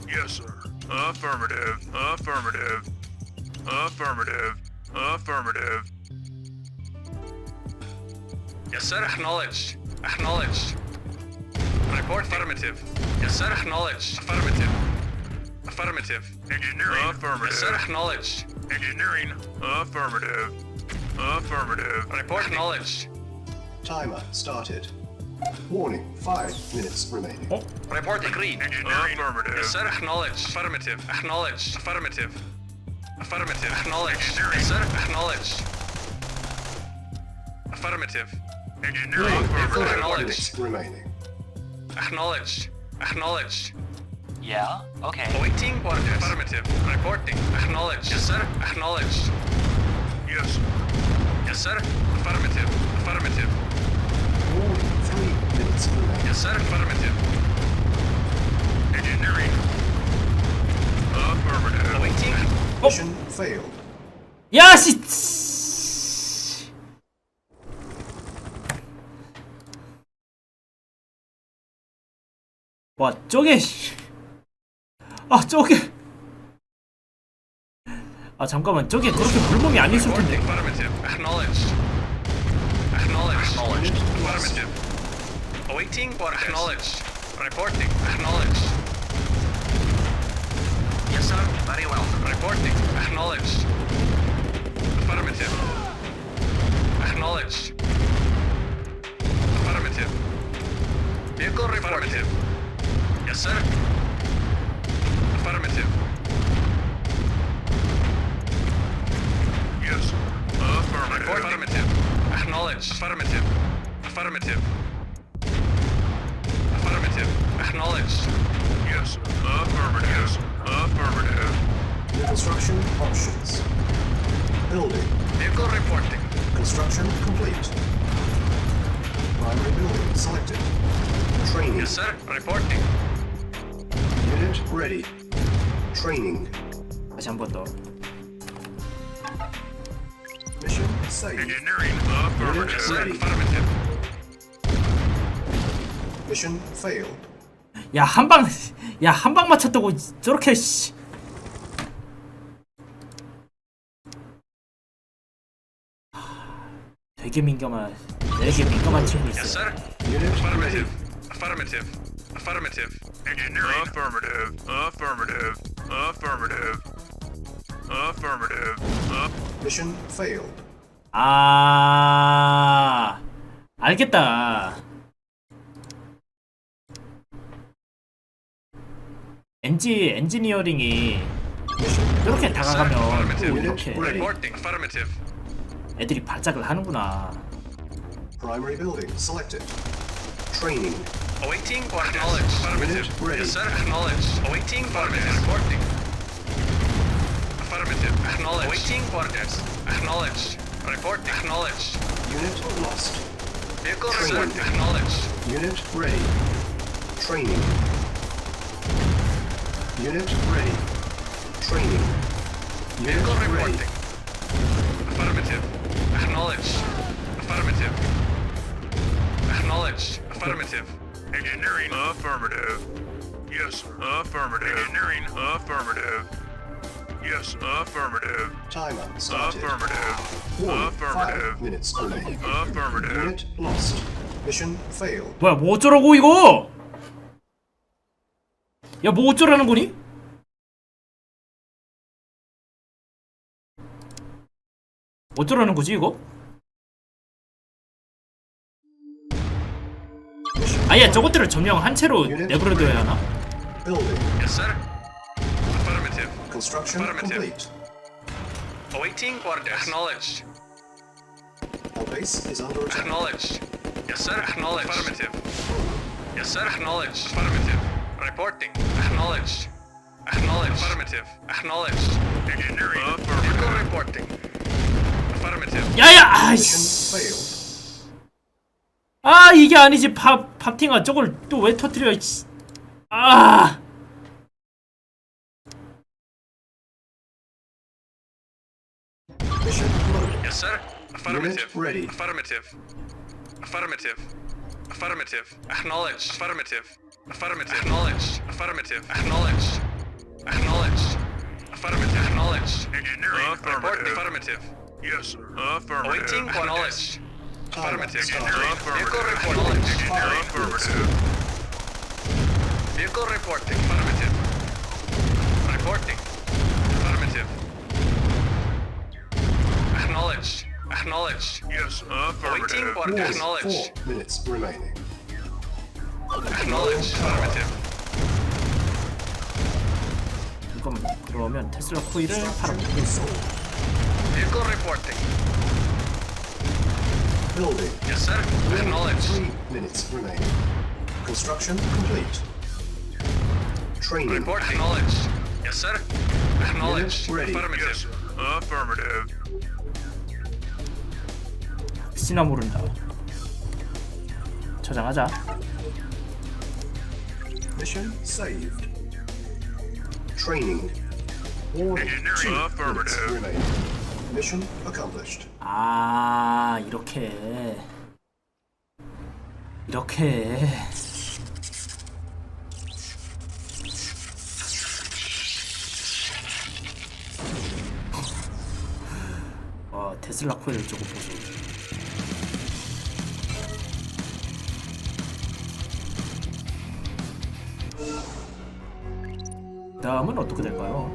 Yes, sir. Affirmative. Affirmative. Affirmative. Affirmative. Yes, sir. Acknowledged. Acknowledged. Report. Affirmative. Yes, sir. Acknowledged. Affirmative. Affirmative. Engineering. Affirmative. Yes, sir. Acknowledged. Engineering. Affirmative. Affirmative. Report. Acknowledged.
Timer started. Warning, 5 minutes remaining.
Report agreed. Engineering. Affirmative. Yes, sir. Acknowledged. Affirmative. Acknowledged. Affirmative. Affirmative. Acknowledged. Yes, sir. Acknowledged. Affirmative. Engineering. Affirmative.
5
Acknowledged.
minutes remaining.
Acknowledged. Acknowledged.
Yeah? Okay.
Awaiting orders. Affirmative. Reporting. Acknowledged. Yes, sir. Acknowledged. Yes. Yes, sir. Affirmative. Affirmative.
Warning, 3 minutes remaining.
Yes, sir. Affirmative. Engineering. Affirmative. Awaiting.
Mission failed.
야 씨. 와 저게 아 저게 아 잠깐만 저게 그렇게 불멍이 안 있을 텐데.
Affirmative. Acknowledged. Acknowledged. Acknowledged. Affirmative. Awaiting orders. Acknowledged. Reporting. Acknowledged. Yes, sir. Very well. Reporting. Acknowledged. Affirmative. Acknowledged. Affirmative. Vehicle reported. Yes, sir. Affirmative. Yes. Affirmative. Affirmative. Acknowledged. Affirmative. Affirmative. Affirmative. Acknowledged. Yes. Affirmative. Affirmative.
Construction options. Building.
Vehicle reporting.
Construction complete. Primary building selected. Training.
Yes, sir. Reporting.
Unit ready. Training.
다시 한 번 더.
Mission saved.
Engineering. Affirmative.
Unit
Sir.
ready.
Affirmative.
Mission failed.
야, 한 방, 야, 한 방 맞췄다고 저렇게 씨. 되게 민감한 친구
Yes,
있어.
sir.
Unit
Affirmative.
ready.
Affirmative. Affirmative. Engineering. Affirmative. Affirmative. Affirmative. Affirmative.
Mission failed.
아, 알겠다. 엔지니어링이 이렇게 다가가면 또 이렇게
Reporting. Affirmative.
애들이 발작을 하는구나.
Primary building selected. Training.
Awaiting orders. Affirmative.
Unit ready.
Yes, sir. Acknowledged. Awaiting orders. Reporting. Affirmative. Acknowledged. Awaiting orders. Acknowledged. Reporting. Acknowledged.
Unit lost.
Vehicle report. Acknowledged.
Unit ready. Training. Unit ready. Training. Unit
Vehicle
ready.
reporting. Affirmative. Acknowledged. Affirmative. Acknowledged. Affirmative. Engineering. Affirmative. Yes, sir. Affirmative. Engineering. Affirmative. Yes, affirmative.
Timer started.
Affirmative.
Warning,
Affirmative.
5 minutes remaining.
Affirmative.
Unit lost. Mission failed.
뭐야, 뭐 어쩌라고 이거? 야, 뭐 어쩌라는 거니? 어쩌라는 거지 이거? 아예 저것들을 점령한 채로 내버려둬야 하나?
Building.
Yes, sir. Affirmative.
Construction
Affirmative.
complete.
Awaiting orders. Acknowledged.
Our base is under attack.
Acknowledged. Yes, sir. Acknowledged. Affirmative. Yes, sir. Acknowledged. Affirmative. Reporting. Acknowledged. Acknowledged. Affirmative. Acknowledged. Engineering. Affirmative. Vehicle reporting. Affirmative.
야야,
Mission
아이씨.
failed.
아, 이게 아니지. 밥팅아, 저걸 또 왜 터뜨려? 이씨. 아.
Mission loaded.
Yes, sir. Affirmative.
Unit ready.
Affirmative. Affirmative. Affirmative. Acknowledged. Affirmative. Affirmative. Acknowledged. Affirmative. Acknowledged. Acknowledged. Affirmative. Acknowledged. Engineering. Affirmative. Affirmative. Yes, sir. Affirmative. Awaiting acknowledged. Affirmative. Engineering. Vehicle reporting. Engineering. Affirmative. Vehicle reporting. Affirmative. Reporting. Affirmative. Acknowledged. Acknowledged. Yes, affirmative. Awaiting order.
Warning,
Acknowledged.
4 minutes remaining.
Acknowledged. Affirmative.
이건 그러면 테슬라 코일을 팔아.
Vehicle reporting.
Building.
Yes, sir. Acknowledged.
3 minutes remaining. Construction complete. Training.
Report acknowledged. Yes, sir. Acknowledged.
Unit ready.
Affirmative. Yes, sir. Affirmative.
혹시나 모른다. 저장하자.
Mission saved. Training. Warning. 2 minutes
Affirmative.
remaining. Mission accomplished.
아, 이렇게. 와, 테슬라 코일 저거 보소. 다음은 어떻게 될까요?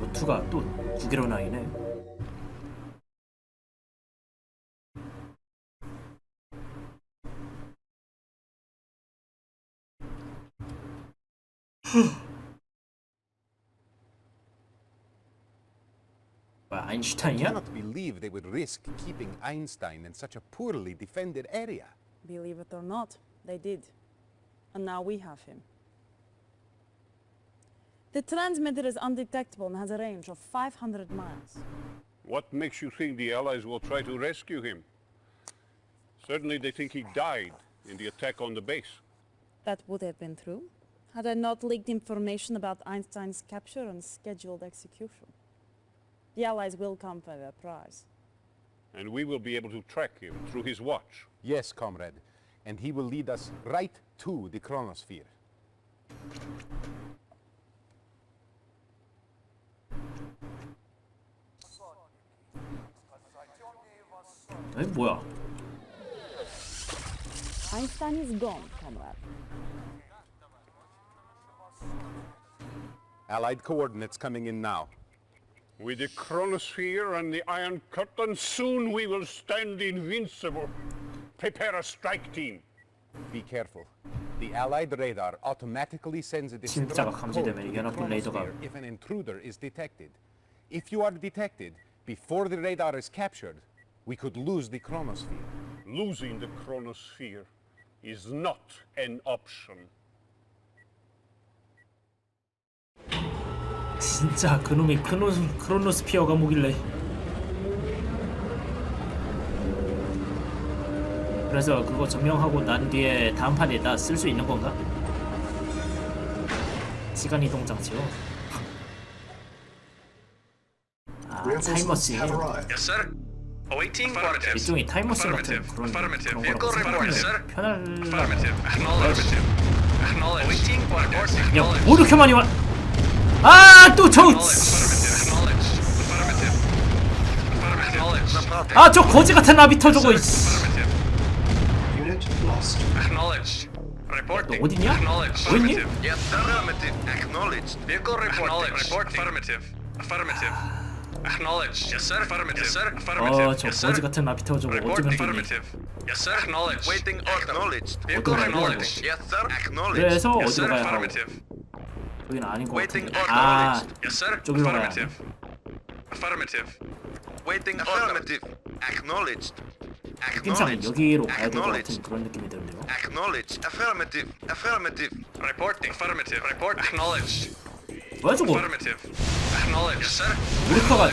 노트가 또 9개로 나이네. 뭐야,
I
아인슈타인이야?
cannot believe they would risk keeping Einstein in such a poorly defended area.
Believe it or not, they did. And now we have him. The transmitter is undetectable and has a range of 500 miles.
What makes you think the Allies will try to rescue him? Certainly they think he died in the attack on the base.
That would have been true, had I not leaked information about Einstein's capture and scheduled execution. The Allies will come for their prize.
And we will be able to track him through his watch.
Yes, comrade. And he will lead us right to the chronosphere.
에이 뭐야?
Einstein is gone, comrade.
Allied coordinates coming in now.
With the chronosphere and the Iron Curtain, soon we will stand invincible. Prepare a strike team.
Be careful. The Allied radar automatically sends a
진짜가
destruct code
감지되면
to
이
the
연합군 레이더가
chronosphere if an intruder is detected. If you are detected before the radar is captured, we could lose the chronosphere.
Losing the chronosphere is not an option.
진짜 그놈이 크로노스피어가 뭐길래? 그래서 그거 점령하고 난 뒤에 다음 판에다 쓸 수 있는 건가? 시간 이동 장치요. 아
Reinforcements
타임머신.
have arrived.
Yes, sir. Awaiting coordinates.
일종의 타임머신 같은
Affirmative.
그런
Affirmative.
거라고
Vehicle report,
생각하면
sir.
편할.
Affirmative. Acknowledged. Acknowledged. Awaiting coordinates.
야,
Acknowledged.
뭐 이렇게 많이 와? 아, 또 저.
Acknowledged. Affirmative. Affirmative. Acknowledged.
아, 저 거지 같은 아비터 저거. 이씨.
Affirmative.
Unit lost.
Acknowledged. Reporting.
너 어디냐?
Acknowledged.
뭐 있니?
Affirmative. Yes, sir. Affirmative. Acknowledged. Vehicle report. Report. Affirmative. Affirmative. Acknowledged. Yes, sir. Affirmative. Yes, sir. Affirmative.
저
Yes, sir.
거지 같은 아비터 저거
Report.
어쩌면 되니?
Affirmative. Yes, sir. Acknowledged. Waiting order. Acknowledged. Vehicle
어디로 가야
acknowledged. Yes, sir. Acknowledged.
그래서
Yes,
어디로
sir.
가야 하고?
Affirmative.
여기는 아닌 것
Waiting
같은데.
order.
아,
Yes, sir.
저기로 가야
Affirmative. Affirmative. Waiting affirmative. Acknowledged.
느낌상 여기로 가야 될 것 같은 그런 느낌이 드는데요.
Acknowledged. Affirmative. Affirmative. Reporting. Affirmative. Report. Acknowledged.
뭐야 저거?
Affirmative. Acknowledged. Yes, sir.
우리카가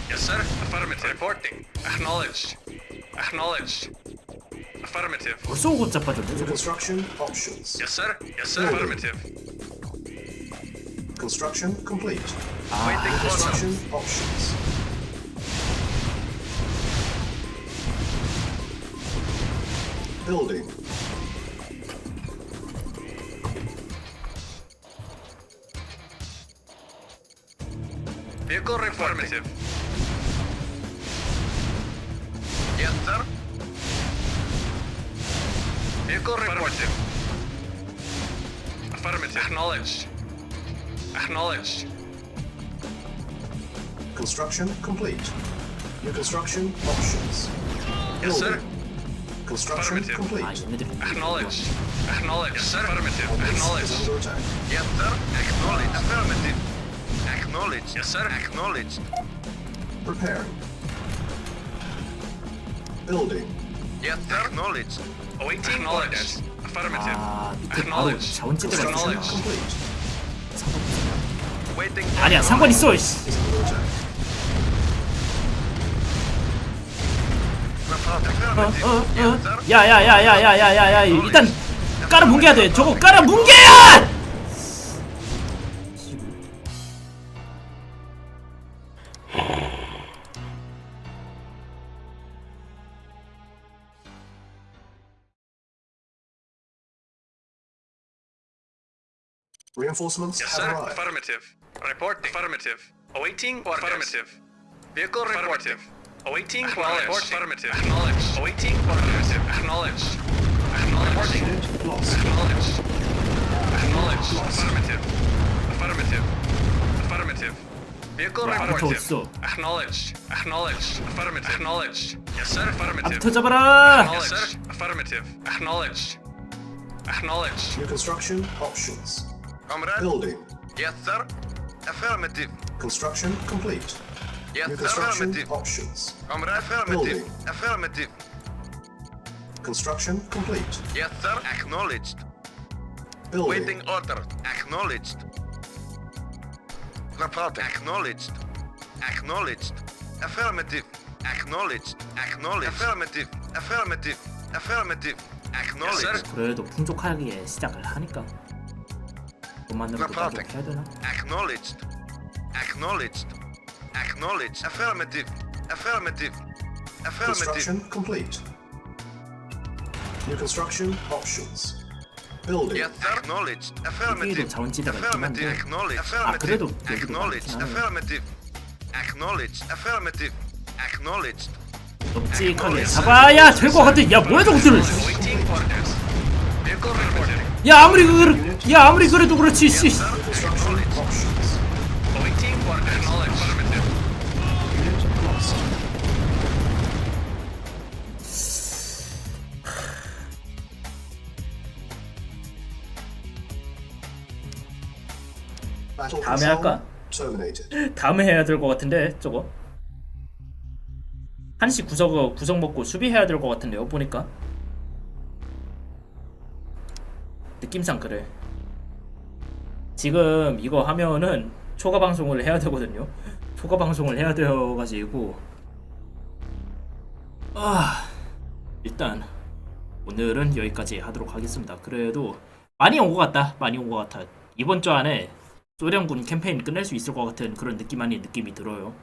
Yes, sir. Affirmative. Reporting. Acknowledged. Acknowledged. Affirmative.
벌써 오고 자빠졌네
New
저거.
construction options.
Yes, sir. Yes, sir. Affirmative.
Construction complete.
Waiting order.
Construction options. Building.
Vehicle affirmative. Yes, sir. Vehicle affirmative. Affirmative. Acknowledged. Acknowledged.
Construction complete. New construction options.
Yes, sir.
Building. Construction
Affirmative.
아
complete.
얘네들이
Acknowledged. Acknowledged. Yes, sir. Affirmative.
Base is
Acknowledged.
under attack.
Yes, sir. Acknowledged. Affirmative. Acknowledged. Yes, sir. Acknowledged.
Preparing. Building.
Yes, sir. Acknowledged. Awaiting orders. Affirmative.
아 밑에 바로 자원지대가 있구나.
Acknowledged.
Complete.
Waiting.
아니야 상관 있어. 이씨.
Is under attack.
Affirmative. Yes, sir.
야야야야야야야야 일단 깔아 뭉개야 돼. 저거 깔아 뭉개야.
Reinforcements
Yes,
have
sir.
arrived.
Affirmative. Reporting. Affirmative. Awaiting orders. Affirmative. Vehicle affirmative. Awaiting orders. Affirmative. Acknowledged. Awaiting orders. Acknowledged. Acknowledged.
Unit lost.
Acknowledged. Acknowledged. Affirmative. Affirmative. Affirmative. Vehicle
야, 아비터
reported.
어딨어?
Acknowledged. Acknowledged. Affirmative. Acknowledged. Yes, sir. Affirmative.
아비터 잡아라.
Yes, sir. Affirmative. Acknowledged. Acknowledged.
New construction options.
Comrade.
Building.
Yes, sir. Affirmative.
Construction complete.
Yes,
New
sir.
construction
Affirmative.
options.
Comrade. Affirmative.
Building.
Affirmative.
Construction complete.
Yes, sir. Acknowledged.
Building.
Waiting order. Acknowledged. Report. Acknowledged. Acknowledged. Affirmative. Acknowledged. Acknowledged. Affirmative. Affirmative. Affirmative. Acknowledged.
그래도 풍족하게 시작을 하니까 그것만으로도 만족해야 되나?
Acknowledged. Acknowledged. Acknowledged. Affirmative. Affirmative. Affirmative.
Construction complete. New construction options. Building.
Yes, sir. Acknowledged.
여기도
Affirmative.
자원지대가 있긴
Affirmative.
한데
Acknowledged.
아 그래도
Affirmative.
여기도
Acknowledged.
많긴 하네.
Affirmative. Acknowledged. Affirmative. Acknowledged.
끔찍하게 잡아야 될 것 같아. 야 뭐야 저것들은.
Waiting orders. Vehicle reporting.
야 아무리 그래도 그렇지 씨.
Construction options.
Waiting orders. Acknowledged. Affirmative.
Unit lost. Battle
다음에
control
할까?
terminated.
다음에 해야 될 것 같은데 저거. 한시 구석 먹고 수비해야 될 것 같은데요 보니까. 느낌상 그래. 지금 이거 하면은 초과 방송을 해야 되거든요. 초과 방송을 해야 되어가지고 일단 오늘은 여기까지 하도록 하겠습니다. 그래도 많이 온 것 같다. 많이 온 것 같아. 이번 주 안에 소련군 캠페인 끝낼 수 있을 것 같은 그런 느낌 아닌 느낌이 들어요.